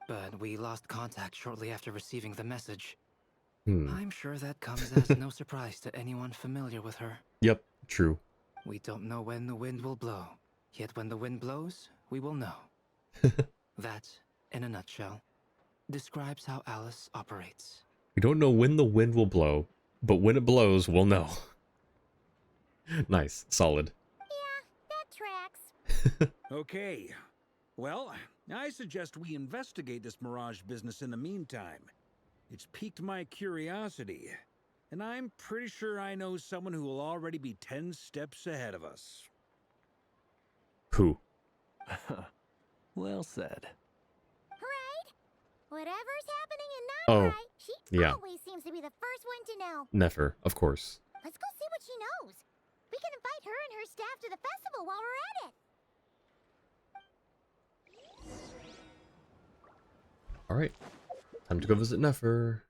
But we lost contact shortly after receiving the message. I'm sure that comes as no surprise to anyone familiar with her. Yep, true. We don't know when the wind will blow, yet when the wind blows, we will know. That, in a nutshell, describes how Alice operates. We don't know when the wind will blow, but when it blows, we'll know. Nice, solid. Yeah, that tracks. Okay. Well, I suggest we investigate this Mirage business in the meantime. It's piqued my curiosity, and I'm pretty sure I know someone who will already be 10 steps ahead of us. Who? Well said. Right? Whatever's happening in Nightlight, she always seems to be the first one to know. Never, of course. Let's go see what she knows. We can invite her and her staff to the festival while we're at it. Alright. Time to go visit Nefer.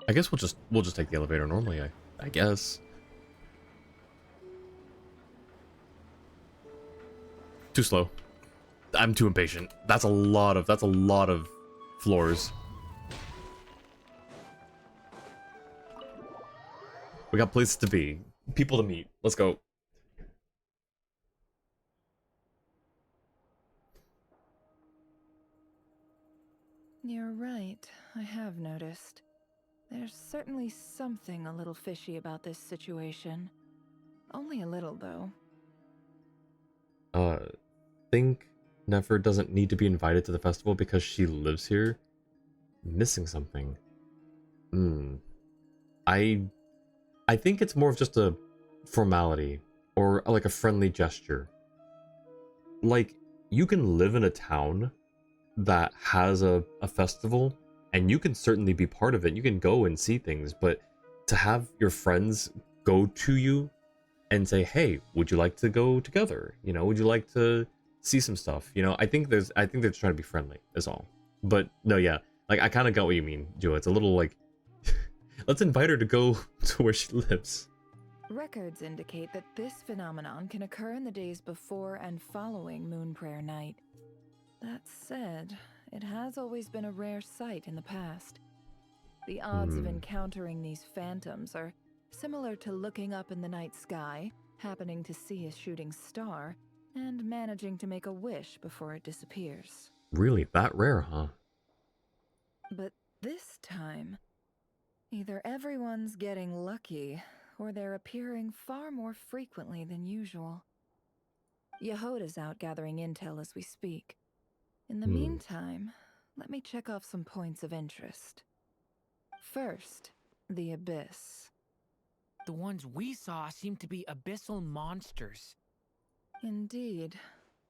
I guess we'll just take the elevator normally, I guess. Too slow. I'm too impatient. That's a lot of floors. We got places to be, people to meet. Let's go. You're right, I have noticed. There's certainly something a little fishy about this situation. Only a little, though. Think Nefer doesn't need to be invited to the festival because she lives here? Missing something. I think it's more of just a formality, or like a friendly gesture. Like, you can live in a town that has a festival, and you can certainly be part of it. You can go and see things, but to have your friends go to you and say, hey, would you like to go together? You know, would you like to see some stuff? You know, I think they're trying to be friendly, is all. But no, yeah, like I kind of got what you mean, Joe. It's a little like, let's invite her to go to where she lives. Records indicate that this phenomenon can occur in the days before and following Moon Prayer Night. That said, it has always been a rare sight in the past. The odds of encountering these phantoms are similar to looking up in the night sky, happening to see a shooting star, and managing to make a wish before it disappears. Really? That rare, huh? But this time, either everyone's getting lucky, or they're appearing far more frequently than usual. Yehoda's out gathering intel as we speak. In the meantime, let me check off some points of interest. First, the Abyss. The ones we saw seem to be abyssal monsters. Indeed.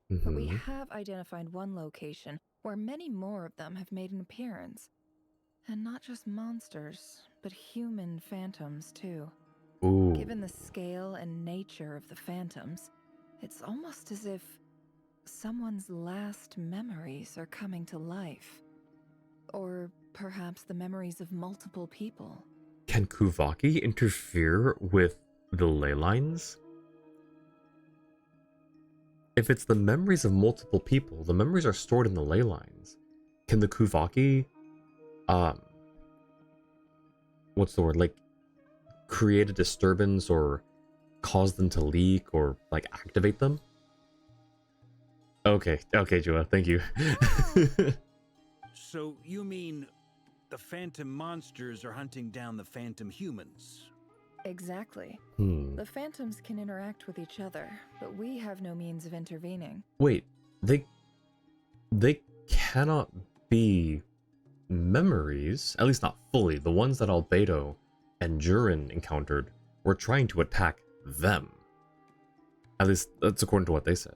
But we have identified one location where many more of them have made an appearance. And not just monsters, but human phantoms, too. Ooh. Given the scale and nature of the phantoms, it's almost as if someone's last memories are coming to life. Or perhaps the memories of multiple people. Can Kuvaki interfere with the ley lines? If it's the memories of multiple people, the memories are stored in the ley lines. Can the Kuvaki, what's the word, like, create a disturbance or cause them to leak or, like, activate them? Okay, Jua, thank you. So you mean the phantom monsters are hunting down the phantom humans? Exactly. The phantoms can interact with each other, but we have no means of intervening. Wait, they cannot be memories, at least not fully. The ones that Albedo and Jurin encountered were trying to attack them. At least that's according to what they said.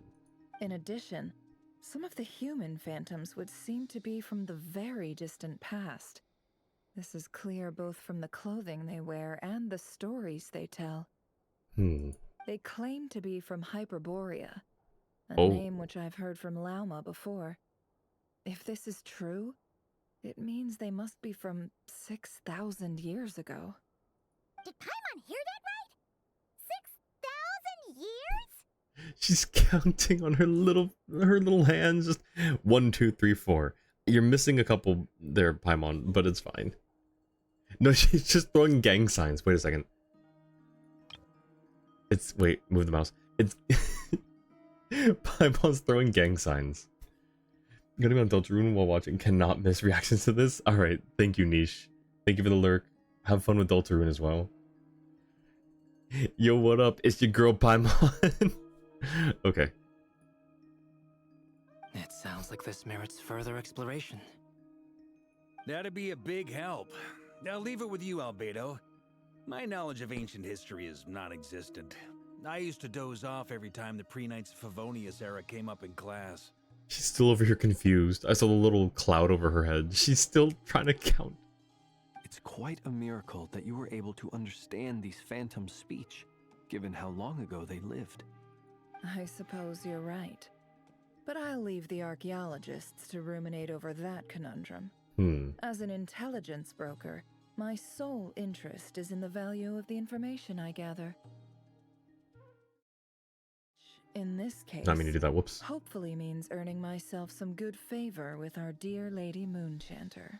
In addition, some of the human phantoms would seem to be from the very distant past. This is clear both from the clothing they wear and the stories they tell. They claim to be from Hyperborea, a name which I've heard from Lauma before. If this is true, it means they must be from 6,000 years ago. Did Paimon hear that right? 6,000 years? She's counting on her little hands. Just 1, 2, 3, 4. You're missing a couple there, Paimon, but it's fine. No, she's just throwing gang signs. Wait a second. Wait, move the mouse. It's Paimon's throwing gang signs. Getting on Deltarune while watching, cannot miss reactions to this. Alright, thank you, Niche. Thank you for the lurk. Have fun with Deltarune as well. Yo, what up? It's your girl Paimon. Okay. It sounds like this merits further exploration. That'd be a big help. I'll leave it with you, Albedo. My knowledge of ancient history is non-existent. I used to doze off every time the pre-Knights of Favonius era came up in class. She's still over here confused. I saw the little cloud over her head. She's still trying to count. It's quite a miracle that you were able to understand these phantoms' speech, given how long ago they lived. I suppose you're right. But I'll leave the archaeologists to ruminate over that conundrum. As an intelligence broker, my sole interest is in the value of the information I gather. In this case, Not mean to do that, whoops. hopefully means earning myself some good favor with our dear Lady Moonchanter.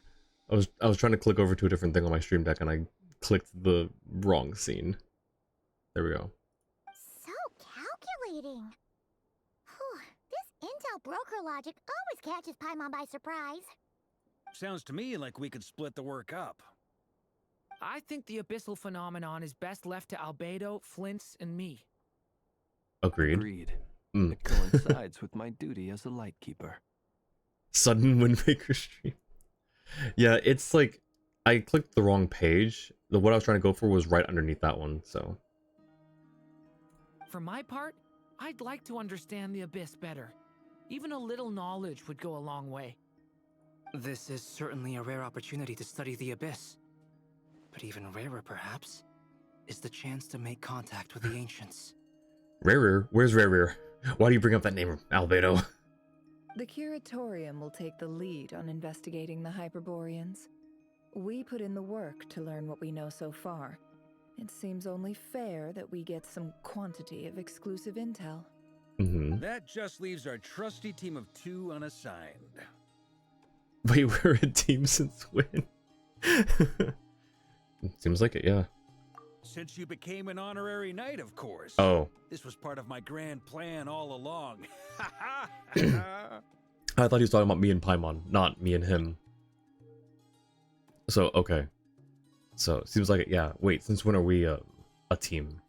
I was trying to click over to a different thing on my stream deck and I clicked the wrong scene. There we go. So calculating. Whew, this intel broker logic always catches Paimon by surprise. Sounds to me like we could split the work up. I think the abyssal phenomenon is best left to Albedo, Flints, and me. Agreed. It coincides with my duty as a lightkeeper. Sudden Windmaker stream. Yeah, it's like I clicked the wrong page. What I was trying to go for was right underneath that one, so. For my part, I'd like to understand the Abyss better. Even a little knowledge would go a long way. This is certainly a rare opportunity to study the Abyss. But even rarer, perhaps, is the chance to make contact with the Ancients. Rarer? Where's Rarer? Why do you bring up that name, Albedo? The Curatorium will take the lead on investigating the Hyperboreans. We put in the work to learn what we know so far. It seems only fair that we get some quantity of exclusive intel. That just leaves our trusty team of 2 unassigned. Wait, we're a team since when? Seems like it, yeah. Since you became an honorary knight, of course. Oh. This was part of my grand plan all along. I thought he was talking about me and Paimon, not me and him. So, okay. So, seems like it, yeah. Wait, since when are we a team?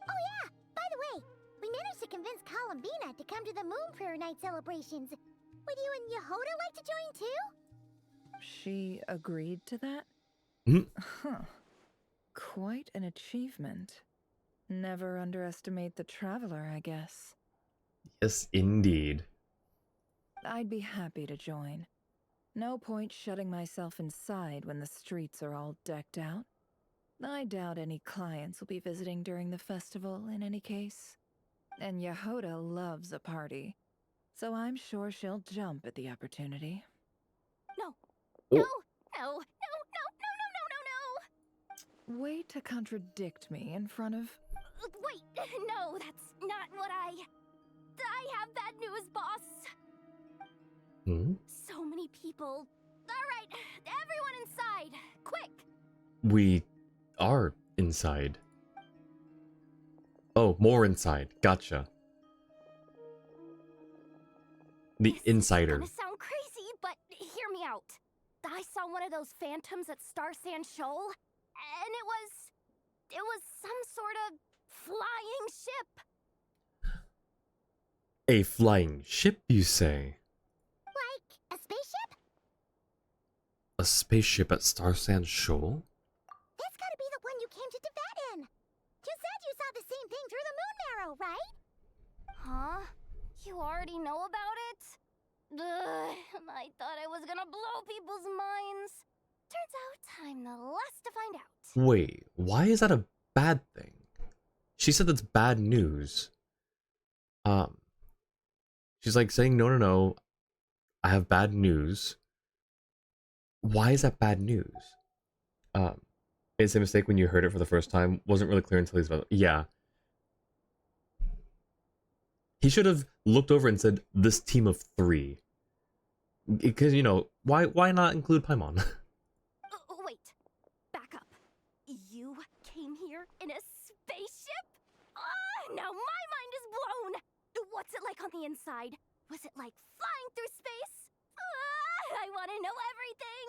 Oh yeah, by the way, we managed to convince Columbina to come to the Moon Prayer Night celebrations. Would you and Yehoda like to join too? She agreed to that? Huh. Quite an achievement. Never underestimate the traveler, I guess. Yes, indeed. I'd be happy to join. No point shutting myself inside when the streets are all decked out. I doubt any clients will be visiting during the festival in any case. And Yehoda loves a party, so I'm sure she'll jump at the opportunity. No. Oh. No. No. No. No. No. No. No. No. Way to contradict me in front of... Wait. No, that's not what I have bad news, boss. Hmm? So many people. All right, everyone inside. Quick. We are inside. Oh, more inside. Gotcha. The This insider. is gonna sound crazy, but hear me out. I saw one of those phantoms at Star Sand Shoal, and it was some sort of flying ship. A flying ship, you say? Like a spaceship? A spaceship at Star Sand Shoal? That's gotta be the one you came to Tibet in. You said you saw the same thing through the moon marrow, right? Huh? You already know about it? Ugh, I thought I was gonna blow people's minds. Turns out I'm the last to find out. Wait, why is that a bad thing? She said that's bad news. She's like saying, no, I have bad news. Why is that bad news? It's a mistake when you heard it for the first time. Wasn't really clear until he's about, yeah. He should have looked over and said, this team of 3. Because, you know, why not include Paimon? Wait, back up. You came here in a spaceship? Ah, now my mind is blown. What's it like on the inside? Was it like flying through space? Ah, I want to know everything.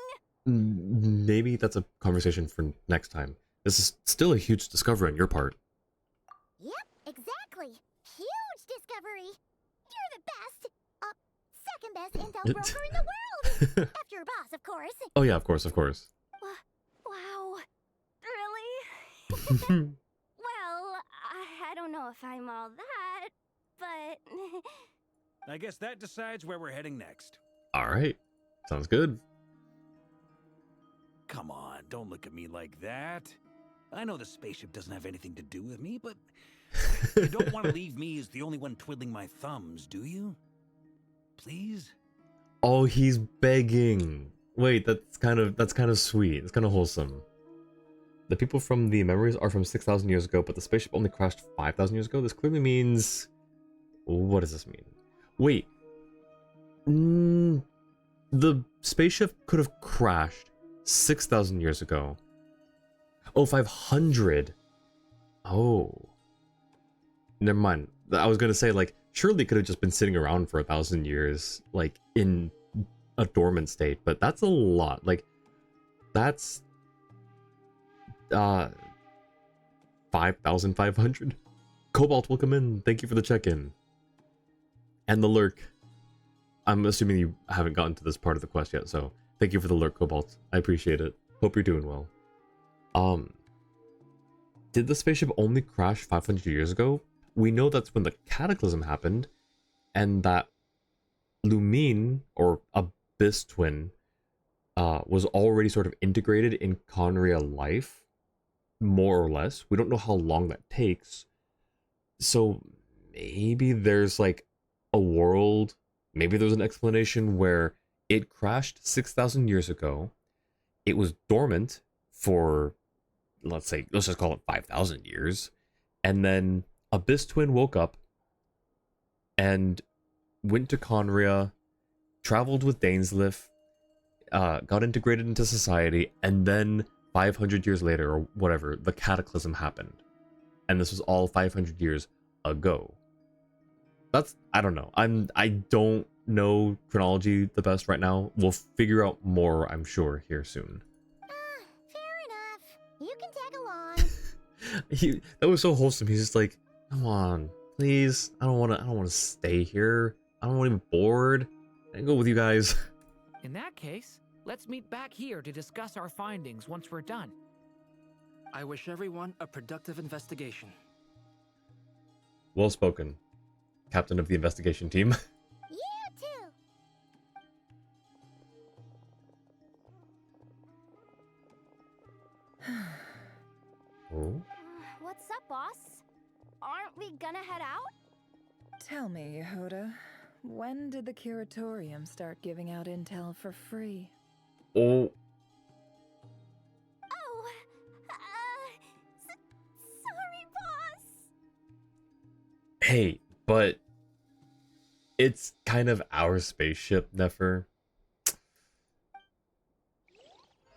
Maybe that's a conversation for next time. This is still a huge discovery on your part. Yep, exactly. Huge discovery. You're the best. Second best intel broker in the world. After your boss, of course. Oh yeah, of course. Wow. Really? Well, I don't know if I'm all that, but... I guess that decides where we're heading next. Alright, sounds good. Come on, don't look at me like that. I know the spaceship doesn't have anything to do with me, but you don't want to leave me as the only one twiddling my thumbs, do you? Please? Oh, he's begging. Wait, that's kind of sweet. It's kind of wholesome. The people from the memories are from 6,000 years ago, but the spaceship only crashed 5,000 years ago. This clearly means... What does this mean? Wait. The spaceship could have crashed 6,000 years ago. Oh, 500. Oh. Never mind. I was gonna say, like, surely it could have just been sitting around for 1,000 years, like, in a dormant state, but that's a lot. Like, that's 5,500. Cobalt, welcome in. Thank you for the check-in. And the lurk. I'm assuming you haven't gotten to this part of the quest yet, so thank you for the lurk, Cobalt. I appreciate it. Hope you're doing well. Did the spaceship only crash 500 years ago? We know that's when the cataclysm happened, and that Lumine, or Abyss Twin, was already sort of integrated in Conria life, more or less. We don't know how long that takes. So maybe there's like a world, maybe there's an explanation where it crashed 6,000 years ago. It was dormant for, let's just call it 5,000 years. And then Abyss Twin woke up and went to Conria, traveled with Dainsleif, got integrated into society, and then 500 years later, or whatever, the cataclysm happened. And this was all 500 years ago. That's, I don't know. I don't know chronology the best right now. We'll figure out more, I'm sure, here soon. Fair enough. You can tag along. That was so wholesome. He's just like, come on, please. I don't want to stay here. I don't want to be bored. I can go with you guys. In that case, let's meet back here to discuss our findings once we're done. I wish everyone a productive investigation. Well spoken, captain of the investigation team. You too. Oh. What's up, boss? Aren't we gonna head out? Tell me, Yehuda, when did the curatorium start giving out intel for free? Oh. Oh, sorry, boss. Hey, but it's kind of our spaceship, Nefer.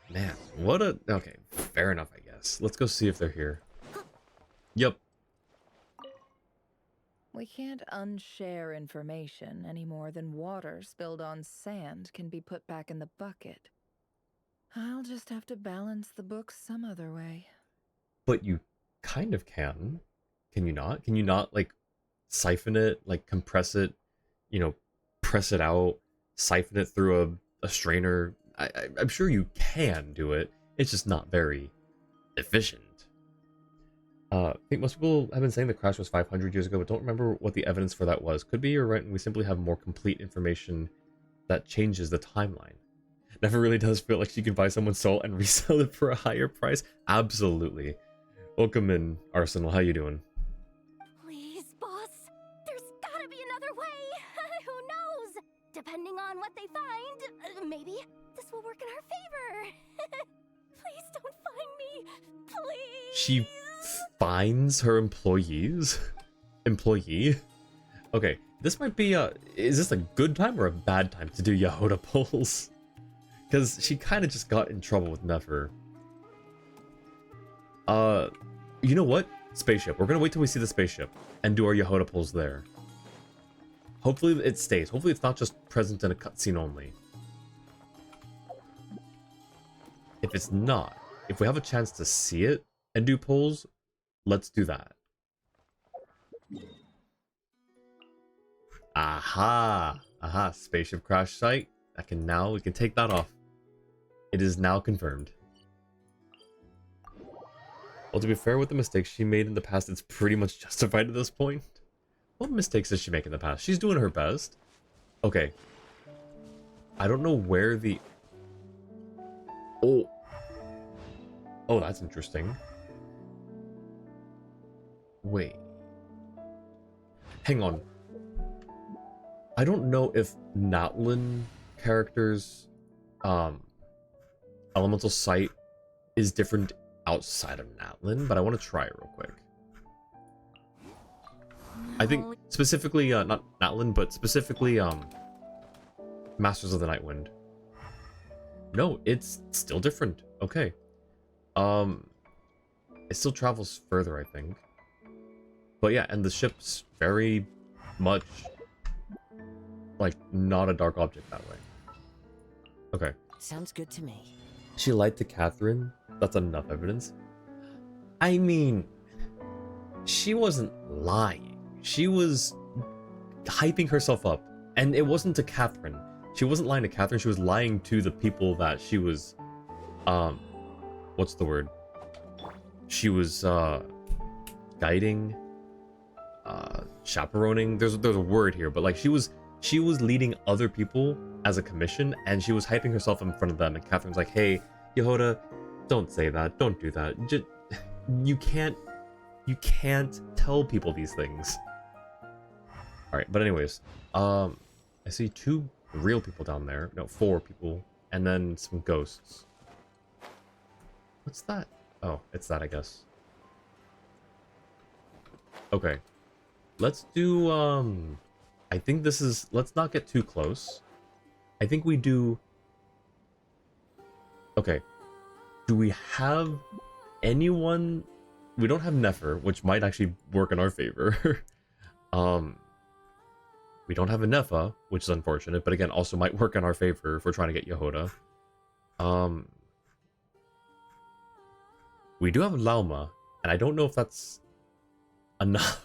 Man, what a... Okay, fair enough, I guess. Let's go see if they're here. Yep. We can't unshare information any more than water spilled on sand can be put back in the bucket. I'll just have to balance the books some other way. But you kind of can. Can you not? Can you not, like, siphon it, like, compress it, you know, press it out, siphon it through a strainer? I'm sure you can do it. It's just not very efficient. I think most people have been saying the crash was 500 years ago, but don't remember what the evidence for that was. Could be you're right, and we simply have more complete information that changes the timeline. Never really does feel like she could buy someone's soul and resell it for a higher price. Absolutely. Welcome in, Arsenal. How you doing? Please, boss. There's gotta be another way. Who knows? Depending on what they find, maybe this will work in our favor. Please don't find me. Please. She finds her employees? Employee? Okay, this might be is this a good time or a bad time to do Yehuda pulls? Because she kind of just got in trouble with Nefer. You know what? Spaceship. We're gonna wait till we see the spaceship and do our Yehuda pulls there. Hopefully it stays. Hopefully it's not just present in a cutscene only. If it's not, if we have a chance to see it and do pulls, let's do that. Aha! Aha, spaceship crash site. We can take that off. It is now confirmed. Well, to be fair, with the mistakes she made in the past, it's pretty much justified at this point. What mistakes did she make in the past? She's doing her best. Okay. I don't know where the... Oh. Oh, that's interesting. Wait. Hang on. I don't know if Natlin characters' elemental sight is different outside of Natlin, but I want to try it real quick. I think specifically, not Natlin, but specifically, Masters of the Nightwind. No, it's still different. Okay. It still travels further, I think. But yeah, and the ship's very much, like, not a dark object that way. Okay. Sounds good to me. She lied to Catherine? That's enough evidence. I mean, she wasn't lying. She was hyping herself up. And it wasn't to Catherine. She wasn't lying to Catherine, she was lying to the people that she was, what's the word? She was, guiding, chaperoning. There's a word here, but like she was leading other people as a commission, and she was hyping herself in front of them, and Catherine's like, hey, Yehuda, don't say that, don't do that. You can't tell people these things. Alright, but anyways, I see 2 real people down there. No, 4 people, and then some ghosts. What's that? Oh, it's that, I guess. Okay. Let's do, I think this is... Let's not get too close. I think we do... Okay. Do we have anyone... We don't have Nefer, which might actually work in our favor. We don't have a Nefa, which is unfortunate, but again, also might work in our favor if we're trying to get Yehuda. We do have Lauma, and I don't know if that's enough.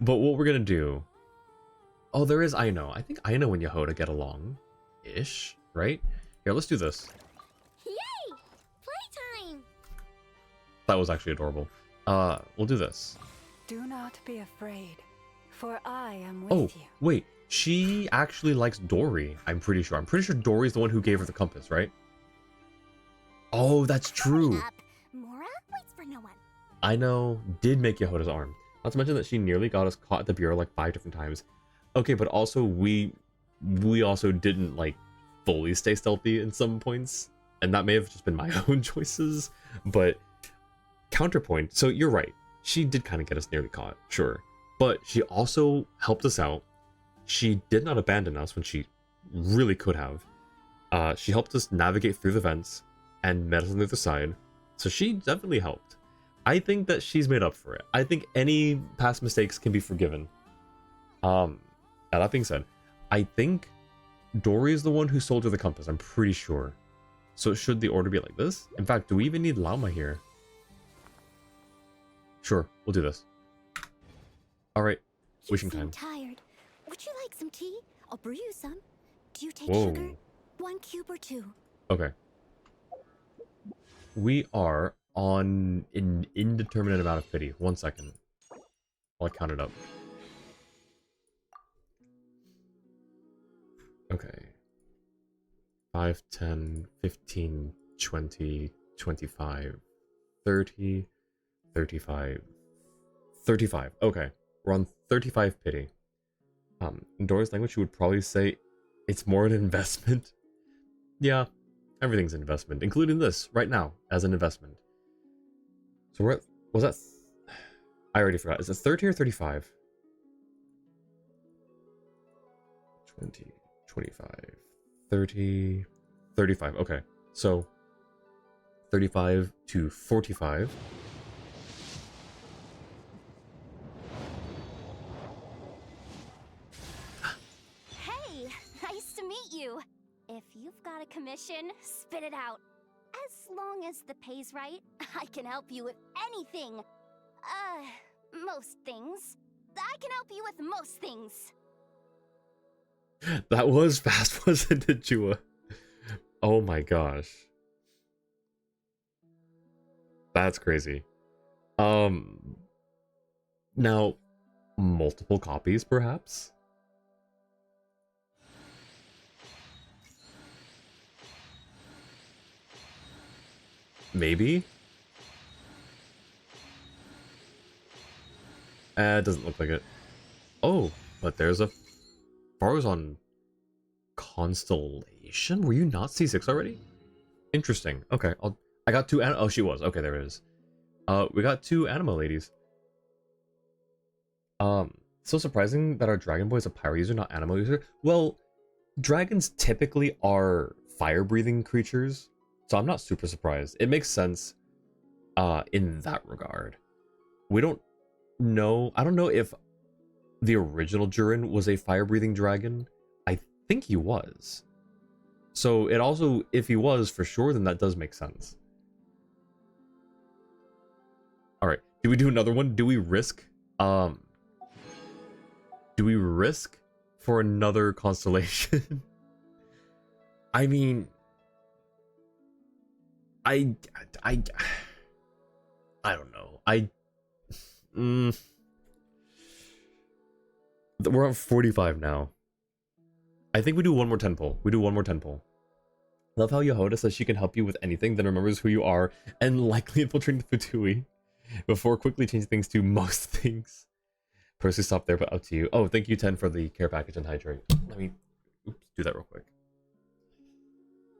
But what we're gonna do... Oh, there is Aino. I think Aino and Yehuda get along. Ish, right? Here, let's do this. Yay! Playtime! That was actually adorable. We'll do this. Do not be afraid, for I am with Oh, you. wait. She actually likes Dory, I'm pretty sure. I'm pretty sure Dory's the one who gave her the compass, right? Oh, that's true. Up. Mora waits for no one. I know, did make Yehoda's arm. Not to mention that she nearly got us caught at the bureau like 5 different times. Okay, but also we also didn't like fully stay stealthy in some points, and that may have just been my own choices, but counterpoint, so you're right. She did kind of get us nearly caught, sure. But she also helped us out. She did not abandon us when she really could have. She helped us navigate through the vents and met us on the other side. So she definitely helped. I think that she's made up for it. I think any past mistakes can be forgiven. Now that being said, I think Dory is the one who sold her the compass. I'm pretty sure. So should the order be like this? In fact, do we even need Llama here? Sure, we'll do this. Alright, wishing time. Tired. Would you like some tea? I'll brew you some. Do you take Whoa. sugar? 1 cube or 2? Okay. We are on an indeterminate amount of pity. 1 second. While I count it up. Okay. 5, 10, 15, 20, 25, 30, 35, 35. Okay. We're on 35 pity. In Dora's language, you would probably say it's more an investment. Yeah, everything's an investment, including this right now as an investment. So we're at, was that? I already forgot. Is it 30 or 35? 20, 25, 30, 35. Okay, so 35 to 45. Hey, nice to meet you. If you've got a commission, spit it out. As long as the pay's right, I can help you with anything. Most things. I can help you with most things. That was fast, wasn't it, Jua? Oh my gosh. That's crazy. Now, multiple copies, perhaps? Maybe? It doesn't look like it. Oh, but there's a Farzon constellation? Were you not C6 already? Interesting. Okay, I got 2 oh, she was. Okay, there it is. We got 2 anima ladies. So surprising that our dragon boy is a pyro user, not animal user. Well, dragons typically are fire-breathing creatures, so I'm not super surprised. It makes sense in that regard. We don't know. I don't know if the original Durin was a fire-breathing dragon. I think he was. So it also, if he was for sure, then that does make sense. All right, do we do another one? Do we risk? Do we risk for another constellation? I mean, I don't know. We're on 45 now. I think we do one more 10 pull. We do one more 10 pull. Love how Yehoda says she can help you with anything, then remembers who you are, and likely infiltrating the Fatui before quickly changing things to most things. Personally stop there, but up to you. Oh, thank you, 10, for the care package and hydrate. Let me do that real quick.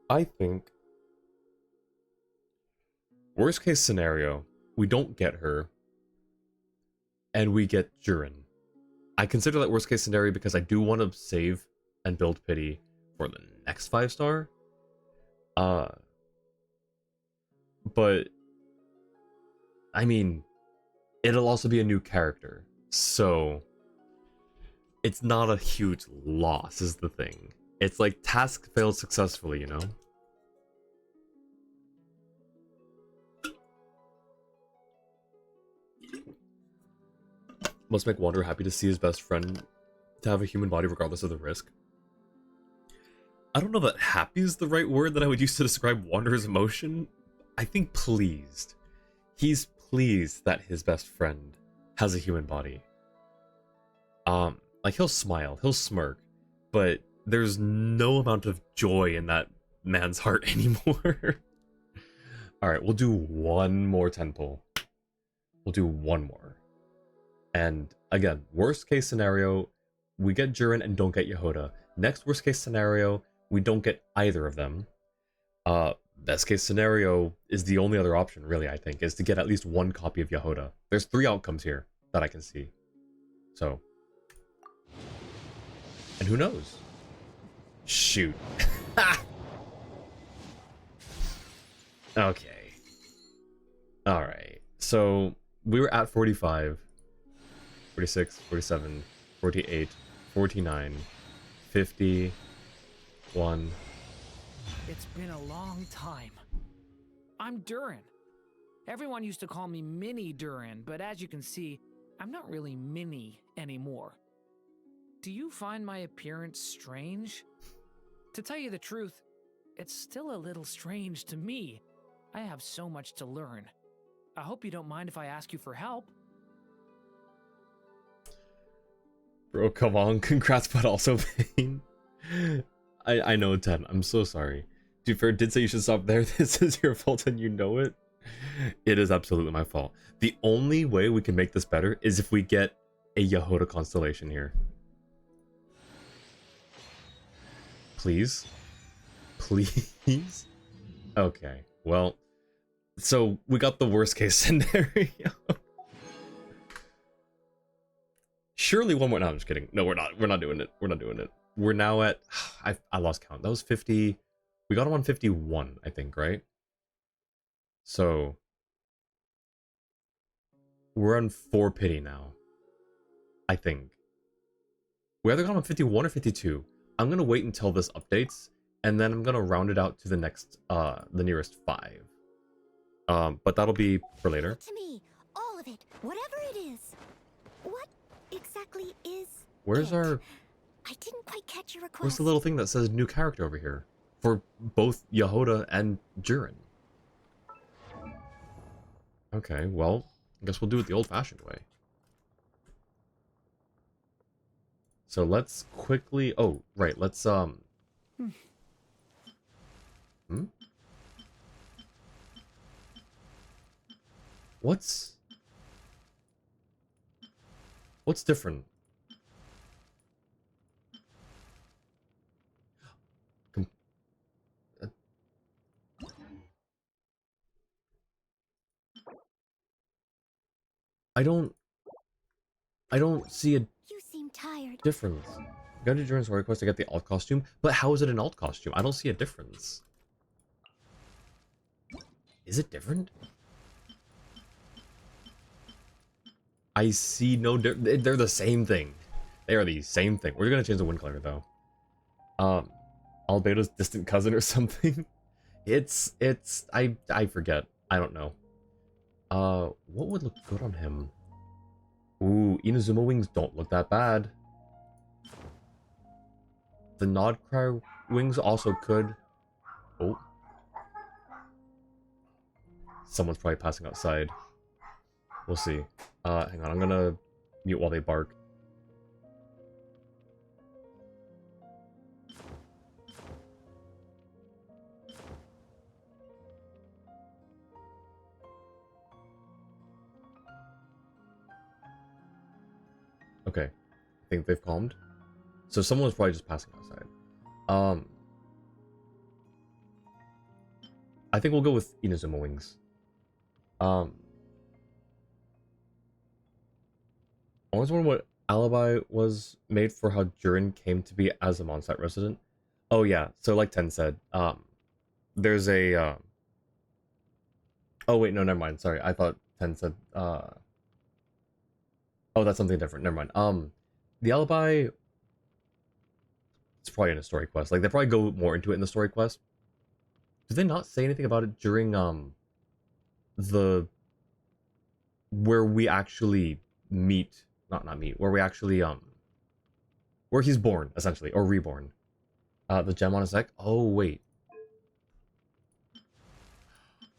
I think worst case scenario, we don't get her, and we get Durin. I consider that worst case scenario because I do want to save and build pity for the next 5-star. But I mean, it'll also be a new character, so it's not a huge loss is the thing. It's like task failed successfully, you know? Must make Wanderer happy to see his best friend to have a human body regardless of the risk. I don't know that happy is the right word that I would use to describe Wanderer's emotion. I think pleased. He's pleased that his best friend has a human body. Like he'll smile, he'll smirk, but there's no amount of joy in that man's heart anymore. Alright, we'll do one more temple. We'll do one more. And again, worst case scenario, we get Jiren and don't get Yehoda. Next worst case scenario, we don't get either of them. Best case scenario is the only other option, really, I think, is to get at least one copy of Yehoda. There's 3 outcomes here that I can see. So. And who knows? Shoot. Okay. Alright. So, we were at 45, 46, 47, 48, 49, 51. It's been a long time. I'm Durin. Everyone used to call me Mini Durin, but as you can see, I'm not really Mini anymore. Do you find my appearance strange? To tell you the truth, it's still a little strange to me. I have so much to learn. I hope you don't mind if I ask you for help. Bro, come on. Congrats, but also pain. I know, Ten. I'm so sorry. To be fair, did say you should stop there. This is your fault and you know it. It is absolutely my fault. The only way we can make this better is if we get a Yehoda constellation here. Please? Please? Okay, well, so we got the worst case scenario. Surely one more. No, I'm just kidding. No, we're not. We're not doing it. We're not doing it. We're now at. I lost count. That was 50. We got him on 51, I think, right? So we're on 4 pity now. I think. We either got him on 51 or 52. I'm gonna wait until this updates, and then I'm gonna round it out to the next, the nearest 5. But that'll be for later. To me, all of it, whatever it is. What exactly is Where's it? our... I didn't quite catch your request. Where's the little thing that says new character over here? For both Yehoda and Jiren. Okay, well, I guess we'll do it the old-fashioned way. So let's quickly... Oh, right, let's, What's different? I don't see a You seem tired. difference. Got to join story quest to get the alt costume, but how is it an alt costume? I don't see a difference. Is it different? I see no difference. They're the same thing. They are the same thing. We're gonna change the wind color though. Albedo's distant cousin or something. I forget. I don't know. What would look good on him? Ooh, Inazuma wings don't look that bad. The Nodcry wings also could. Oh. Someone's probably passing outside. We'll see. Hang on, I'm gonna mute while they bark. Okay, I think they've calmed. So someone was probably just passing outside. I think we'll go with Inazuma wings. I was wondering what alibi was made for how Jiren came to be as a Mondstadt resident. Oh yeah, so like Ten said, there's a oh wait, no, never mind. Sorry, I thought Ten said oh, that's something different. Never mind. The alibi, it's probably in a story quest. Like they probably go more into it in the story quest. Did they not say anything about it during the where we actually meet? Not meet. Where we actually where he's born essentially or reborn. The gem on his neck. Oh wait.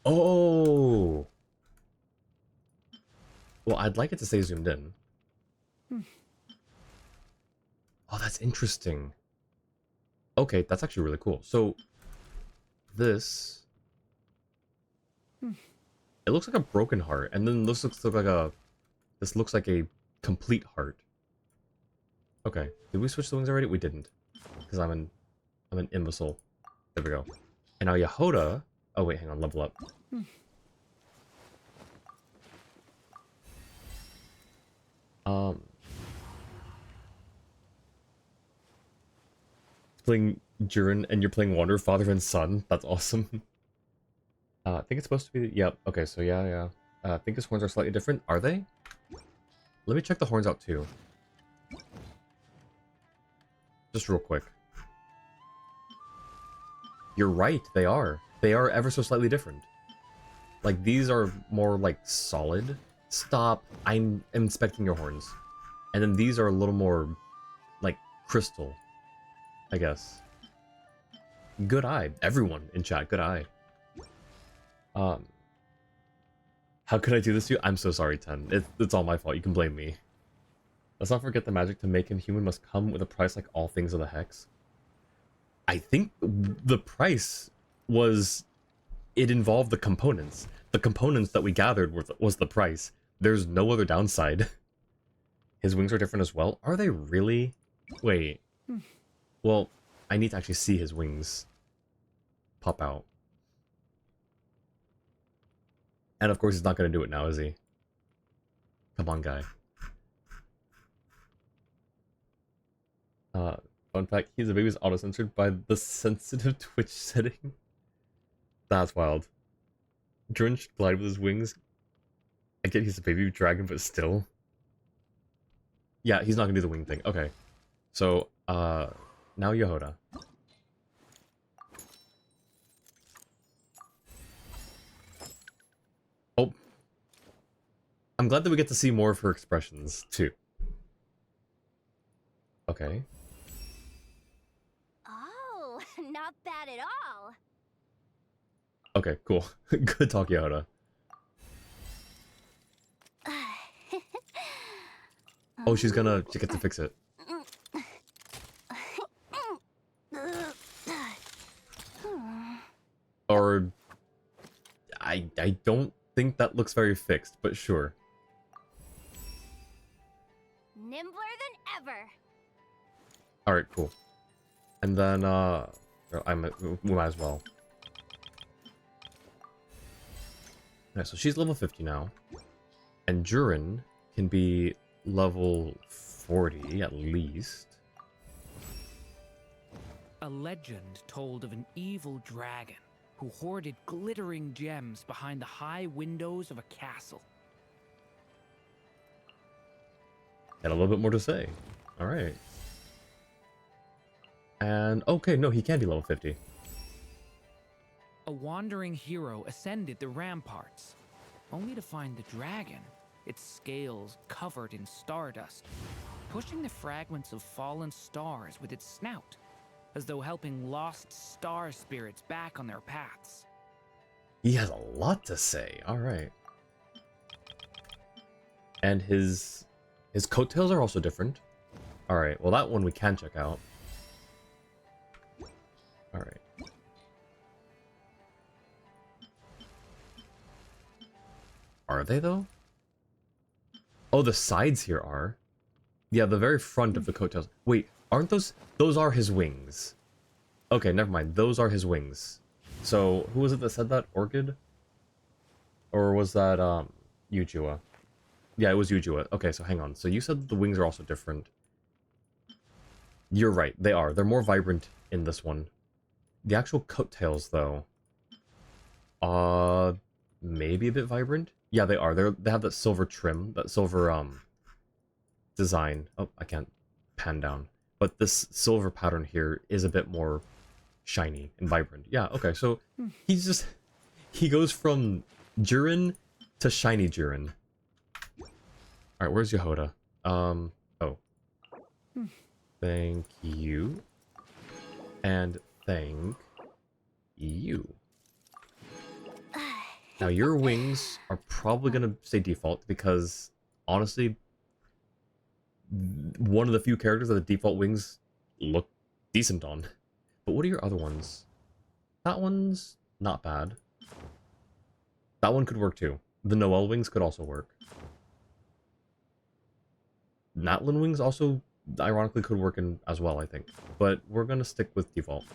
Oh. Well, I'd like it to stay zoomed in. Oh, that's interesting. Okay, that's actually really cool. So, this... It looks like a broken heart, and then this looks like a... This looks like a complete heart. Okay, did we switch the wings already? We didn't. Because I'm an imbecile. There we go. And now Yehoda... Oh wait, hang on, level up. Playing Jiren and you're playing Wander, father and son. That's awesome. I think it's supposed to be... Yep, okay, so yeah. I think his horns are slightly different. Are they? Let me check the horns out too. Just real quick. You're right, they are. They are ever so slightly different. Like, these are more, like, solid. Stop. I'm inspecting your horns. And then these are a little more, like, crystal, I guess. Good eye. Everyone in chat, good eye. How could I do this to you? I'm so sorry, Ten. It's all my fault. You can blame me. Let's not forget the magic to make him human must come with a price like all things of the Hex. I think the price was... It involved the components. The components that we gathered was the price. There's no other downside. His wings are different as well. Are they really? Wait. Well, I need to actually see his wings pop out. And of course he's not going to do it now, is he? Come on, guy. Fun fact, he's a baby's auto-censored by the sensitive Twitch setting. That's wild. Jiren should glide with his wings. I get he's a baby dragon, but still. Yeah, he's not gonna do the wing thing. Okay. So, now Yehoda. Oh. I'm glad that we get to see more of her expressions, too. Okay. Oh, not bad at all. Okay, cool. Good talk, Yehoda. Oh, she gets to fix it. Or... I don't think that looks very fixed, but sure. Nimbler than ever. Alright, cool. And then, we might as well. Alright, so she's level 50 now. And Jiren can be level 40, at least. A legend told of an evil dragon who hoarded glittering gems behind the high windows of a castle. Got a little bit more to say. Alright. And, okay, no, he can be level 50. A wandering hero ascended the ramparts, only to find the dragon, its scales covered in stardust, pushing the fragments of fallen stars with its snout, as though helping lost star spirits back on their paths. He has a lot to say. Alright. And his coattails are also different. Alright, well that one we can check out. Alright. Are they, though? Oh, the sides here are. Yeah, the very front of the coattails. Wait, aren't those... Those are his wings. Okay, never mind. Those are his wings. So, who was it that said that? Orchid? Or was that, Yujua? Yeah, it was Yujua. Okay, so hang on. So you said the wings are also different. You're right, they are. They're more vibrant in this one. The actual coattails, though... maybe a bit vibrant? Yeah, they are. They have that silver trim, that silver, design. Oh, I can't pan down. But this silver pattern here is a bit more shiny and vibrant. Yeah, okay, so he goes from Jiren to shiny Jiren. Alright, where's Yehoda? Oh. Thank you. And thank you. Now your wings are probably gonna stay default because honestly one of the few characters that the default wings look decent on. But what are your other ones? That one's not bad. That one could work too. The Noel wings could also work. Natlin wings also ironically could work in as well, I think. But we're gonna stick with default.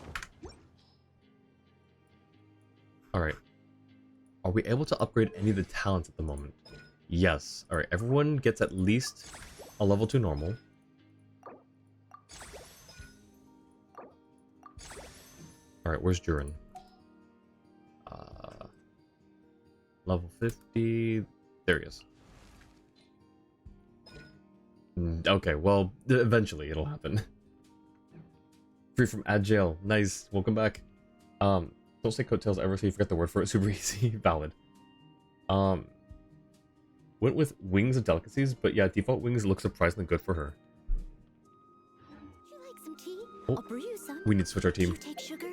Alright. Are we able to upgrade any of the talents at the moment? Yes. Alright, everyone gets at least a level 2 normal. Alright, where's Durin? Level 50. There he is. Okay, well, eventually it'll happen. Free from ad jail. Nice. Welcome back. Don't say coattails ever so you forget the word for it. Super easy. Valid. Went with wings of delicacies, but yeah, default wings look surprisingly good for her. You like some tea? Oh, I'll brew you some. we need to switch our Do you team. take sugar?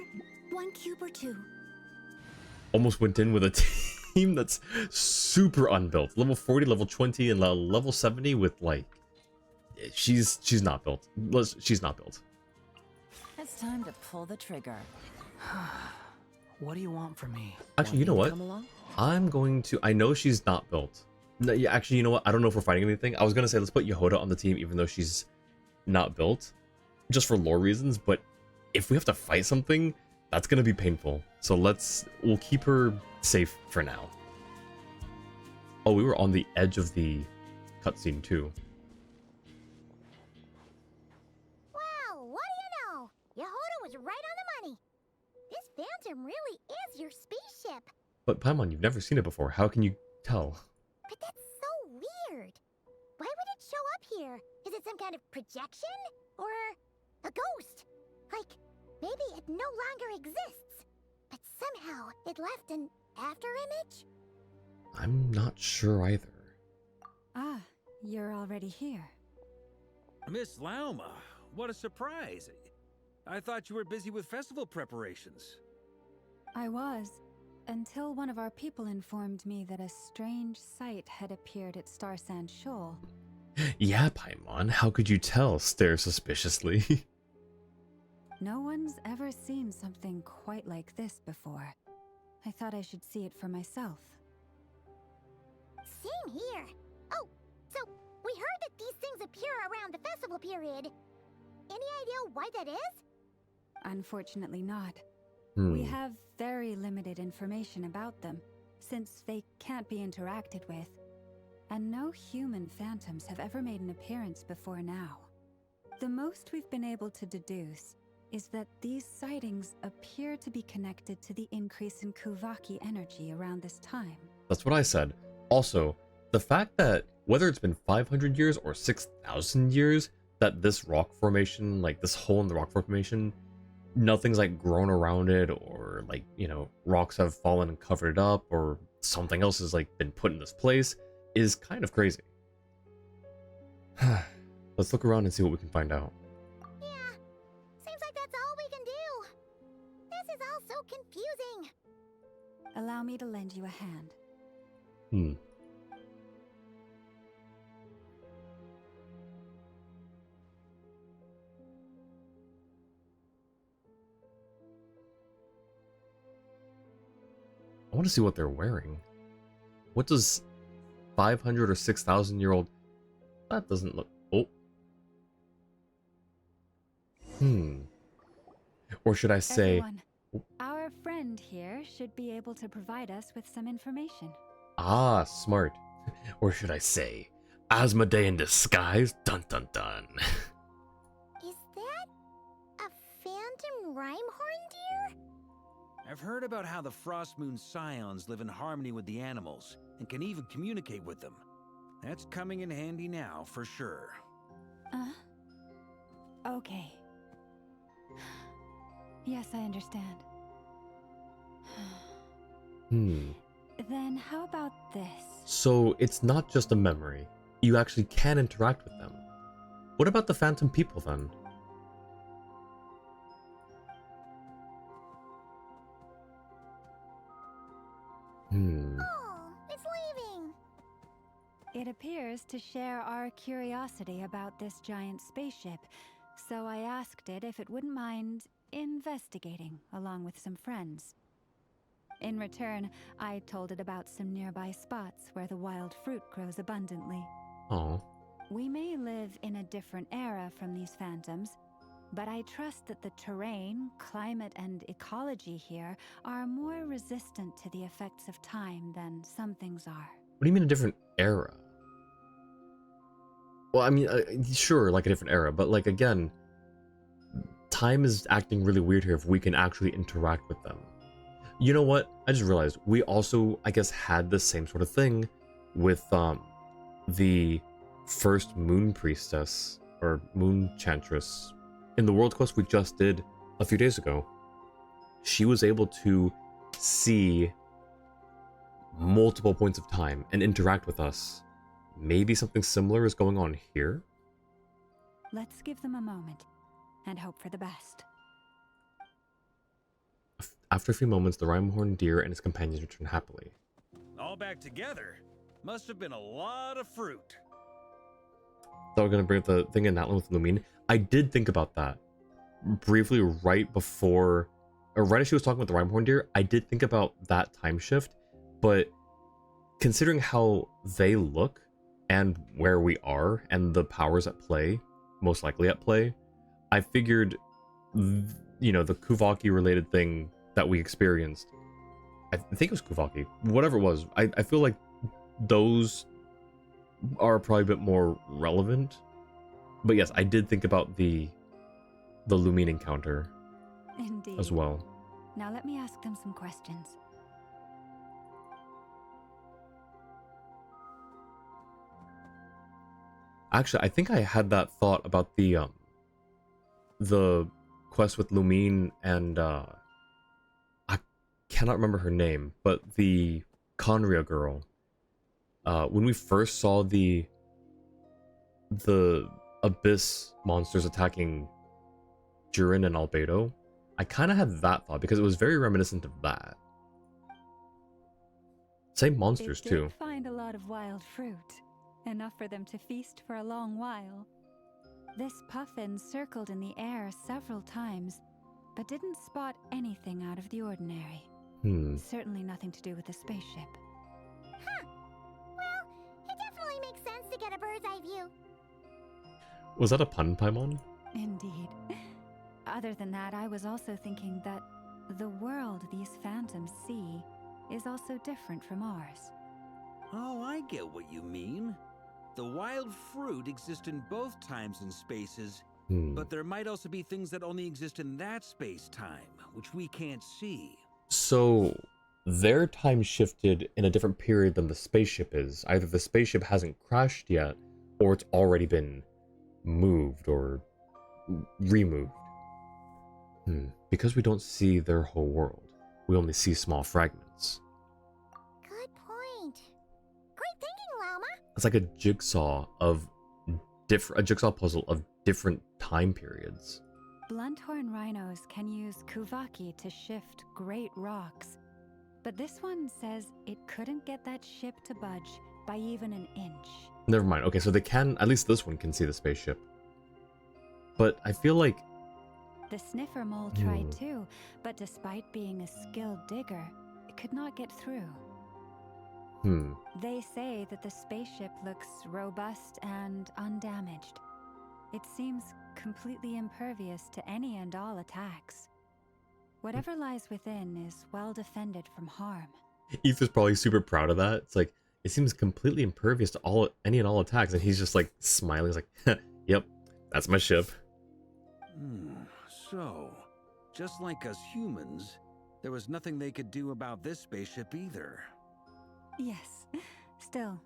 1 cube or 2? Almost went in with a team that's super unbuilt. Level 40, level 20, and level 70 with like... She's not built. She's not built. It's time to pull the trigger. What do you want from me? Actually, you know what? Come along? I'm going to... I know she's not built. No, yeah, actually, you know what? I don't know if we're fighting anything. I was going to say let's put Yehoda on the team even though she's not built. Just for lore reasons, but if we have to fight something, that's going to be painful. So we'll keep her safe for now. Oh, we were on the edge of the cutscene too. Wow, what do you know? Yehoda was right on the money. This Phantom really is your spaceship. But Paimon, you've never seen it before. How can you tell? But that's so weird. Why would it show up here? Is it some kind of projection? Or a ghost? Like, maybe it no longer exists. But somehow it left an afterimage? I'm not sure either. Ah, you're already here. Miss Lauma, what a surprise. I thought you were busy with festival preparations. I was, until one of our people informed me that a strange sight had appeared at Star Sand Shoal. Yeah, Paimon, how could you tell? Stare suspiciously. No one's ever seen something quite like this before. I thought I should see it for myself. Same here. Oh, so we heard that these things appear around the festival period. Any idea why that is? Unfortunately not. Hmm. We have very limited information about them, since they can't be interacted with. And no human phantoms have ever made an appearance before now. The most we've been able to deduce is that these sightings appear to be connected to the increase in Kuvaki energy around this time. That's what I said. Also, the fact that whether it's been 500 years or 6,000 years, that this rock formation, like this hole in the rock formation, nothing's like grown around it, or like, you know, rocks have fallen and covered it up, or something else has like been put in this place, is kind of crazy. Let's look around and see what we can find out. Yeah, seems like that's all we can do. This is all so confusing. Allow me to lend you a hand. I want to see what they're wearing. What does 500 or 6,000 year old... That doesn't look... Oh. Or should I say... Everyone, our friend here should be able to provide us with some information. Ah, smart. Or should I say, Asmodee in disguise? Dun dun dun. Is that a phantom Rhymehorn deer? I've heard about how the Frost Moon Scions live in harmony with the animals and can even communicate with them. That's coming in handy now, for sure. Okay. Yes, I understand. Then how about this? So it's not just a memory. You actually can interact with them. What about the phantom people then? Oh, it's leaving. It appears to share our curiosity about this giant spaceship, so I asked it if it wouldn't mind investigating along with some friends. In return, I told it about some nearby spots where the wild fruit grows abundantly. Oh. We may live in a different era from these phantoms, but I trust that the terrain, climate, and ecology here are more resistant to the effects of time than some things are. What do you mean a different era? Well, I mean, sure, like a different era, but like again, time is acting really weird here if we can actually interact with them. You know what? I just realized we also, I guess, had the same sort of thing with the first moon priestess or moon chantress in the world quest we just did a few days ago. She was able to see multiple points of time and interact with us. Maybe something similar is going on here? Let's give them a moment and hope for the best. After a few moments, the Rhyme-horned deer and his companions return happily. All back together? Must have been a lot of fruit. Thought we were going to bring up the thing in Natlan with Lumine. I did think about that briefly right before, or right as she was talking about the Rhyme-horned deer. I did think about that time shift, but considering how they look and where we are and the powers at play, most likely at play, I figured, you know, the Kuvaki related thing that we experienced, I think it was Kuvaki, whatever it was, I feel like those are probably a bit more relevant. But yes, I did think about the Lumine encounter. Indeed. As well. Now let me ask them some questions. Actually, I think I had that thought about the quest with Lumine and I cannot remember her name, but the Conria girl. When we first saw the abyss monsters attacking Durin and Albedo, I kind of had that thought because it was very reminiscent of that. Same monsters They too. did find a lot of wild fruit, enough for them to feast for a long while. This puffin circled in the air several times, but didn't spot anything out of the ordinary. Certainly nothing to do with the spaceship. Huh. Well, it definitely makes sense to get a bird's eye view. Was that a pun, Paimon? Indeed. Other than that, I was also thinking that the world these phantoms see is also different from ours. Oh, I get what you mean. The wild fruit exist in both times and spaces, but there might also be things that only exist in that space-time, which we can't see. So their time shifted in a different period than the spaceship is. Either the spaceship hasn't crashed yet, or it's already been moved or removed. Because we don't see their whole world, we only see small fragments. Good point. Great thinking, Lauma. It's like a jigsaw puzzle of different time periods. Blunthorn rhinos can use Kuvaki to shift great rocks, but this one says it couldn't get that ship to budge by even an inch. Never mind. Okay, so they can, at least this one can see the spaceship. But I feel like... The sniffer mole tried too, but despite being a skilled digger, it could not get through. They say that the spaceship looks robust and undamaged. It seems completely impervious to any and all attacks. Whatever lies within is well defended from harm. Ether's probably super proud of that. It's like, it seems completely impervious to any and all attacks, and he's just like smiling. He's like, yep, that's my ship. So, just like us humans, there was nothing they could do about this spaceship either. Yes, still,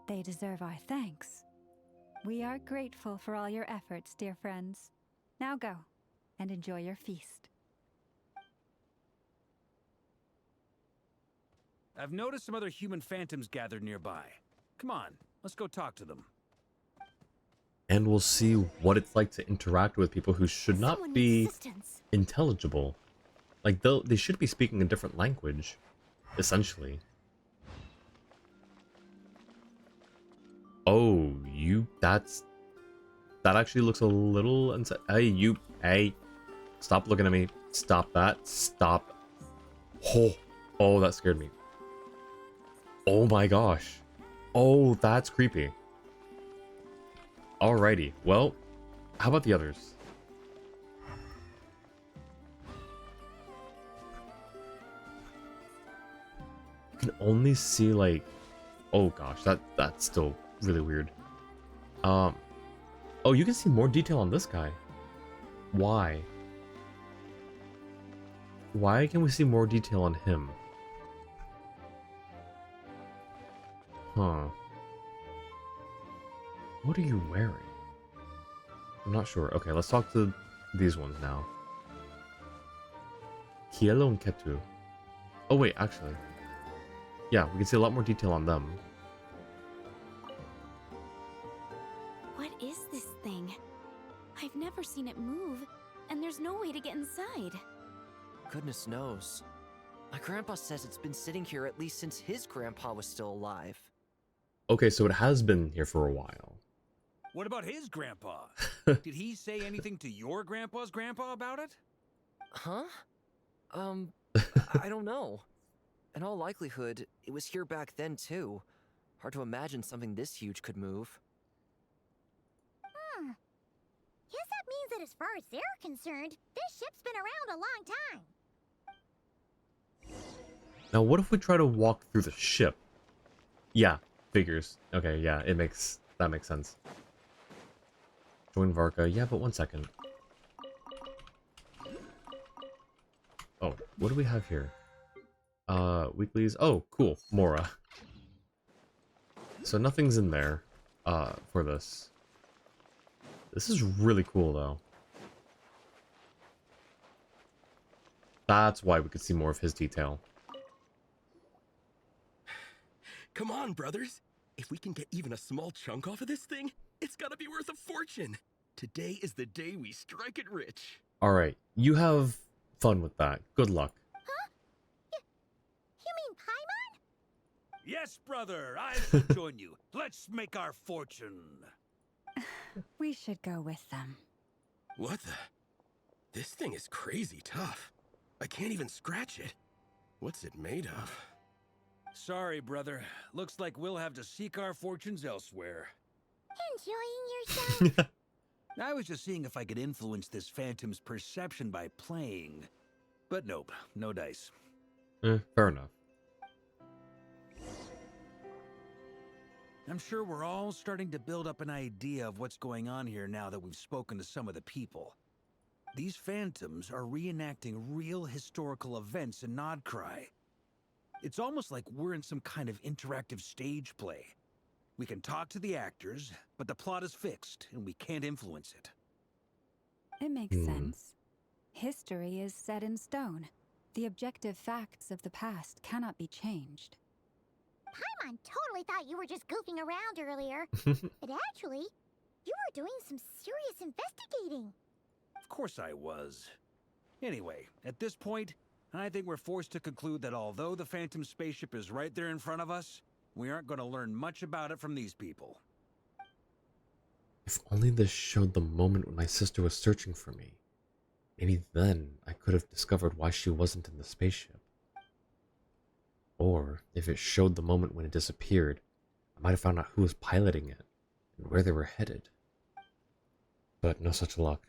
they deserve our thanks. We are grateful for all your efforts, dear friends. Now go, and enjoy your feast. I've noticed some other human phantoms gathered nearby. Come on, let's go talk to them. And we'll see what it's like to interact with people who should not be intelligible. Like, they should be speaking a different language, essentially. Oh, that actually looks a little hey, stop looking at me. Stop that. Stop. Oh, that scared me. Oh my gosh. Oh, that's creepy. Alrighty, well, how about the others? You can only see like, oh gosh, that's still really weird. Oh, you can see more detail on this guy. Why? Why can we see more detail on him? Huh. What are you wearing? I'm not sure. Okay, let's talk to these ones now. Kielo and Ketu. Oh wait, actually. Yeah, we can see a lot more detail on them. What is this thing? I've never seen it move, and there's no way to get inside. Goodness knows. My grandpa says it's been sitting here at least since his grandpa was still alive. Okay, so it has been here for a while. What about his grandpa? Did he say anything to your grandpa's grandpa about it? Huh? I don't know. In all likelihood, it was here back then too. Hard to imagine something this huge could move. Guess that means that as far as they're concerned, this ship's been around a long time. Now, what if we try to walk through the ship? Yeah, figures. Okay, yeah, that makes sense. Join Varka. Yeah, but one second. Oh, what do we have here? Weeklies. Oh, cool. Mora. So nothing's in there, for this. This is really cool, though. That's why we could see more of his detail. Come on, brothers. If we can get even a small chunk off of this thing, it's gotta be worth a fortune. Today is the day we strike it rich. Alright, you have fun with that. Good luck. Huh? You mean Paimon? Yes, brother, I shall join you. Let's make our fortune. We should go with them. What the? This thing is crazy tough. I can't even scratch it. What's it made of? Sorry, brother. Looks like we'll have to seek our fortunes elsewhere. Enjoying yourself? I was just seeing if I could influence this phantom's perception by playing. But nope, no dice. Fair enough. I'm sure we're all starting to build up an idea of what's going on here now that we've spoken to some of the people. These phantoms are reenacting real historical events in Nodcry. It's almost like we're in some kind of interactive stage play. We can talk to the actors, but the plot is fixed, and we can't influence it. It makes sense. History is set in stone. The objective facts of the past cannot be changed. Paimon totally thought you were just goofing around earlier. But actually, you were doing some serious investigating. Of course I was. Anyway, at this point, I think we're forced to conclude that although the Phantom spaceship is right there in front of us, we aren't going to learn much about it from these people. If only this showed the moment when my sister was searching for me. Maybe then I could have discovered why she wasn't in the spaceship. Or if it showed the moment when it disappeared, I might have found out who was piloting it and where they were headed. But no such luck.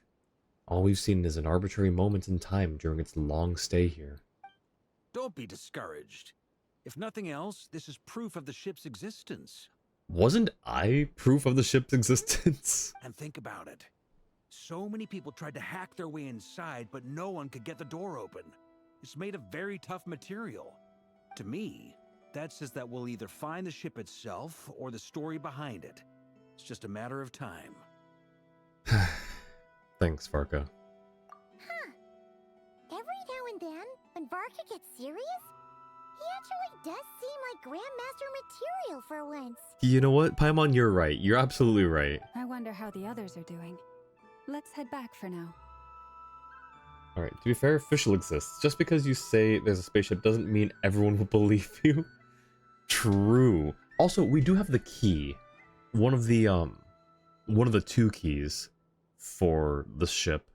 All we've seen is an arbitrary moment in time during its long stay here. Don't be discouraged. If nothing else, this is proof of the ship's existence. Wasn't I proof of the ship's existence? And think about it. So many people tried to hack their way inside, but no one could get the door open. It's made of very tough material. To me, that says that we'll either find the ship itself or the story behind it. It's just a matter of time. Thanks, Varka. Huh. Every now and then, when Varka gets serious, he actually does seem like Grandmaster material for once. You know what, Paimon, you're right. You're absolutely right. I wonder how the others are doing. Let's head back for now. Alright, to be fair, Fischl exists. Just because you say there's a spaceship doesn't mean everyone will believe you. True. Also, we do have the key. one of the two keys for the ship,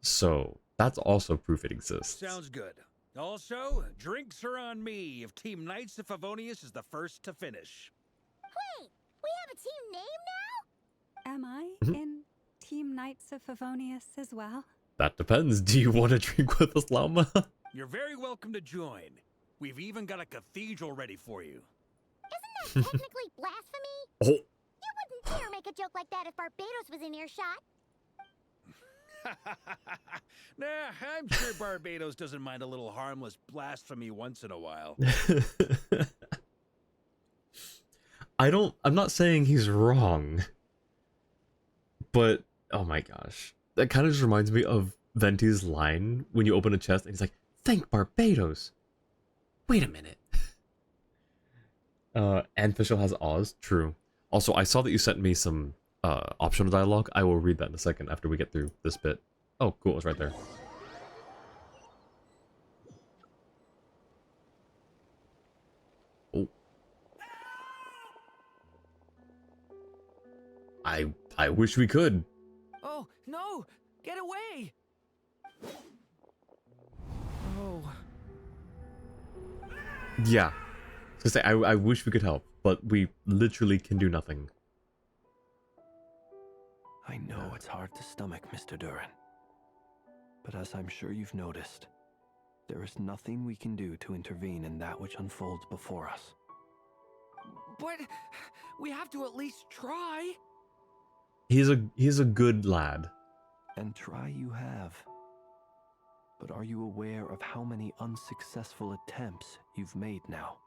so that's also proof it exists. Sounds good. Also, drinks are on me if Team Knights of Favonius is the first to finish. Wait, we have a team name now? Am I in Team Knights of Favonius as well? That depends. Do you want to drink with us, Llama? You're very welcome to join. We've even got a cathedral ready for you. Isn't that technically blasphemy? Oh. You wouldn't dare make a joke like that if Barbados was in earshot. Nah, I'm sure Barbados doesn't mind a little harmless blasphemy once in a while. I'm not saying he's wrong, but oh my gosh, that kind of just reminds me of Venti's line when you open a chest and he's like, "Thank Barbados." Wait a minute. And Fischl has Oz. True. Also, I saw that you sent me some optional dialogue. I will read that in a second after we get through this bit. Oh, cool. It was right there. Oh. I wish we could. Oh, no! Get away! Oh. Yeah. I was gonna say, I wish we could help, but we literally can do nothing. I know it's hard to stomach, Mr. Durin. But as I'm sure you've noticed, there is nothing we can do to intervene in that which unfolds before us. But we have to at least try. He's a good lad. And try you have. But are you aware of how many unsuccessful attempts you've made now?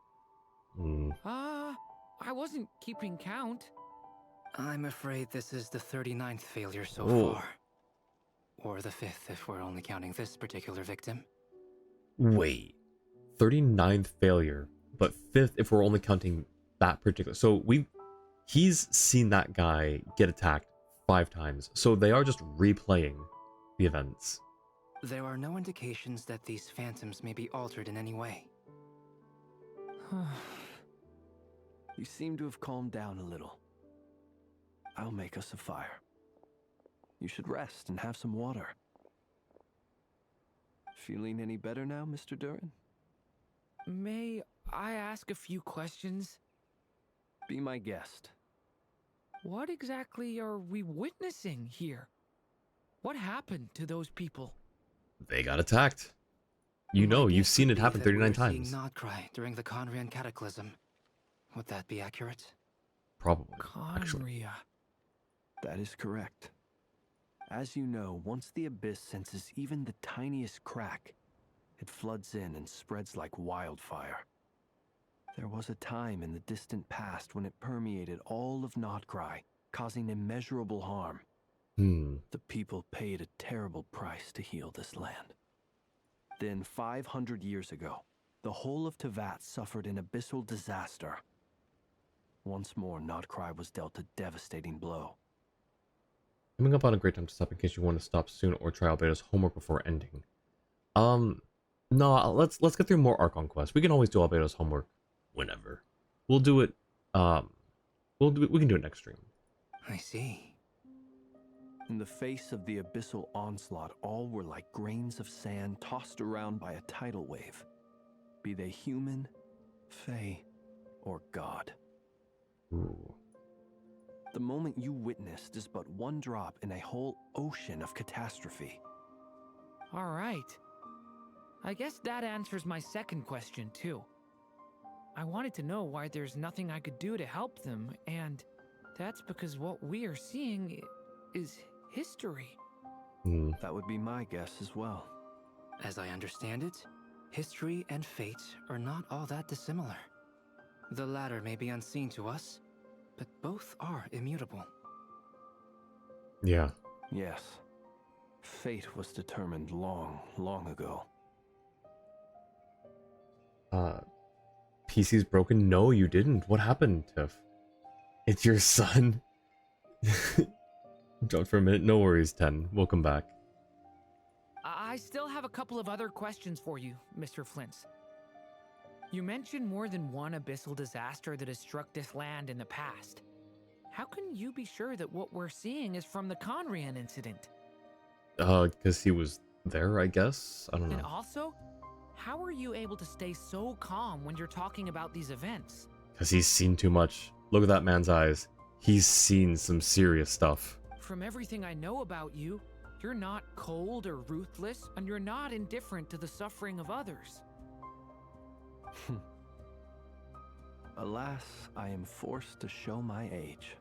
I wasn't keeping count. I'm afraid this is the 39th failure so far. Or the 5th if we're only counting this particular victim. Wait. 39th failure, but 5th if we're only counting that particular. So he's seen that guy get attacked 5 times. So they are just replaying the events. There are no indications that these phantoms may be altered in any way. You seem to have calmed down a little. I'll make us a fire. You should rest and have some water. Feeling any better now, Mr. Durin? May I ask a few questions? Be my guest. What exactly are we witnessing here? What happened to those people? They got attacked. You know, you've seen it happen 39 times. Seeing Notcry during the Conrian Cataclysm. Would that be accurate? Probably. Conria. That is correct. As you know, once the Abyss senses even the tiniest crack, it floods in and spreads like wildfire. There was a time in the distant past when it permeated all of Notcry, causing immeasurable harm. The people paid a terrible price to heal this land. Then, 500 years ago, the whole of Teyvat suffered an abyssal disaster. Once more, Notcry was dealt a devastating blow. Coming up on a great time to stop in case you want to stop soon or try Albedo's homework before ending. No, let's get through more Archon quests. We can always do Albedo's homework whenever. We'll do it. We can do it next stream. I see. In the face of the abyssal onslaught, all were like grains of sand tossed around by a tidal wave. Be they human, fae, or god. Ooh. The moment you witnessed is but one drop in a whole ocean of catastrophe. All right. I guess that answers my second question, too. I wanted to know why there's nothing I could do to help them, and that's because what we are seeing is history. That would be my guess as well. As I understand it, history and fate are not all that dissimilar. The latter may be unseen to us, but both are immutable. Yeah. Yes. Fate was determined long, long ago. PC's broken? No, you didn't. What happened, Tiff? It's your son. Jumped for a minute. No worries, 10. We'll come back. I still have a couple of other questions for you, Mr. Flint's. You mentioned more than one abyssal disaster that has struck this land in the past. How can you be sure that what we're seeing is from the Conrian incident? Because he was there, I guess? I don't And know. also, how are you able to stay so calm when you're talking about these events? Because he's seen too much. Look at that man's eyes. He's seen some serious stuff. From everything I know about you, you're not cold or ruthless, and you're not indifferent to the suffering of others. Alas, I am forced to show my age.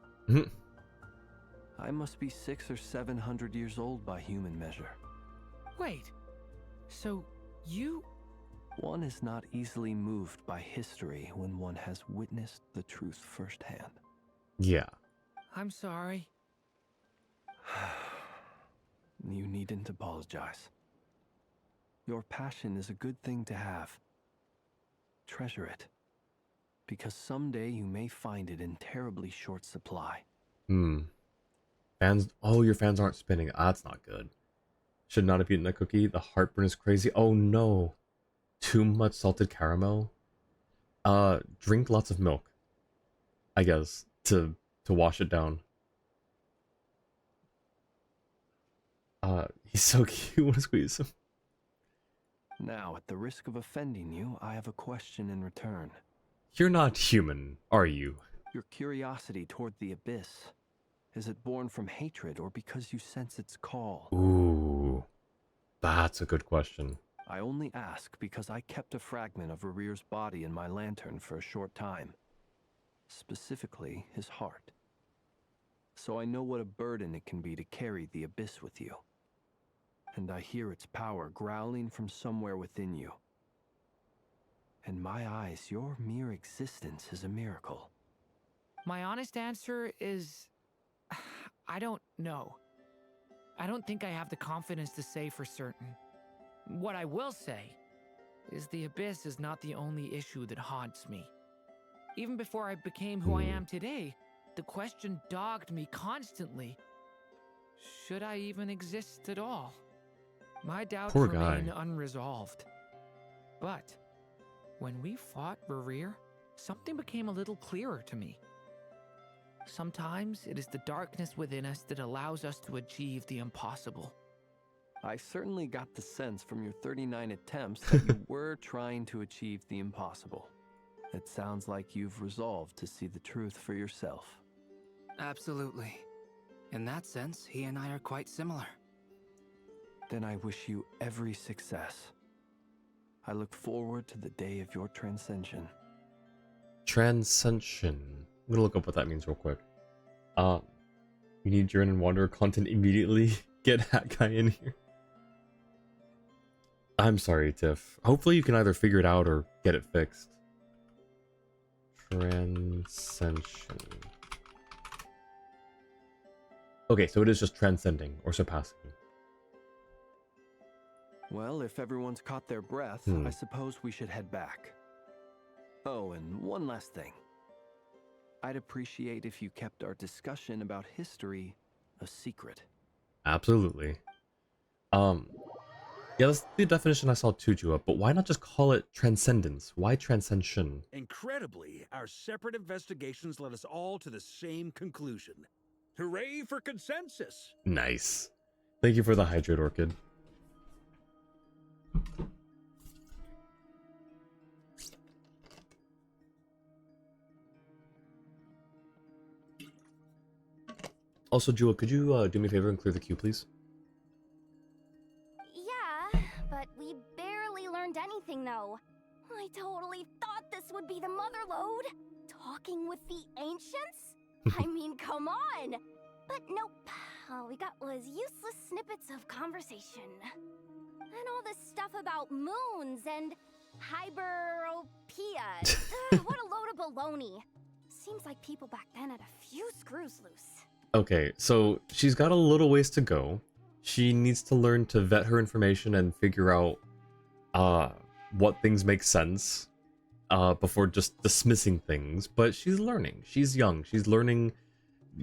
I must be 600 or 700 years old by human measure. Wait, so you... One is not easily moved by history when one has witnessed the truth firsthand. Yeah. I'm sorry. You needn't apologize. Your passion is a good thing to have. Treasure it, because someday you may find it in terribly short supply. Fans, oh, your fans aren't spinning. That's not good. Should not have eaten that cookie. The heartburn is crazy. Oh no. Too much salted caramel. Drink lots of milk, I guess, to wash it down. He's so cute. Want to squeeze him? Now, at the risk of offending you, I have a question in return. You're not human, are you? Your curiosity toward the abyss. Is it born from hatred or because you sense its call? Ooh, that's a good question. I only ask because I kept a fragment of Rarir's body in my lantern for a short time. Specifically, his heart. So I know what a burden it can be to carry the abyss with you. And I hear its power growling from somewhere within you. In my eyes, your mere existence is a miracle. My honest answer is... I don't know. I don't think I have the confidence to say for certain. What I will say is the abyss is not the only issue that haunts me. Even before I became who I am today, the question dogged me constantly. Should I even exist at all? My doubts remain unresolved. But when we fought Rarir, something became a little clearer to me. Sometimes it is the darkness within us that allows us to achieve the impossible. I certainly got the sense from your 39 attempts that you were trying to achieve the impossible. It sounds like you've resolved to see the truth for yourself. Absolutely. In that sense, he and I are quite similar. Then I wish you every success. I look forward to the day of your transcension. Transcension. I'm gonna look up what that means real quick. You need Journey and Wanderer content immediately. Get that guy in here. I'm sorry, Tiff. Hopefully you can either figure it out or get it fixed. Transcension. Okay, so it is just transcending or surpassing. Well, if everyone's caught their breath, I suppose we should head back. Oh, and one last thing. I'd appreciate if you kept our discussion about history a secret. Absolutely. Yeah, that's the definition I saw too, Jua, but why not just call it transcendence? Why transcension? Incredibly, our separate investigations led us all to the same conclusion. Hooray for consensus! Nice. Thank you for the hydrate, Orchid. Also, Jewel, could you do me a favor and clear the queue, please? Yeah, but we barely learned anything, though. I totally thought this would be the motherlode. Talking with the ancients? I mean, come on! But nope. All we got was useless snippets of conversation. And all this stuff about moons and hyperopia. What a load of baloney. Seems like people back then had a few screws loose. Okay, so she's got a little ways to go. She needs to learn to vet her information and figure out what things make sense before just dismissing things. But she's learning. She's young. She's learning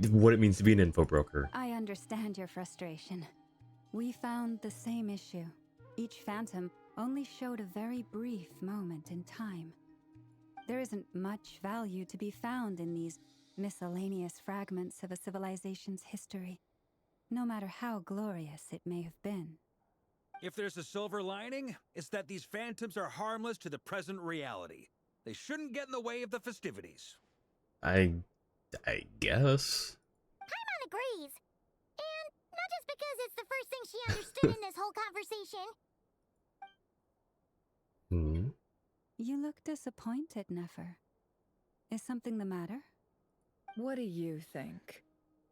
what it means to be an info broker. I understand your frustration. We found the same issue. Each phantom only showed a very brief moment in time. There isn't much value to be found in these miscellaneous fragments of a civilization's history, no matter how glorious it may have been. If there's a silver lining, it's that these phantoms are harmless to the present reality. They shouldn't get in the way of the festivities. I guess. Paimon agrees. And not just because it's the first thing she understood in this whole conversation. Hmm. You look disappointed, Nefer. Is something the matter? What do you think?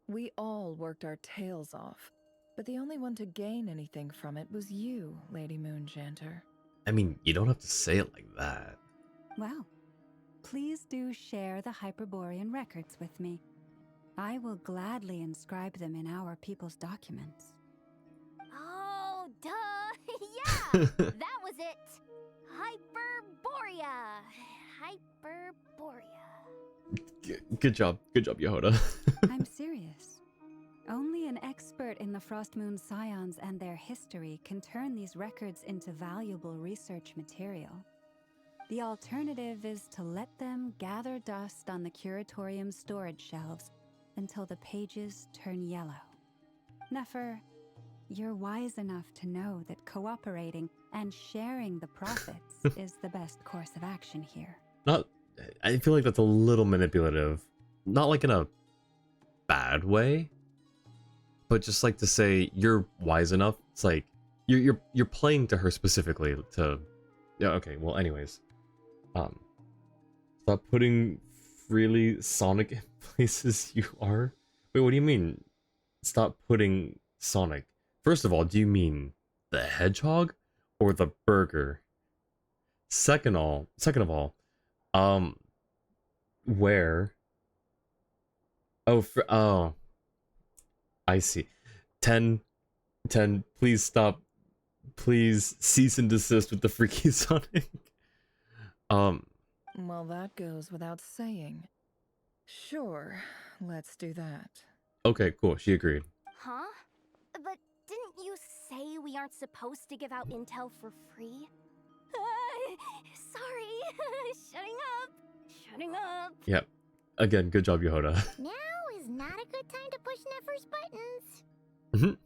We all worked our tails off, but the only one to gain anything from it was you, Lady Moonjanter. I mean, you don't have to say it like that. Well, please do share the Hyperborean records with me. I will gladly inscribe them in our people's documents. Oh, duh! Yeah! That was it! Hyperborea! Hyperborea. Good job, Yehoda. I'm serious. Only an expert in the Frostmoon Scions and their history can turn these records into valuable research material. The alternative is to let them gather dust on the Curatorium's storage shelves until the pages turn yellow. Nefer, you're wise enough to know that cooperating and sharing the profits is the best course of action here. I feel like that's a little manipulative. Not like in a bad way, but just like to say you're wise enough. It's like you're playing to her specifically to. Yeah. Okay. Well. Anyways. Stop putting freely Sonic in places you are. Wait. What do you mean? Stop putting Sonic. First of all, do you mean the hedgehog or the burger? Second of all, where? Oh, I see. 10, please stop. Please cease and desist with the freaky Sonic. Well, that goes without saying. Sure, let's do that. Okay, cool. She agreed. Huh? But didn't you say we aren't supposed to give out intel for free? Sorry. Shutting up. Yep. Again, good job, Yehoda. Now is not a good time to push Nefer's buttons.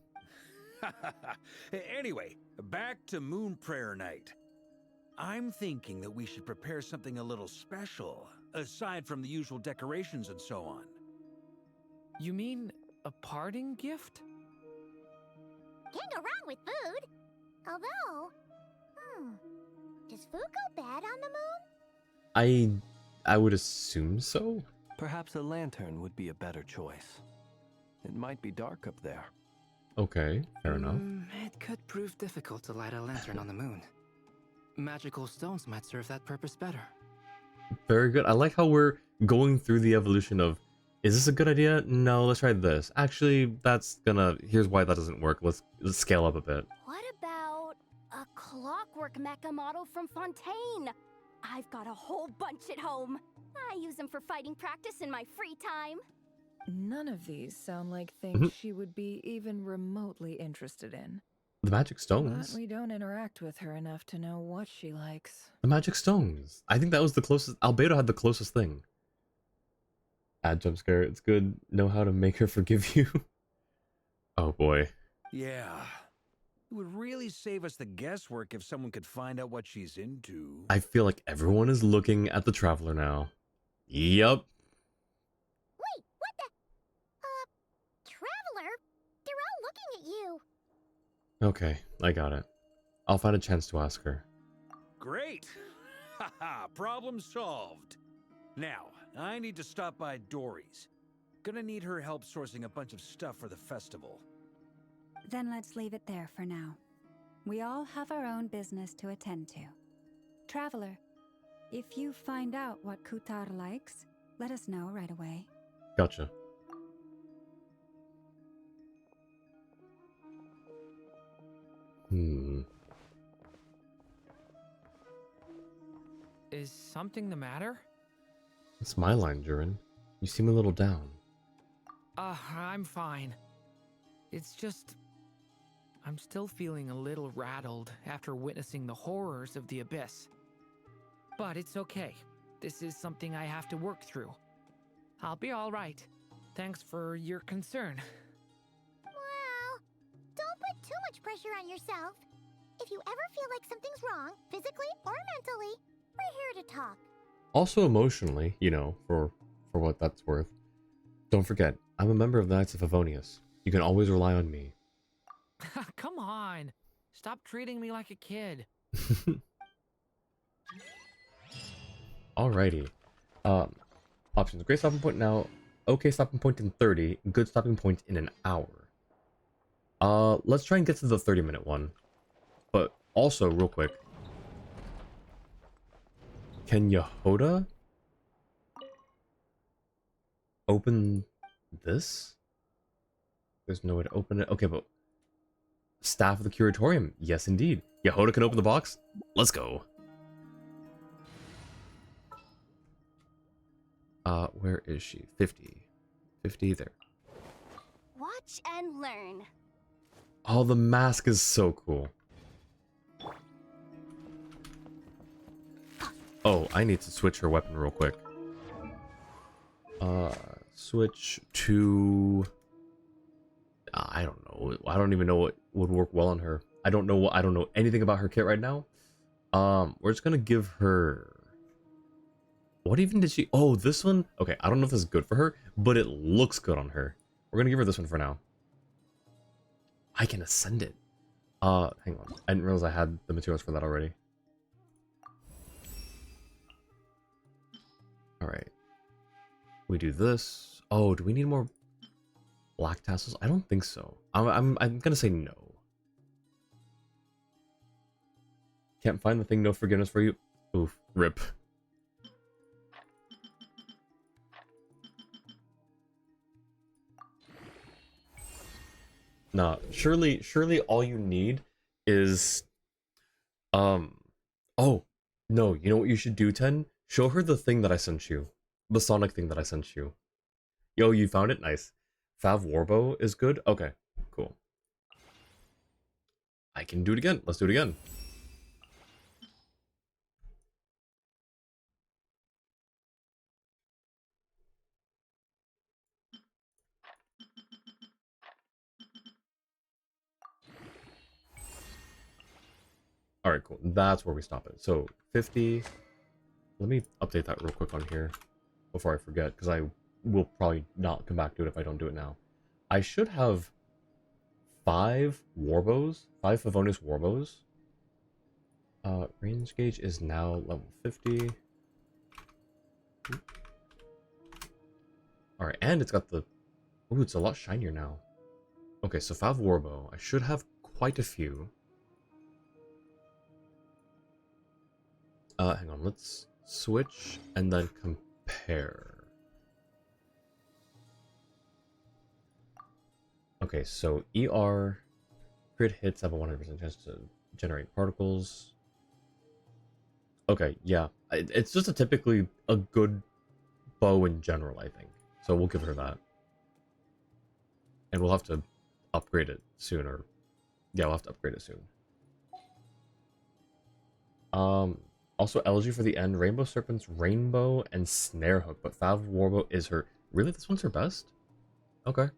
Anyway, back to Moon Prayer Night. I'm thinking that we should prepare something a little special, aside from the usual decorations and so on. You mean a parting gift? Can't go wrong with food. Although, does food go bad on the moon? I would assume so. Perhaps a lantern would be a better choice. It might be dark up there. Okay, fair enough. It could prove difficult to light a lantern on the moon. Magical stones might serve that purpose better. Very good. I like how we're going through the evolution of, is this a good idea? No, let's try this. Actually, here's why that doesn't work. Let's scale up a bit. What about a clockwork mecha model from Fontaine? I've got a whole bunch at home. I use them for fighting practice in my free time. None of these sound like things she would be even remotely interested in. The magic stones. But we don't interact with her enough to know what she likes. The magic stones. I think that was the closest. Albedo had the closest thing. Add jump scare. It's good. Know how to make her forgive you. Oh boy. Yeah. It would really save us the guesswork if someone could find out what she's into. I feel like everyone is looking at the traveler now. Yup. Wait, what the? Traveler? They're all looking at you. Okay, I got it. I'll find a chance to ask her. Great! Haha, problem solved. Now, I need to stop by Dory's. Gonna need her help sourcing a bunch of stuff for the festival. Then let's leave it there for now. We all have our own business to attend to. Traveler, if you find out what Kutar likes, let us know right away. Gotcha. Is something the matter? It's my line, Durin. You seem a little down. I'm fine. It's just... I'm still feeling a little rattled after witnessing the horrors of the Abyss. But it's okay. This is something I have to work through. I'll be all right. Thanks for your concern. Well, don't put too much pressure on yourself. If you ever feel like something's wrong, physically or mentally, we're here to talk. Also emotionally, you know, for what that's worth. Don't forget, I'm a member of the Knights of Favonius. You can always rely on me. Come on. Stop treating me like a kid. Alrighty. Options. Great stopping point now. Okay stopping point in 30. Good stopping point in an hour. Let's try and get to the 30-minute one. But also, real quick. Can Yehoda open this? There's no way to open it. Okay, but Staff of the Curatorium. Yes, indeed. Yehoda can open the box. Let's go. Where is she? 50. 50 there. Watch and learn. Oh, the mask is so cool. Oh, I need to switch her weapon real quick. Switch to... I don't know. I don't even know what would work well on her. I don't know anything about her kit right now. We're just gonna give her... What even did she... Oh, this one? Okay, I don't know if this is good for her, but it looks good on her. We're gonna give her this one for now. I can ascend it. Hang on. I didn't realize I had the materials for that already. Alright. We do this. Oh, do we need more black tassels? I don't think so. I'm gonna say no. Can't find the thing, no forgiveness for you. Oof, rip. Nah, surely all you need is oh, no, you know what you should do, Ten? Show her the thing that I sent you. The Sonic thing that I sent you. Yo, you found it? Nice. Fav Warbow is good? Okay, cool. I can do it again. Let's do it again. Alright, cool. That's where we stop it. So, 50. Let me update that real quick on here before I forget, because I will probably not come back to it if I don't do it now. I should have 5 Warbows, 5 Favonius Warbows. Range gauge is now level 50. Alright, and it's got the... Ooh, it's a lot shinier now. Okay, so Fav Warbow. I should have quite a few. Hang on, let's switch and then compare. Okay, so ER crit hits have a 100% chance to generate particles. Okay, yeah, it's just typically a good bow in general, I think. So we'll give her that. And we'll have to upgrade it soon, or... Yeah, we'll have to upgrade it soon. Also, elegy for the end, Rainbow Serpent's Rainbow and Snare Hook, but Fav Warbow is her... Really? This one's her best? Okay.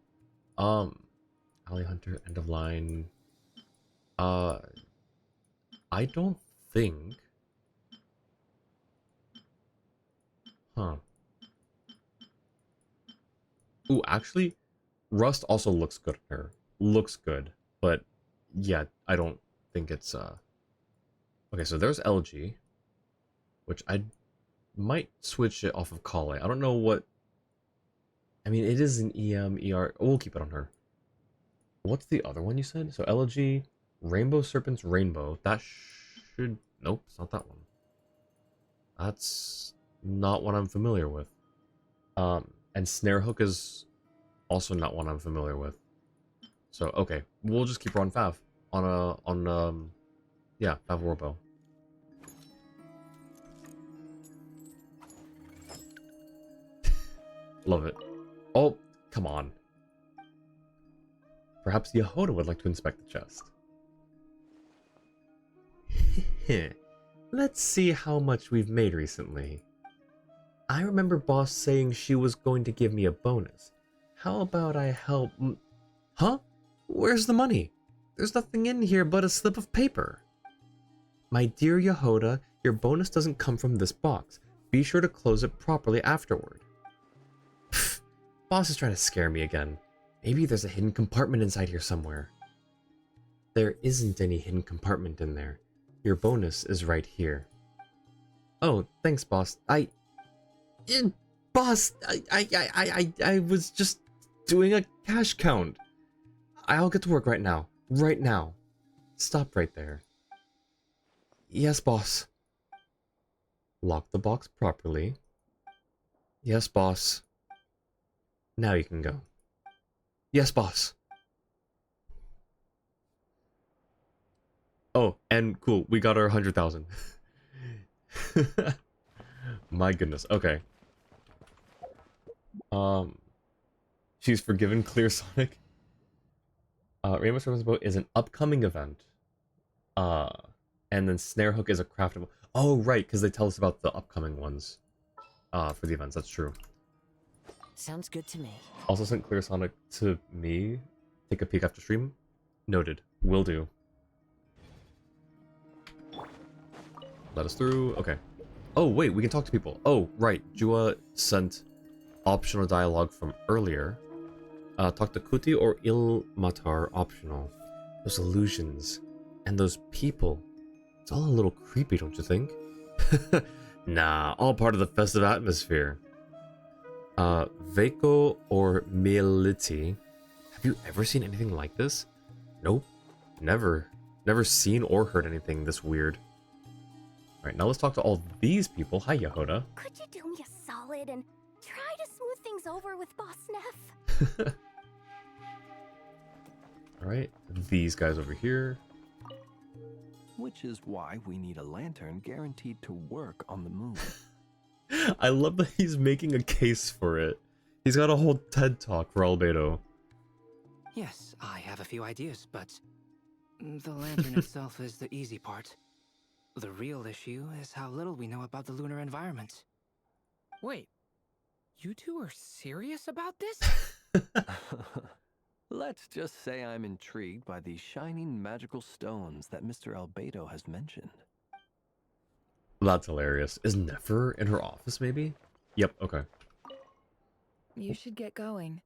Alley Hunter, End of Line... I don't think... Huh. Ooh, actually, Rust also looks good on her. Looks good, but yeah, I don't think it's... Okay, so there's LG, which I might switch it off of Kale. I don't know what... I mean, it is an EM, ER... Oh, we'll keep it on her. What's the other one you said? So LG, Rainbow Serpent's Rainbow. That should... Nope, it's not that one. That's not what I'm familiar with. And Snare Hook is also not one I'm familiar with. So, okay, we'll just keep her on Fav. Yeah, Fav Warbow. Love it. Oh, come on. Perhaps Yehoda would like to inspect the chest. Let's see how much we've made recently. I remember boss saying she was going to give me a bonus. How about I help... Huh? Where's the money? There's nothing in here but a slip of paper. My dear Yehoda, your bonus doesn't come from this box. Be sure to close it properly afterward. Pfft, boss is trying to scare me again. Maybe there's a hidden compartment inside here somewhere. There isn't any hidden compartment in there. Your bonus is right here. Oh, thanks, boss. Boss, I was just doing a cash count. I'll get to work right now. Right now. Stop right there. Yes, boss. Lock the box properly. Yes, boss. Now you can go. Yes, boss. Oh, and cool, we got our 100,000. My goodness, okay. She's forgiven Clear Sonic. Rainbow Serpent's Boat is an upcoming event. And then Snare Hook is a craftable. Oh, right, because they tell us about the upcoming ones. For the events, that's true. Sounds good to me. Also sent Clear Sonic to me. Take a peek after stream. Noted. Will do. Let us through. Okay. Oh, wait, we can talk to people. Oh, right. Jua sent optional dialogue from earlier. Talk to Kuti or Ilmatar optional. Those illusions. And those people. It's all a little creepy, don't you think? Nah, all part of the festive atmosphere. Veiko or Meliti. Have you ever seen anything like this? Nope. Never. Never seen or heard anything this weird. Alright, now let's talk to all these people. Hi, Yehoda. Could you do me a solid and try to smooth things over with Boss Neff? Alright, these guys over here. Which is why we need a lantern guaranteed to work on the moon. I love that he's making a case for it. He's got a whole TED talk for Albedo. Yes, I have a few ideas, but the lantern itself is the easy part. The real issue is how little we know about the lunar environment. Wait, you two are serious about this? Let's just say I'm intrigued by these shining magical stones that Mr. Albedo has mentioned. That's hilarious. Is Nefer in her office, maybe? Yep, okay. You should get going.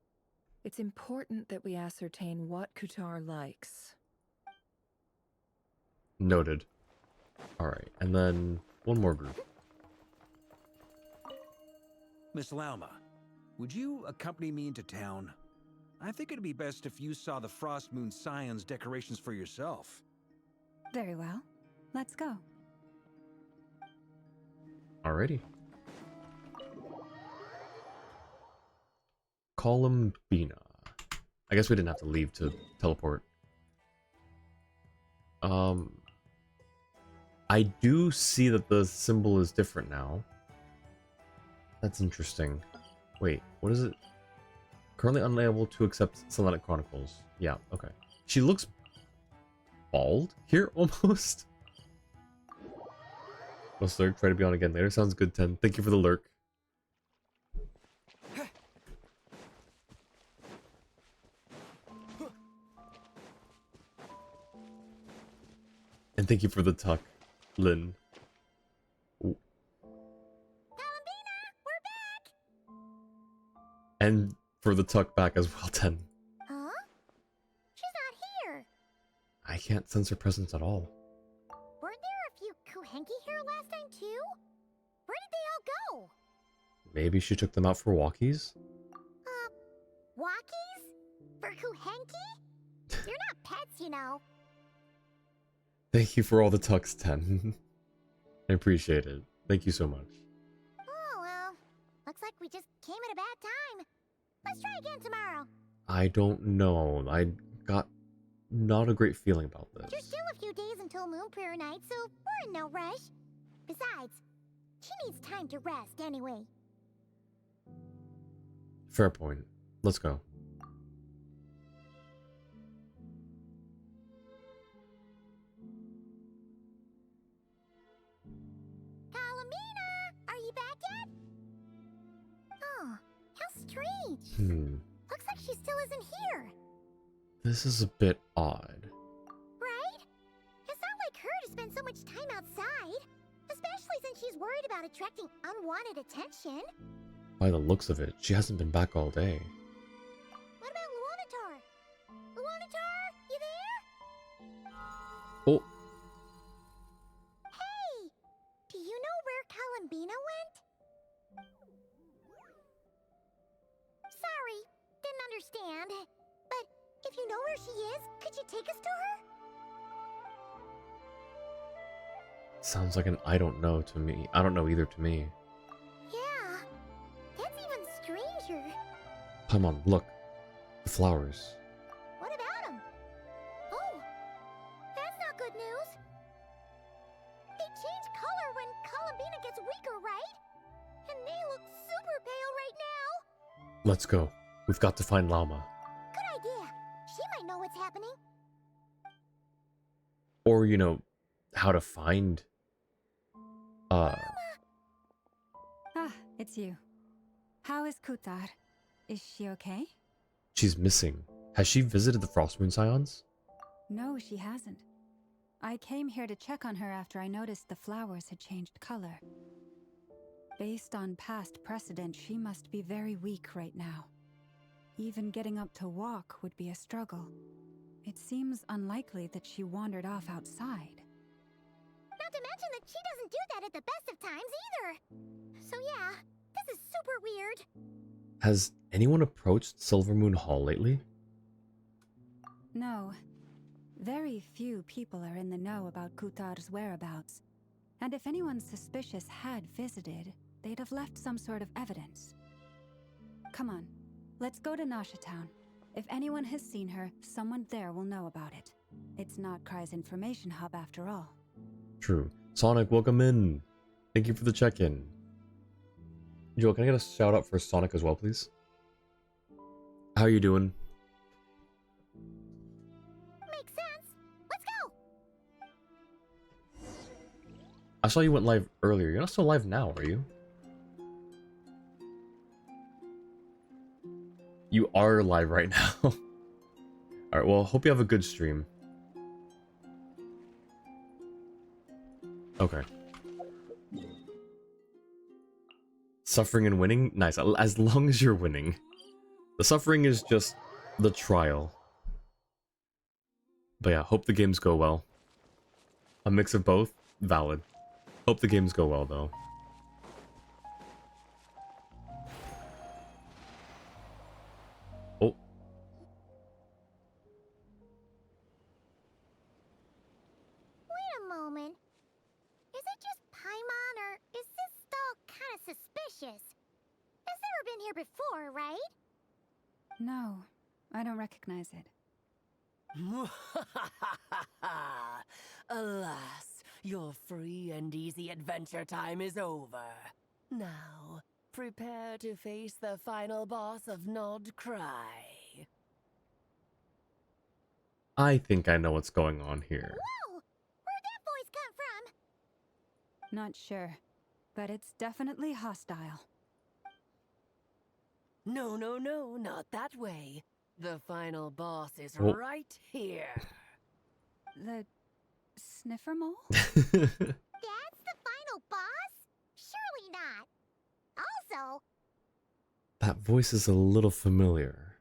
It's important that we ascertain what Kutar likes. Noted. Alright, and then one more group. Miss Lauma, would you accompany me into town? I think it'd be best if you saw the Frost Moon Scions decorations for yourself. Very well. Let's go. Alrighty. Columbina. I guess we didn't have to leave to teleport. I do see that the symbol is different now. That's interesting. Wait, what is it? Currently unable to accept Selenic Chronicles. Yeah, okay. She looks bald here, almost. Must lurk, try to be on again later. Sounds good, 10. Thank you for the lurk. And thank you for the tuck, Lynn. Ooh. Columbina, we're back! And for the tuck back as well, 10. Huh? She's not here. I can't sense her presence at all. Weren't there a few Kuhenki here last time too? Where did they all go? Maybe she took them out for walkies? Walkies? For Kuhenki? You're not pets, you know. Thank you for all the tucks, 10. I appreciate it. Thank you so much. Oh, well. Looks like we just came at a bad time. Let's try again tomorrow. I don't know. I got not a great feeling about this. There's still a few days until Moon Prayer Night, so we're in no rush. Besides, she needs time to rest anyway. Fair point. Let's go. Columbina, are you back yet? strange. Looks like she still isn't here. This is a bit odd. Right? It's not like her to spend so much time outside. Especially since she's worried about attracting unwanted attention. By the looks of it, she hasn't been back all day. What about Luanatar? Luanatar, you there? Oh, Hey! Do you know where Columbina went? Sorry, didn't understand. But if you know where she is, could you take us to her? sounds like an I don't know to me. I don't know either to me. Yeah, that's even stranger. Come on, look. The flowers. What about them? Oh, that's not good news. They change color when Columbina gets weaker, right? And they look super pale right now. Let's go. We've got to find Llama. Good idea. She might know what's happening. Or, you know, how to find... Ah, it's you. How is Kutar? Is she okay? She's missing. Has she visited the Frostmoon Scions? No, she hasn't. I came here to check on her after I noticed the flowers had changed color. Based on past precedent, she must be very weak right now. Even getting up to walk would be a struggle. It seems unlikely that she wandered off outside. Not to mention that she doesn't do that at the best of times either. So yeah, this is super weird. Has anyone approached Silvermoon Hall lately? No. Very few people are in the know about Kutar's whereabouts. And if anyone suspicious had visited, they'd have left some sort of evidence. Come on, let's go to Nasha Town. If anyone has seen her, someone there will know about it. It's not Cry's information hub after all. True. Sonic, welcome in. Thank you for the check-in. Joel, can I get a shout out for Sonic as well, please? How are you doing? Makes sense. Let's go. I saw you went live earlier. You're not still live now, are you? You are live right now. Alright, well, hope you have a good stream. Okay. Suffering and winning? Nice. As long as you're winning. The suffering is just the trial. But yeah, hope the games go well. A mix of both? Valid. Hope the games go well, though. Oh. Wait a moment. Is it just Paimon, or is this stall kind of suspicious? It's never been here before, right? No, I don't recognize it. Alas, your free and easy adventure time is over. Now, prepare to face the final boss of Nod Cry. I think I know what's going on here. Whoa! Where'd that voice come from? Not sure, but it's definitely hostile. No, no, no, not that way. The final boss is Oh. right here. The sniffer mole? That's the final boss? Surely not. Also, That voice is a little familiar.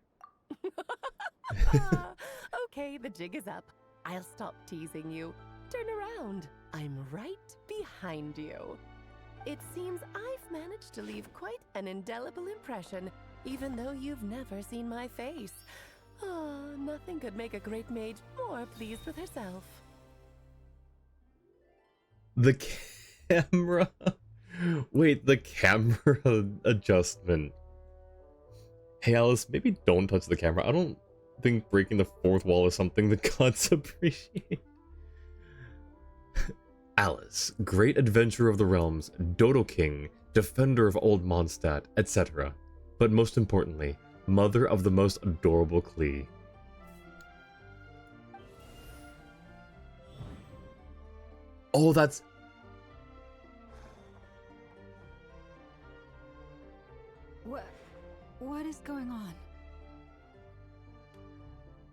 Okay, the jig is up. I'll stop teasing you. Turn around. I'm right behind you. It seems I've managed to leave quite an indelible impression, even though you've never seen my face. Ah, nothing could make a great mage more pleased with herself. The camera... Wait, the camera adjustment. Hey Alice, maybe don't touch the camera. I don't think breaking the fourth wall is something the gods appreciate. Alice, great adventurer of the realms, Dodo King, defender of old Mondstadt, etc. But most importantly, mother of the most adorable Klee. Oh, that's... What is going on?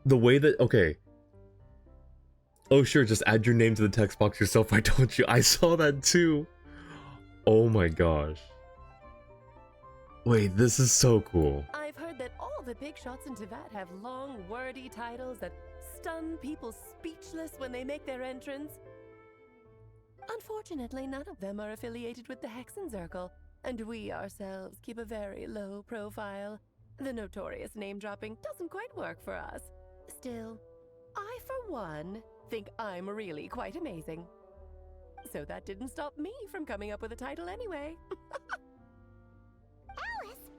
The way that, okay. Oh sure, just add your name to the text box yourself, why don't you? I saw that too. Oh my gosh. Wait, this is so cool. I've heard that all the big shots in Teyvat have long, wordy titles that stun people speechless when they make their entrance. Unfortunately, none of them are affiliated with the Hexen Circle, and we ourselves keep a very low profile. The notorious name-dropping doesn't quite work for us. Still, I, for one, think I'm really quite amazing. So that didn't stop me from coming up with a title anyway. Alice?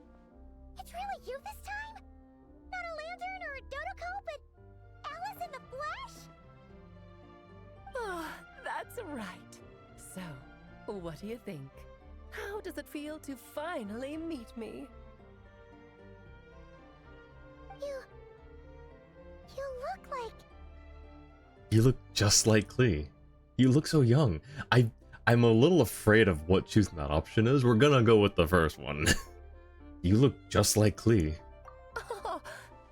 It's really you this time? Not a lantern or a Dodoko, but Alice in the flesh? Oh, that's right. So, what do you think? How does it feel to finally meet me? You look like... You look just like Klee. You look so young. I'm a little afraid of what choosing that option is. We're gonna go with the first one. You look just like Klee. Oh,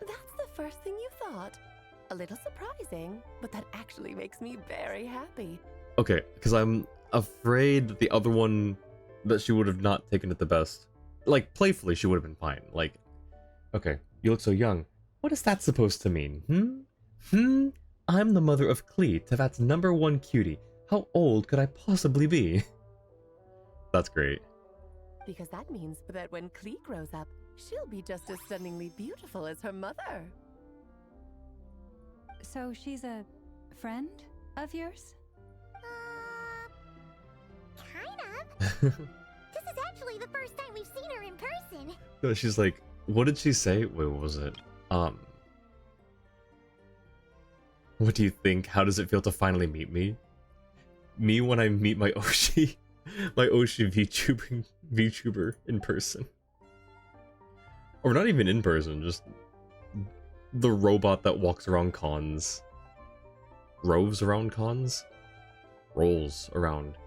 that's the first thing you thought. A little surprising, but that actually makes me very happy. Okay, because I'm afraid that the other one, that she would have not taken it the best. Like, playfully, she would have been fine. Like, okay, you look so young. What is that supposed to mean? I'm the mother of Klee, Teyvat's #1 cutie. How old could I possibly be? That's great. Because that means that when Klee grows up, she'll be just as stunningly beautiful as her mother. So she's a friend of yours? Kind of. This is actually the first time we've seen her in person. No, she's like, what did she say? Wait, what was it? What do you think? How does it feel to finally meet me? Me when I meet my Oshi, my Oshi VTuber in person. Or not even in person, just the robot that walks around cons. Roves around cons? Rolls around.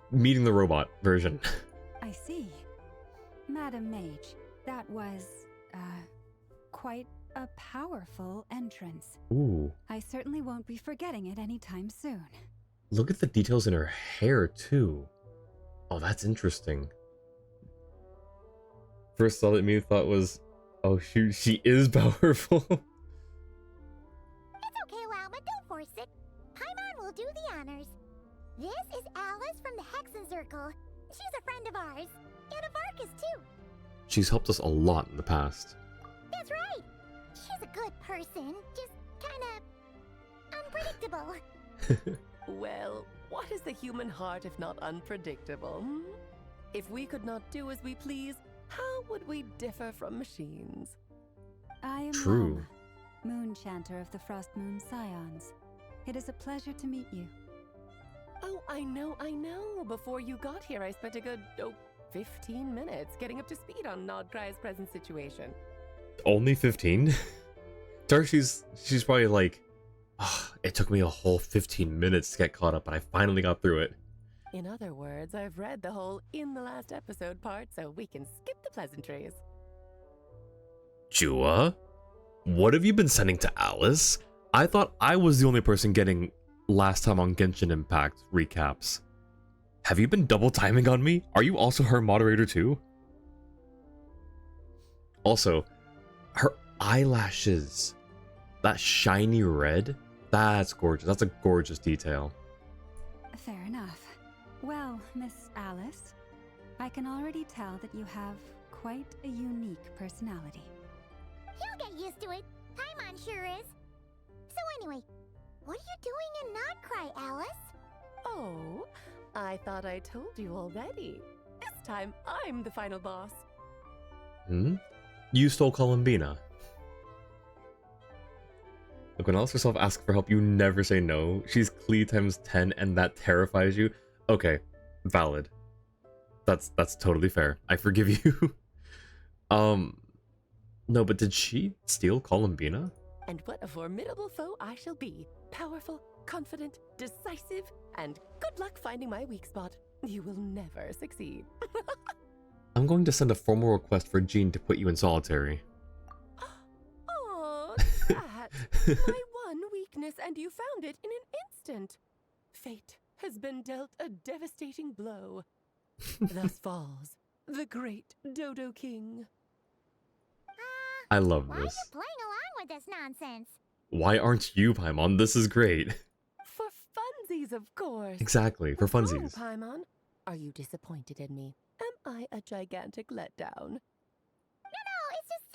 Meeting the robot version. I see. Madam Mage, that was, quite a powerful entrance. Ooh. I certainly won't be forgetting it anytime soon. Look at the details in her hair, too. Oh, that's interesting. First thought that me thought was, oh shoot, she is powerful. It's okay, Lauma, don't force it. Paimon will do the honors. This is Alice from the Hexen Circle. She's a friend of ours. And of Arcus, too. She's helped us a lot in the past. That's right. She's a good person. Just kinda unpredictable. Well, what is the human heart if not unpredictable? If we could not do as we please, how would we differ from machines? I am True. Lama, Moon Chanter of the Frost Moon Scions. It is a pleasure to meet you. Oh, I know. Before you got here, I spent a good, 15 minutes getting up to speed on Nodcry's present situation. Only 15? Darcy's probably like, it took me a whole 15 minutes to get caught up, but I finally got through it. In other words, I've read the whole in the last episode part, so we can skip the pleasantries. Jua? What have you been sending to Alice? I thought I was the only person getting last time on Genshin Impact recaps. Have you been double timing on me? Are you also her moderator too? Also, her eyelashes. That shiny red? That's gorgeous. That's a gorgeous detail. Fair enough. Well, Miss Alice, I can already tell that you have quite a unique personality. He'll get used to it. Paimon sure is. So anyway, what are you doing in Nodcry, Alice? Oh, I thought I told you already. This time, I'm the final boss. You stole Columbina. Look, when Alice herself asks for help, you never say no. She's Klee times 10 and that terrifies you. Okay, valid. That's totally fair. I forgive you. No, but did she steal Columbina? And what a formidable foe I shall be. Powerful, confident, decisive, and good luck finding my weak spot. You will never succeed. I'm going to send a formal request for Jean to put you in solitary. Oh, that! My one weakness, and you found it in an instant. Fate has been dealt a devastating blow. Thus falls the great Dodo King. I love Why are this. you playing along with this nonsense? Why aren't you, Paimon? This is great. For funsies, of course. Exactly, for What's wrong, funsies. Paimon? Are you disappointed in me? Am I a gigantic letdown? No, it's just...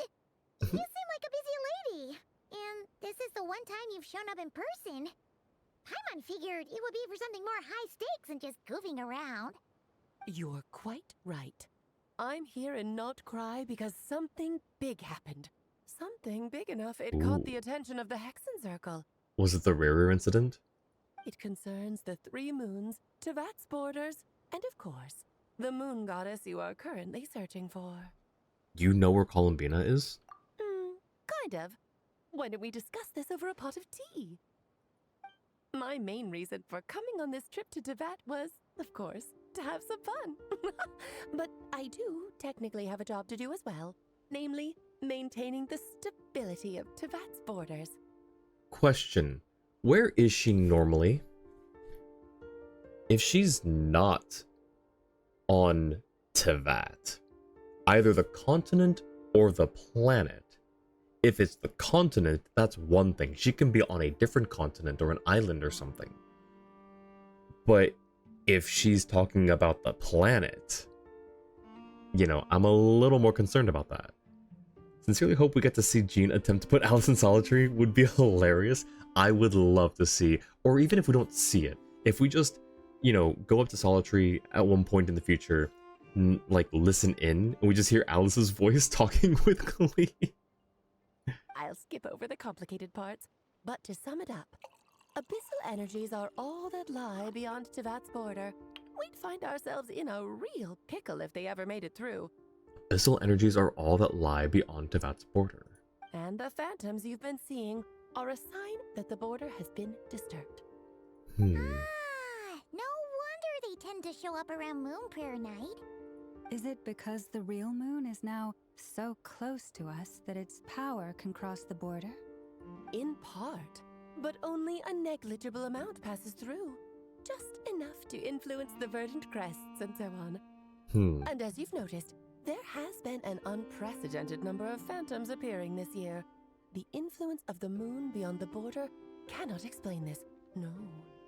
you seem like a busy lady. And this is the one time you've shown up in person. Paimon figured it would be for something more high stakes than just goofing around. You're quite right. I'm here in Not Cry because something big happened. Something big enough it caught the attention of the Hexen Circle. Was it the Rare incident? It concerns the 3 moons, Tevat's borders, and of course, the moon goddess you are currently searching for. You know where Columbina is? Kind of. Why don't we discuss this over a pot of tea? My main reason for coming on this trip to Tevat was, of course, to have some fun. But I do technically have a job to do as well, namely, maintaining the stability of Tevat's borders. Question. Where is she normally? If she's not on Tevat, either the continent or the planet, if it's the continent, that's one thing. She can be on a different continent or an island or something. But if she's talking about the planet, you know, I'm a little more concerned about that. Sincerely hope we get to see Jean attempt to put Alice in solitary. Would be hilarious. I would love to see, or even if we don't see it, if we just, you know, go up to solitary at one point in the future, like listen in, and we just hear Alice's voice talking with Glee. I'll skip over the complicated parts, but to sum it up, abyssal energies are all that lie beyond Tevat's border. We'd find ourselves in a real pickle if they ever made it through. Abyssal energies are all that lie beyond Tevat's border. And the phantoms you've been seeing are a sign that the border has been disturbed. No wonder they tend to show up around Moon Prayer Night. Is it because the real moon is now so close to us that its power can cross the border? In part, but only a negligible amount passes through. Just enough to influence the verdant crests and so on. And as you've noticed, there has been an unprecedented number of phantoms appearing this year. The influence of the moon beyond the border cannot explain this. No,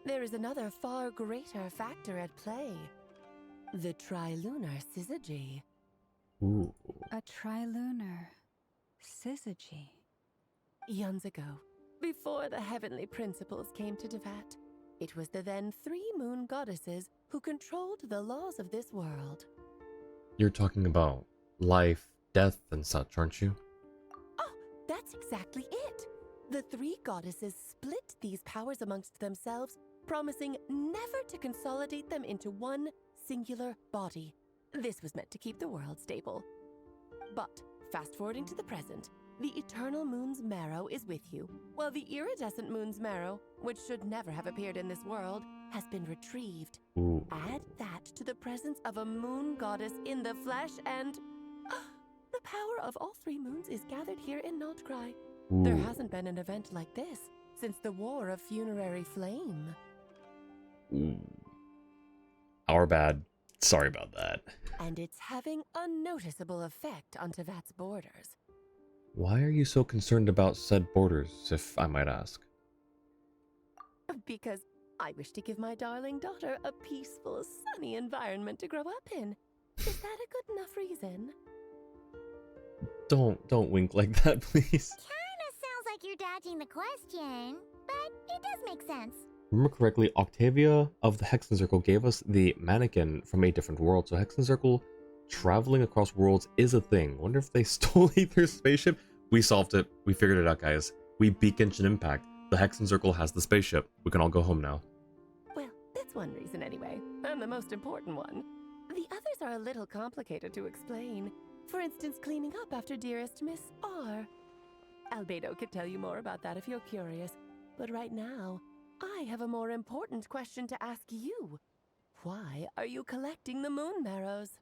there is another far greater factor at play. The trilunar syzygy. Ooh. A trilunar syzygy. Eons ago, before the heavenly principles came to Tevat, it was the then 3 moon goddesses who controlled the laws of this world. You're talking about life, death, and such, aren't you? Oh, that's exactly it. The 3 goddesses split these powers amongst themselves, promising never to consolidate them into one singular body. This was meant to keep the world stable. But, fast-forwarding to the present, the eternal moon's marrow is with you, while the iridescent moon's marrow, which should never have appeared in this world, has been retrieved. Ooh. Add that to the presence of a moon goddess in the flesh and... the power of all 3 moons is gathered here in Not Cry. There hasn't been an event like this since the War of Funerary Flame. Our bad. Sorry about that. And it's having a noticeable effect on Tevat's borders. Why are you so concerned about said borders, if I might ask? Because I wish to give my darling daughter a peaceful, sunny environment to grow up in. Is that a good enough reason? Don't wink like that, please. Kinda sounds like you're dodging the question, but it does make sense. Remember correctly, Octavia of the Hexen Circle gave us the mannequin from a different world, so Hexen Circle traveling across worlds is a thing. Wonder if they stole their spaceship? We solved it. We figured it out, guys. We beat Genshin Impact. The Hexen Circle has the spaceship. We can all go home now. Well, that's one reason anyway, and the most important one. The others are a little complicated to explain. For instance, cleaning up after dearest Miss R. Albedo could tell you more about that if you're curious, but right now, I have a more important question to ask you. Why are you collecting the moon marrows?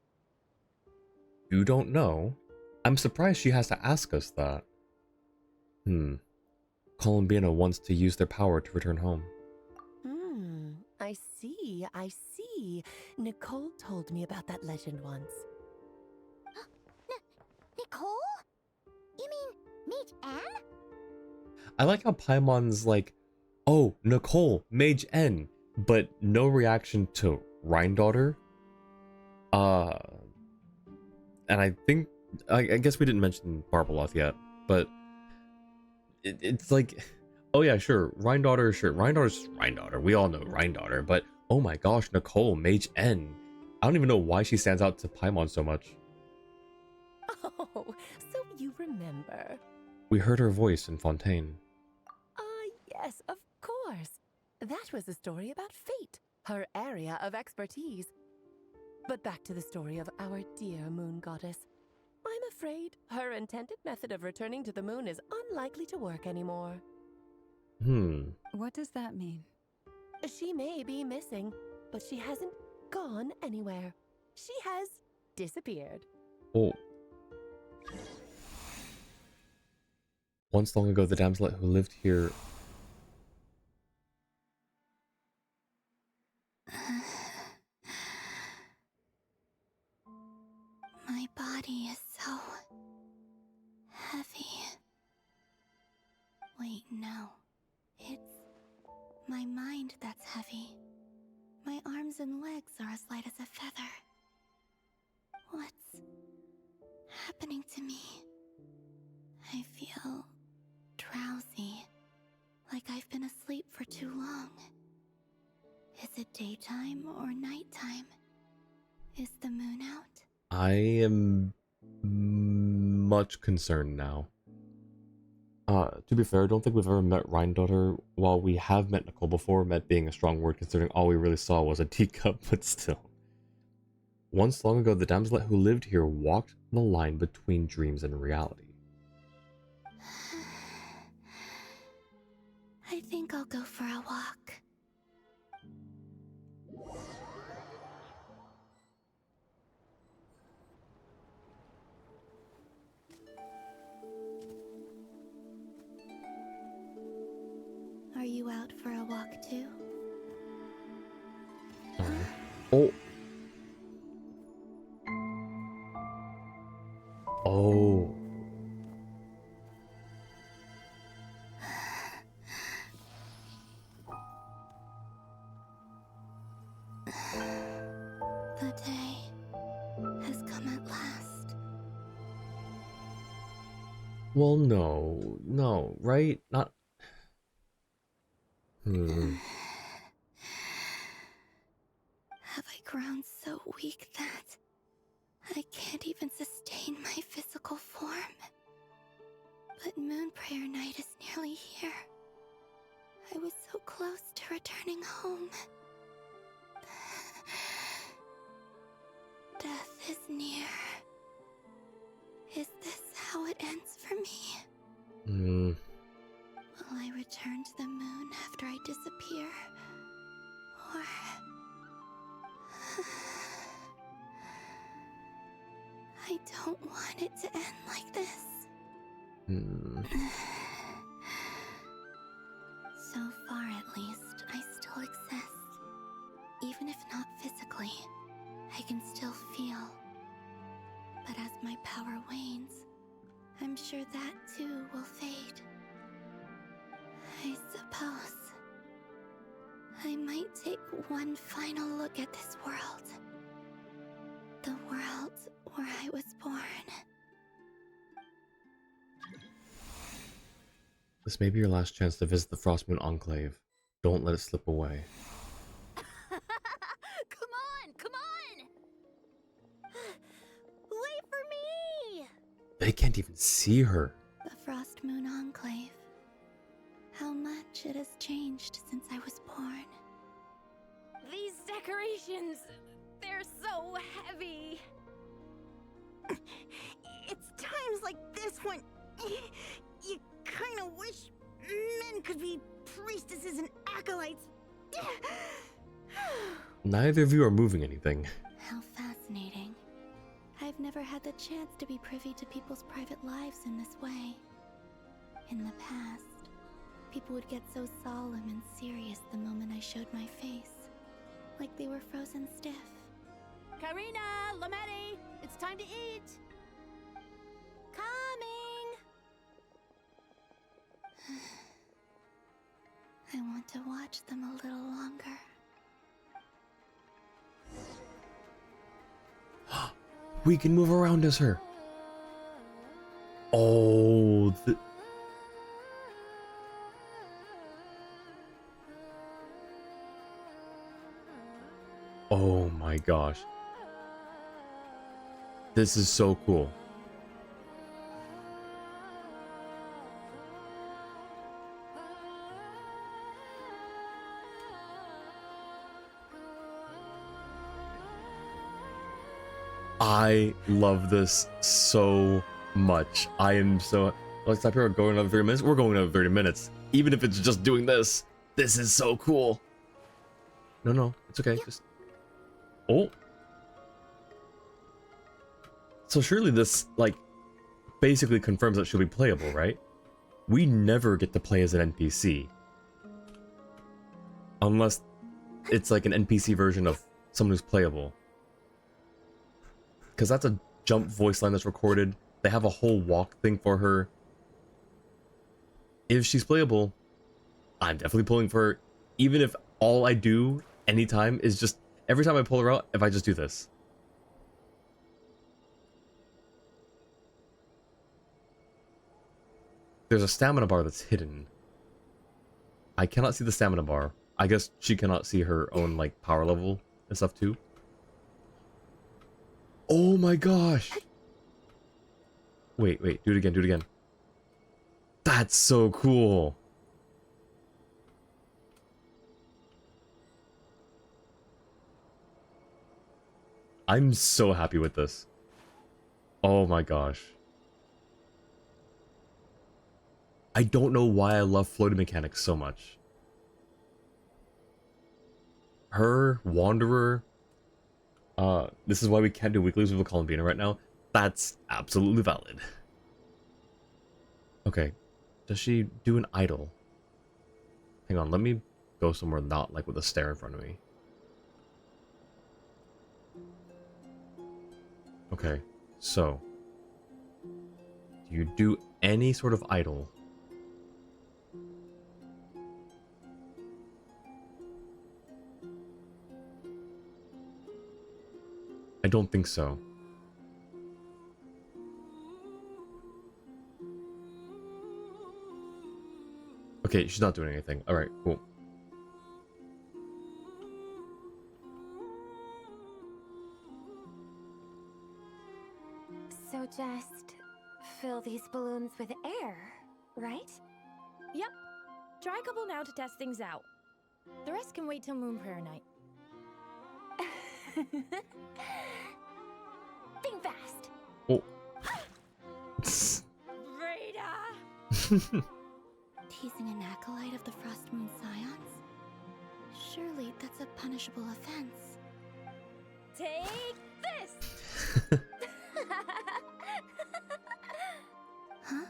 you don't know. I'm surprised she has to ask us that. Columbina wants to use their power to return home. I see, I see. Nicole told me about that legend once. Nicole? You mean Mage Anne? I like how Paimon's like, oh, Nicole, Mage N, but no reaction to Rhine-daughter. And I think, I guess we didn't mention Barbaloth yet, but it's like, oh yeah, sure, Rhine-daughter, sure, Rhine-daughter's Rhine-daughter, we all know Rhine-daughter, but oh my gosh, Nicole, Mage N. I don't even know why she stands out to Paimon so much. Oh, so you remember. We heard her voice in Fontaine. Yes, of course. That was a story about fate, her area of expertise. But back to the story of our dear moon goddess. I'm afraid her intended method of returning to the moon is unlikely to work anymore. What does that mean? She may be missing, but she hasn't gone anywhere. She has disappeared. Oh. Once long ago, the damsel who lived here... My body is so heavy. Wait, no. It's my mind that's heavy. My arms and legs are as light as a feather. What's happening to me? I feel drowsy, like I've been asleep for too long. Is it daytime or nighttime? Is the moon out? I am much concerned now. To be fair, I don't think we've ever met Rhine-daughter. While we have met Nicole before, met being a strong word considering all we really saw was a teacup, but still. Once long ago, the damsel who lived here walked the line between dreams and reality. I think I'll go for a walk. Are you out for a walk too? Oh. Oh. The day has come at last. Well, no, right? Not... Have I grown so weak that I can't even sustain my physical form? But Moon Prayer Night is nearly here. I was so close to returning home. Death is near. Is this how it ends for me? Will I return to the moon after I disappear? Or... I don't want it to end like this. So far, at least, I still exist. Even if not physically, I can still feel. But as my power wanes, I'm sure that too will fade. I suppose I might take one final look at this world. The world where I was born. This may be your last chance to visit the Frostmoon Enclave. Don't let it slip away. Come on! Wait for me! They can't even see her. The Frostmoon Enclave. How much it has changed since I was born. These decorations, they're so heavy. It's times like this when you kind of wish men could be priestesses and acolytes. Neither of you are moving anything. How fascinating. I've never had the chance to be privy to people's private lives in this way. In the past, people would get so solemn and serious the moment I showed my face, like they were frozen stiff. Karina, Lametti, it's time to eat. Coming! I want to watch them a little longer. We can move around as her. Oh, oh my gosh. This is so cool. I love this so much. I am so... Let's stop here. Going another 30 minutes. We're going another 30 minutes. Even if it's just doing this. This is so cool. No, it's okay. Just... Oh. So surely this, like, basically confirms that she'll be playable, right? We never get to play as an NPC. Unless it's like an NPC version of someone who's playable. Because that's a jump voice line that's recorded. They have a whole walk thing for her. If she's playable, I'm definitely pulling for her. Even if all I do anytime is just, every time I pull her out, if I just do this. There's a stamina bar that's hidden. I cannot see the stamina bar. I guess she cannot see her own, like, power level and stuff too. Oh my gosh! Wait, do it again. That's so cool! I'm so happy with this. Oh my gosh. I don't know why I love floating mechanics so much. Her, Wanderer... this is why we can't do weeklies with Columbina right now. That's absolutely valid. Okay. Does she do an idol? Hang on, let me go somewhere not like with a stair in front of me. Okay, so. Do you do any sort of idol? I don't think so. Okay, she's not doing anything. Alright, cool. So just fill these balloons with air, right? Yep. Try a couple now to test things out. The rest can wait till Moon Prayer night. Think fast. Oh. Rita! Teasing an acolyte of the Frost Moon Scions? Surely that's a punishable offense. Take this! Huh?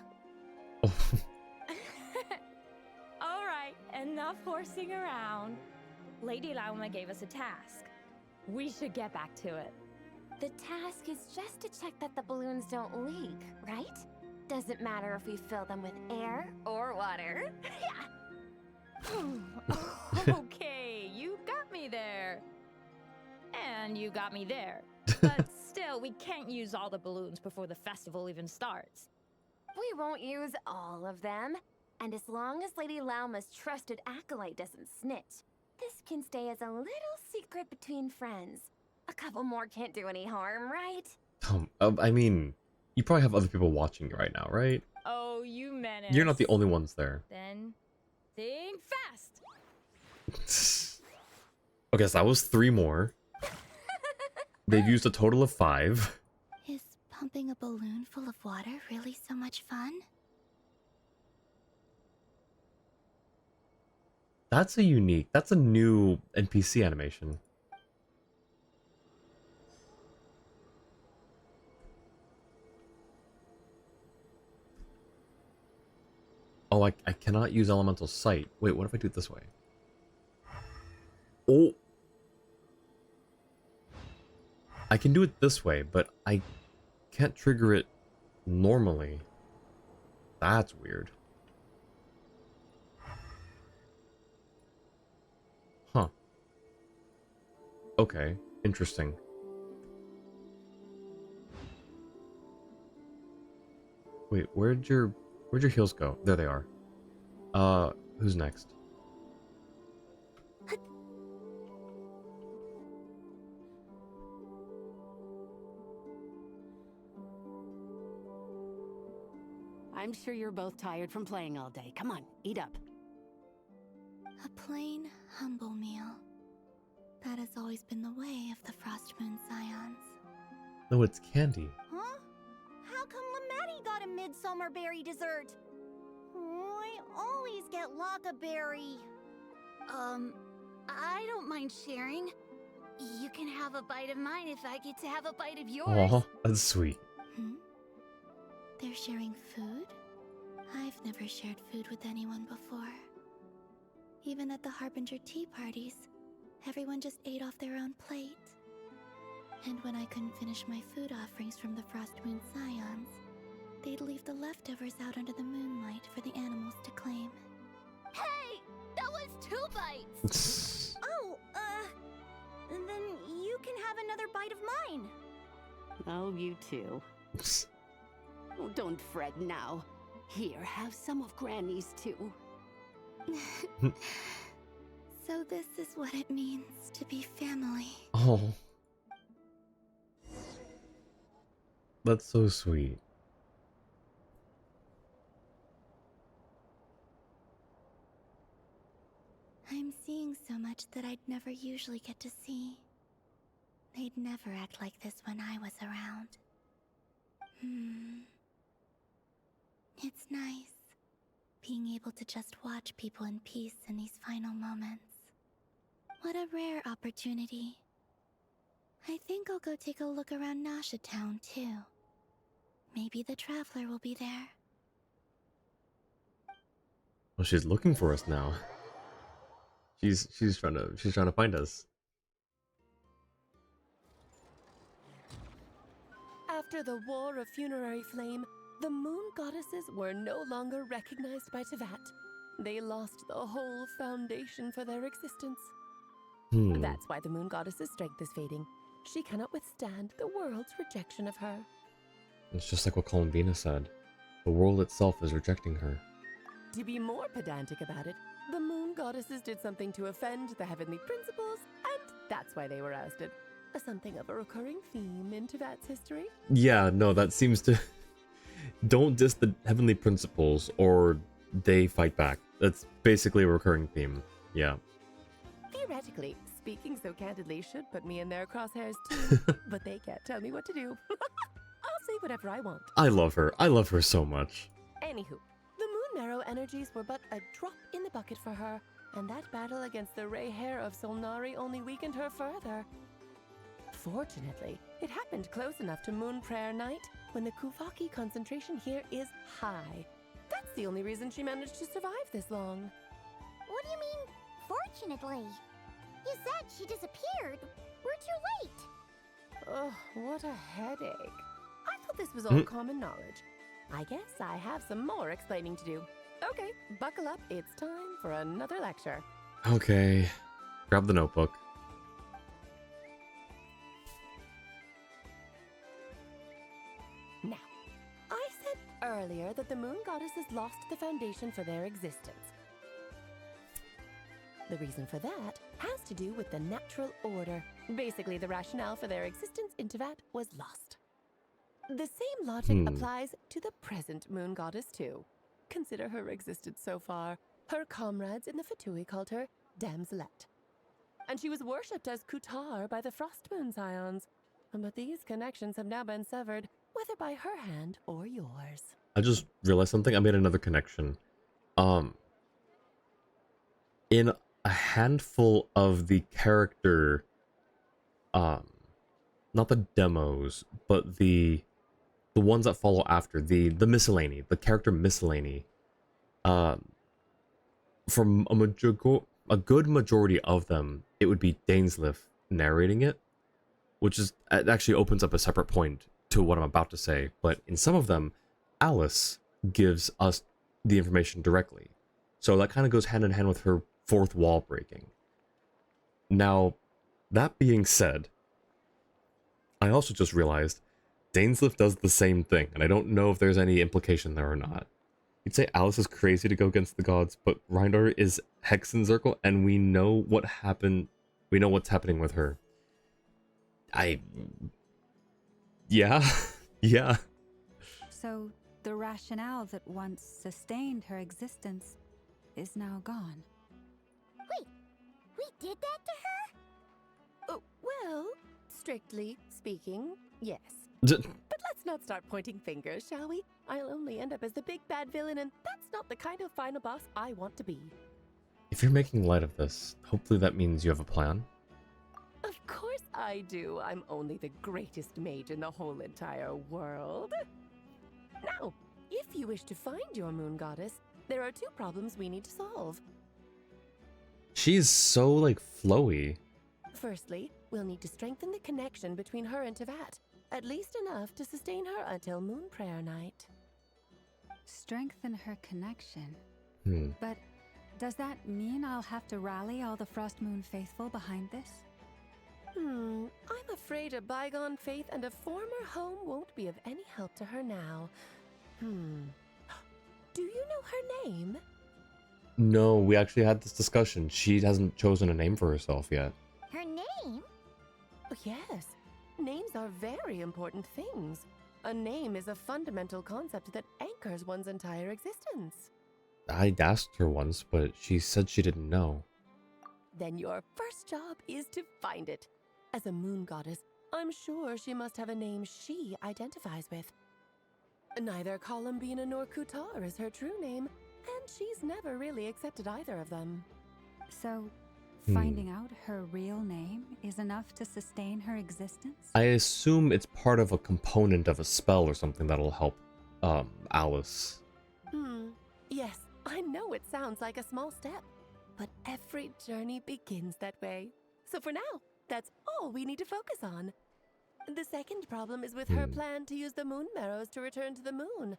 Alright, enough horsing around. Lady Lauma gave us a task. We should get back to it. The task is just to check that the balloons don't leak, right? Doesn't matter if we fill them with air or water. Okay, you got me there. And you got me there. But still, we can't use all the balloons before the festival even starts. We won't use all of them. And as long as Lady Lauma's trusted acolyte doesn't snitch, this can stay as a little secret between friends. A couple more can't do any harm, right? I mean, you probably have other people watching you right now, right? Oh, you menace. You're not the only ones there. Then, think fast. Okay, so that was 3 more. They've used a total of 5. Is pumping a balloon full of water really so much fun? That's a new NPC animation. I cannot use elemental sight. Wait, what if I do it this way? Oh, I can do it this way, but I can't trigger it normally. That's weird. Huh. Okay, interesting. Wait, where'd your heels go? There they are. Who's next? I'm sure you're both tired from playing all day. Come on, eat up. A plain, humble meal. That has always been the way of the Frost Moon Scions. No, it's candy. Huh? How come Lametti got a midsummer berry dessert? Oh, I always get Lockaberry. I don't mind sharing. You can have a bite of mine if I get to have a bite of yours. Aw, that's sweet. They're sharing food? I've never shared food with anyone before. Even at the Harbinger tea parties, everyone just ate off their own plate. And when I couldn't finish my food offerings from the Frost Moon Scions, they'd leave the leftovers out under the moonlight for the animals to claim. Hey! That was 2 bites! Oh, then you can have another bite of mine. Oh, you too. Oh, don't fret now. Here, have some of Granny's too. So this is what it means to be family. Oh. That's so sweet. I'm seeing so much that I'd never usually get to see. They'd never act like this when I was around. It's nice, being able to just watch people in peace in these final moments. What a rare opportunity. I think I'll go take a look around Nasha Town, too. Maybe the Traveler will be there. Well, she's looking for us now. She's trying to find us. After the War of Funerary Flame, the Moon Goddesses were no longer recognized by Tevat. They lost the whole foundation for their existence. That's why the Moon Goddess's strength is fading. She cannot withstand the world's rejection of her. It's just like what Columbina said. The world itself is rejecting her. To be more pedantic about it, the Moon Goddesses did something to offend the heavenly principles, and that's why they were ousted. Something of a recurring theme in Tevat's history. Yeah, no, that seems to... Don't diss the heavenly principles or they fight back. That's basically a recurring theme. Yeah. Theoretically, speaking so candidly should put me in their crosshairs too, but they can't tell me what to do. I'll say whatever I want. I love her. I love her so much. Anywho, the Moon Marrow energies were but a drop in the bucket for her, and that battle against the Ray Hair of Solnari only weakened her further. Fortunately, it happened close enough to Moon Prayer Night, when the Kuvaki concentration here is high. That's the only reason she managed to survive this long. What do you mean, fortunately? You said she disappeared. We're too late. Ugh, what a headache. I thought this was all common knowledge. I guess I have some more explaining to do. Okay, buckle up. It's time for another lecture. Okay. Grab the notebook. Now, I said earlier that the Moon Goddesses lost the foundation for their existence. The reason for that has to do with the natural order. Basically, the rationale for their existence in Tevat was lost. The same logic applies to the present Moon Goddess too. Consider her existence so far. Her comrades in the Fatui called her Damselette. And she was worshipped as Kutar by the Frost Moon Scions. But these connections have now been severed, whether by her hand or yours. I just realized something. I made another connection. In a handful of the character, not the demos, but the ones that follow after, the miscellany, the character miscellany, from a good majority of them, it would be Dainsleif narrating it, which is it actually opens up a separate point to what I'm about to say. But in some of them, Alice gives us the information directly, so that kind of goes hand in hand with her fourth wall breaking. Now, that being said, I also just realized Dainsleif does the same thing, and I don't know if there's any implication there or not. You'd say Alice is crazy to go against the gods, but Reindar is Hexenzirkel, and we know what happened. We know what's happening with her. Yeah, yeah. So the rationale that once sustained her existence is now gone. Wait, we did that to her? Oh, well, strictly speaking, yes. D But let's not start pointing fingers, shall we? I'll only end up as the big bad villain, and that's not the kind of final boss I want to be. If you're making light of this, hopefully that means you have a plan. Of course I do. I'm only the greatest mage in the whole entire world. Now, if you wish to find your moon goddess, there are two problems we need to solve. She's so, like, flowy. Firstly, we'll need to strengthen the connection between her and Tevat, at least enough to sustain her until Moon Prayer Night. Strengthen her connection. Hmm. But does that mean I'll have to rally all the Frost Moon faithful behind this? I'm afraid a bygone faith and a former home won't be of any help to her now. Do you know her name? No, we actually had this discussion. She hasn't chosen a name for herself yet. Her name? Oh, yes. Names are very important things. A name is a fundamental concept that anchors one's entire existence. I asked her once, but she said she didn't know. Then your first job is to find it. As a moon goddess, I'm sure she must have a name she identifies with. Neither Columbina nor Kutar is her true name, and she's never really accepted either of them. So, finding out her real name is enough to sustain her existence? I assume it's part of a component of a spell or something that'll help, Alice. Yes, I know it sounds like a small step, but every journey begins that way. So for now, that's all we need to focus on. The second problem is with her plan to use the moon marrows to return to the moon.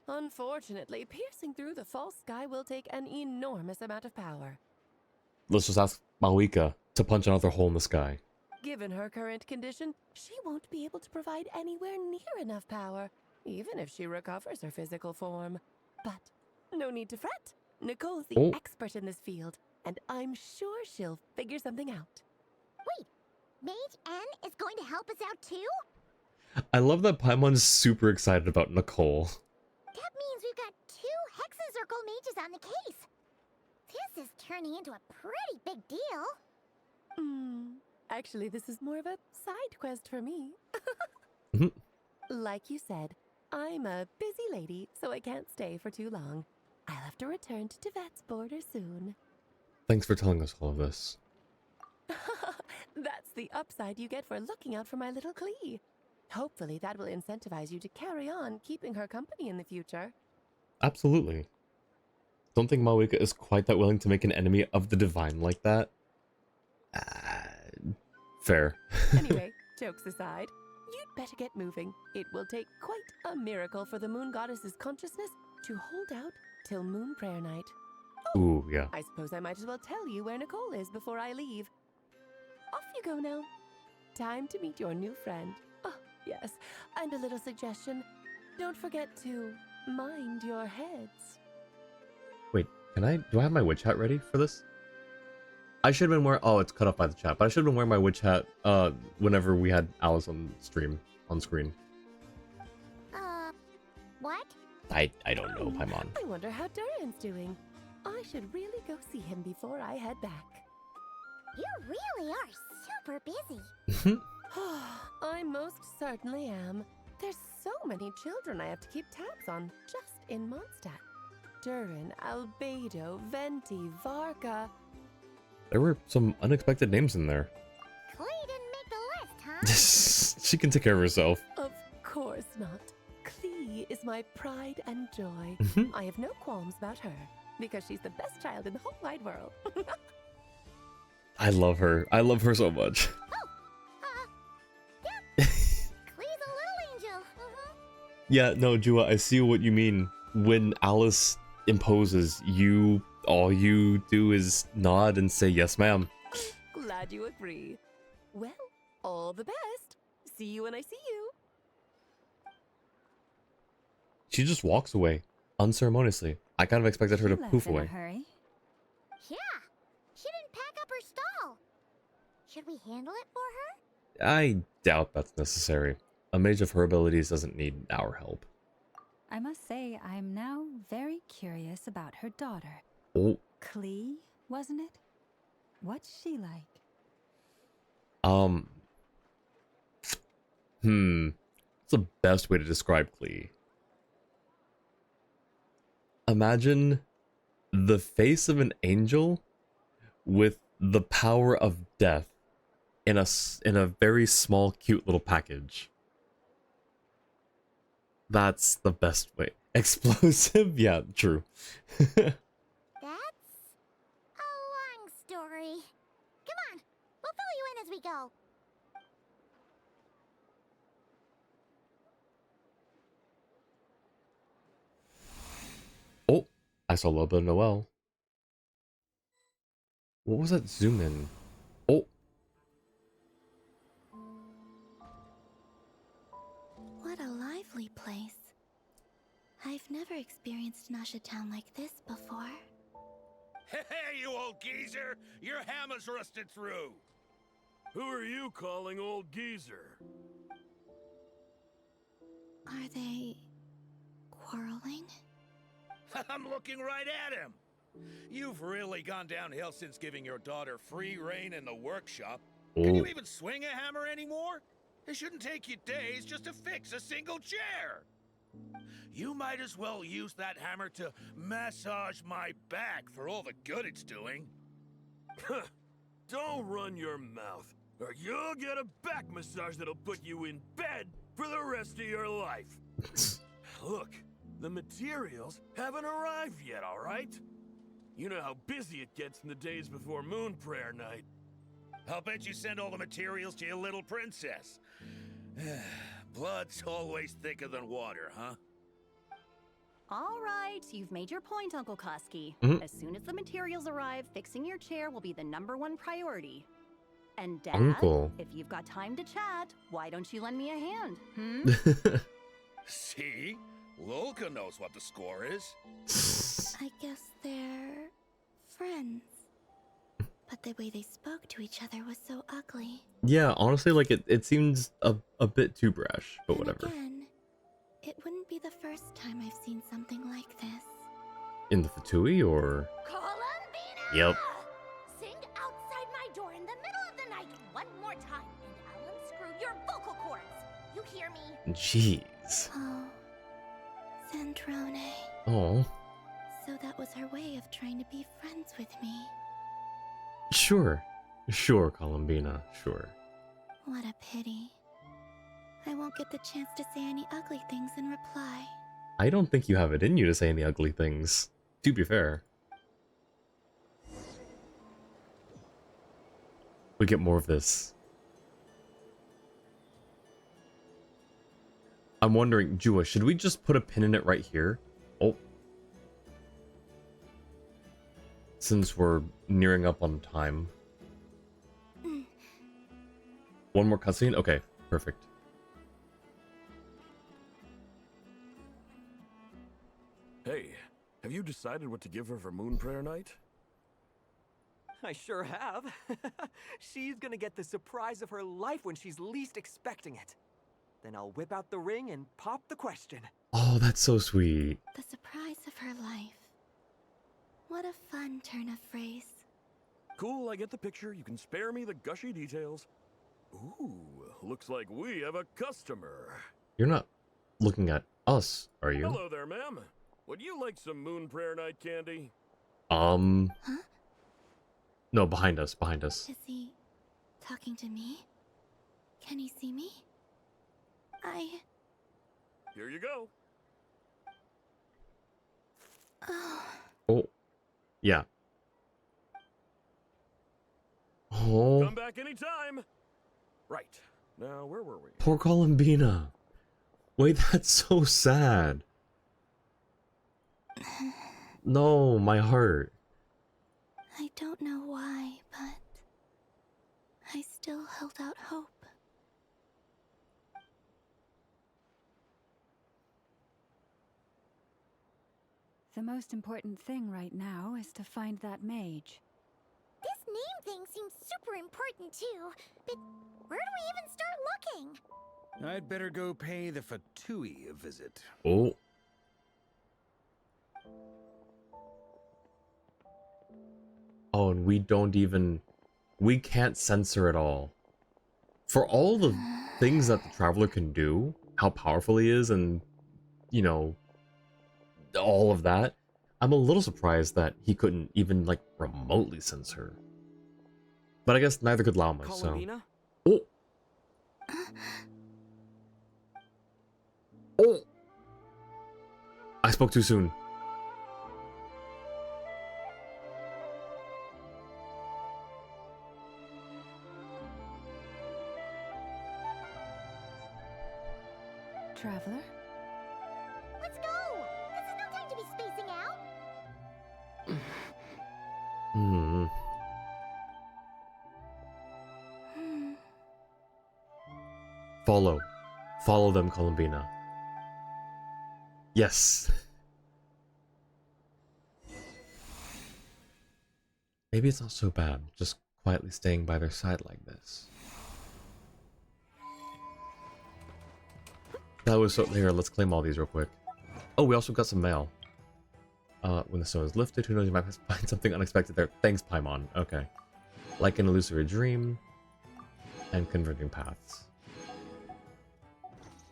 Unfortunately, piercing through the false sky will take an enormous amount of power. Let's just ask Malika to punch another hole in the sky. Given her current condition, she won't be able to provide anywhere near enough power, even if she recovers her physical form. But no need to fret. Nicole's the expert in this field, and I'm sure she'll figure something out. Wait, Mage N is going to help us out too? I love that Paimon's super excited about Nicole. That means we've got 2 Hexenzirkel mages on the case. This is turning into a pretty big deal. Actually, this is more of a side quest for me. Like you said, I'm a busy lady, so I can't stay for too long. I'll have to return to Tevat's border soon. Thanks for telling us all of this. That's the upside you get for looking out for my little Klee. Hopefully that will incentivize you to carry on keeping her company in the future. Absolutely. Don't think Malika is quite that willing to make an enemy of the divine like that. Fair. Anyway, jokes aside, you'd better get moving. It will take quite a miracle for the moon goddess's consciousness to hold out till Moon Prayer Night. Ooh, yeah. I suppose I might as well tell you where Nicole is before I leave. Off you go now. Time to meet your new friend. Oh, yes, and a little suggestion. Don't forget to mind your heads. Wait, do I have my witch hat ready for this? I should have been wearing, it's cut off by the chat, but I should have been wearing my witch hat, whenever we had Alice on screen. What? I don't know, Paimon. I wonder how Duran's doing. I should really go see him before I head back. You really are super busy. I most certainly am. There's so many children I have to keep tabs on just in Mondstadt. Duran, Albedo, Venti, Varka. There were some unexpected names in there. Klee didn't make the list, huh? She can take care of herself. Of course not. Klee Klee is my pride and joy. I have no qualms about her, because she's the best child in the whole wide world. I love her. I love her so much. Klee's a little angel. Yeah, no, Jua, I see what you mean. When Alice imposes, all you do is nod and say yes, ma'am. Glad you agree. Well, all the best. See you when I see you. She just walks away, unceremoniously. I kind of expected her to poof away. Hurry. Yeah, she didn't pack up her stall. Should we handle it for her? I doubt that's necessary. A mage of her abilities doesn't need our help. I must say, I'm now very curious about her daughter. Oh. Klee, wasn't it? What's she like? What's the best way to describe Klee? Imagine the face of an angel with the power of death in a very small, cute little package. That's the best way. Explosive? Yeah, true. That's a long story. Come on, we'll fill you in as we go. Oh, I saw a little bit of Noelle. What was that zoom in? Oh. What a lively place. I've never experienced Nasha Town like this before. Hey, you old geezer! Your hammer's rusted through! Who are you calling old geezer? Are they quarreling? I'm looking right at him! You've really gone downhill since giving your daughter free reign in the workshop. Can you even swing a hammer anymore? It shouldn't take you days just to fix a single chair. You might as well use that hammer to massage my back for all the good it's doing. Don't run your mouth, or you'll get a back massage that'll put you in bed for the rest of your life. Look, the materials haven't arrived yet, all right? You know how busy it gets in the days before Moon Prayer Night. I'll bet you send all the materials to your little princess. Blood's always thicker than water, huh? All right, you've made your point, Uncle Koski. As soon as the materials arrive, fixing your chair will be the #1 priority. And Dad, Uncle. if you've got time to chat, why don't you lend me a hand, See? Lolka knows what the score is. I guess they're friends. But the way they spoke to each other was so ugly. Yeah, honestly, like it seems a bit too brash, but whatever. Again, it wouldn't be the first time I've seen something like this. In the Fatui, or? Columbina! Yep. Sing outside my door in the middle of the night one more time, and I'll unscrew your vocal cords. You hear me? Jeez. Oh, Zandrone. Oh. So that was her way of trying to be friends with me. Sure. Sure, Columbina. Sure. What a pity. I won't get the chance to say any ugly things in reply. I don't think you have it in you to say any ugly things, to be fair. We get more of this. I'm wondering, Jua, should we just put a pin in it right here? Oh. Since we're nearing up on time. One more cutscene? Okay, perfect. Hey, have you decided what to give her for Moon Prayer Night? I sure have. She's gonna get the surprise of her life when she's least expecting it. Then I'll whip out the ring and pop the question. Oh, that's so sweet. The surprise of her life. What a fun turn of phrase. Cool, I get the picture. You can spare me the gushy details. Ooh, looks like we have a customer. You're not looking at us, are you? Hello there, ma'am. Would you like some Moon Prayer Night candy? Huh? No, behind us, behind us. Is he talking to me? Can he see me? Here you go. Oh, yeah. Oh, Come back anytime. Right. Now, where were we? poor Columbina. Wait, that's so sad. No, my heart. I don't know why, but I still held out hope. The most important thing right now is to find that mage. This name thing seems super important too, but where do we even start looking? I'd better go pay the Fatui a visit. Oh. Oh, and we can't censor at all. For all the things that the Traveler can do, how powerful he is, and, you know, all of that, I'm a little surprised that he couldn't even, like, remotely censor. But I guess neither could Llama, so... Columbina? Oh! Oh! I spoke too soon. Traveler? Let's go! This is no time to be spacing out! Hmm. Follow. Follow them, Columbina. Yes. Maybe it's not so bad, just quietly staying by their side like this. That was so... Here, let's claim all these real quick. Oh, we also got some mail. When the stone is lifted, who knows, you might find something unexpected there. Thanks, Paimon. Okay. Like an illusory dream. And converging paths.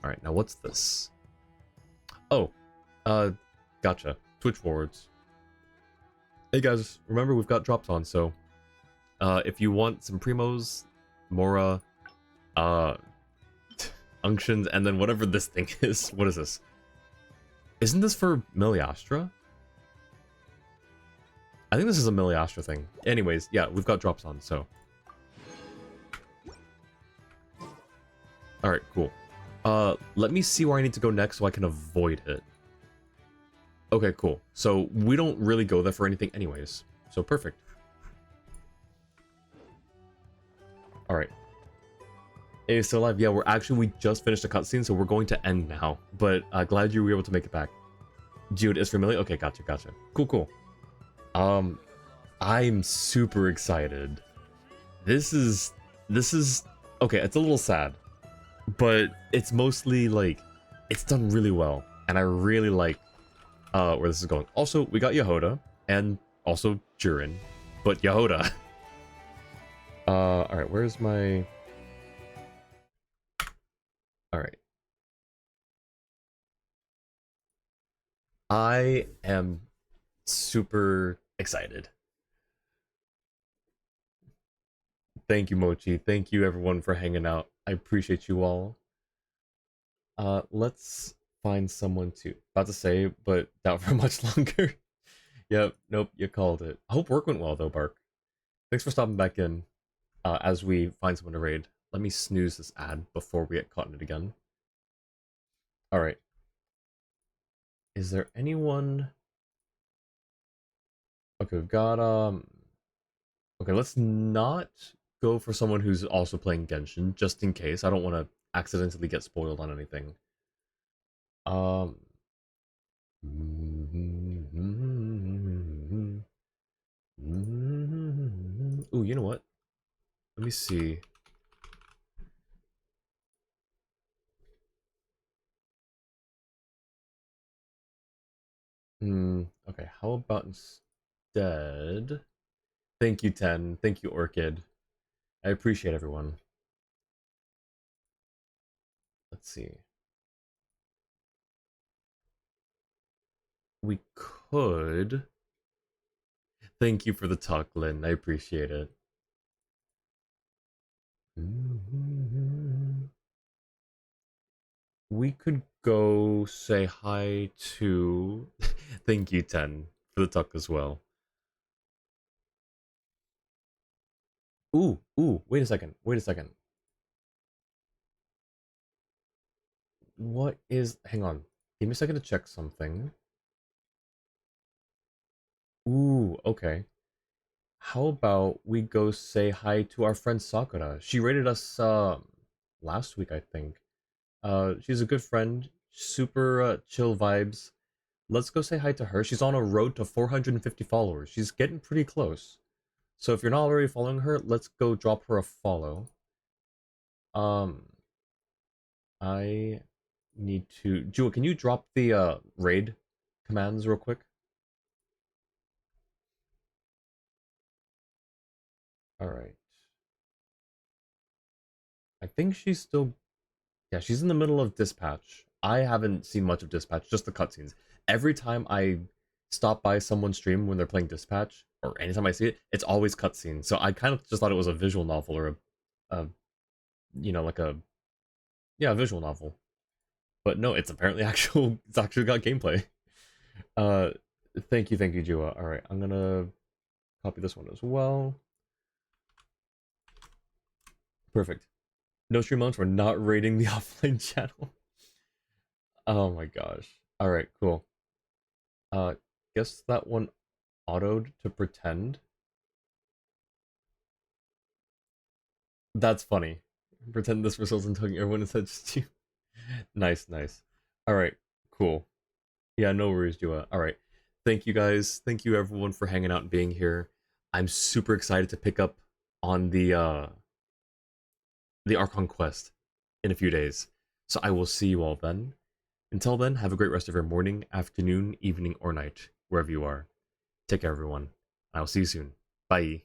Alright, now what's this? Oh. Gotcha. Twitch forwards. Hey guys, remember we've got drops on, so... if you want some primos, Mora, unctions, and then whatever this thing is. What is this? Isn't this for Miliastra? I think this is a Miliastra thing. Anyways, yeah, we've got drops on, so. Alright, cool. Let me see where I need to go next so I can avoid it. Okay, cool. So, we don't really go there for anything anyways. So, perfect. Alright. It is still alive. Yeah, we just finished a cutscene, so we're going to end now. But glad you were able to make it back. Jude is familiar? Okay, gotcha. Cool, cool. I'm super excited. This is... Okay, it's a little sad. But it's mostly, like, it's done really well. And I really like where this is going. Also, we got Yehoda, and also Jurin. But Yehoda. Alright, where's my... Alright. I am super excited. Thank you, Mochi. Thank you, everyone, for hanging out. I appreciate you all. Let's find someone to... About to say, but doubt for much longer. Yep, nope, you called it. I hope work went well, though, Bark. Thanks for stopping back in. As we find someone to raid. Let me snooze this ad before we get caught in it again. Alright. Is there anyone... Okay, we've got, Okay, let's not go for someone who's also playing Genshin, just in case. I don't want to accidentally get spoiled on anything. Ooh, you know what? Let me see. Okay, how about instead... Thank you, Ten. Thank you, Orchid. I appreciate everyone. Let's see. We could... Thank you for the talk, Lynn. I appreciate it. We could go say hi to... Thank you, Ten, for the tuck as well. Ooh, wait a second. What is... Hang on. Give me a second to check something. Ooh, okay. How about we go say hi to our friend Sakura? She rated us last week, I think. She's a good friend, super chill vibes. Let's go say hi to her. She's on a road to 450 followers. She's getting pretty close. So if you're not already following her, let's go drop her a follow. I need to... Jewel, can you drop the raid commands real quick? Alright. I think she's still... Yeah, she's in the middle of Dispatch. I haven't seen much of Dispatch, just the cutscenes. Every time I stop by someone's stream when they're playing Dispatch, or anytime I see it, it's always cutscenes. So I kind of just thought it was a visual novel or a you know, like a... Yeah, a visual novel. But no, it's apparently actual... It's actually got gameplay. Thank you, Jua. Alright, I'm gonna copy this one as well. Perfect. No stream moments, we're not raiding the offline channel. Oh my gosh. Alright, cool. Guess that one autoed to pretend. That's funny. Pretend this results in tugging everyone inside just you. Nice. Alright, cool. Yeah, no worries, Jua. Alright. Thank you guys. Thank you everyone for hanging out and being here. I'm super excited to pick up on the Archon quest in a few days. So I will see you all then. Until then, have a great rest of your morning, afternoon, evening, or night, wherever you are. Take care, everyone. I'll see you soon. Bye.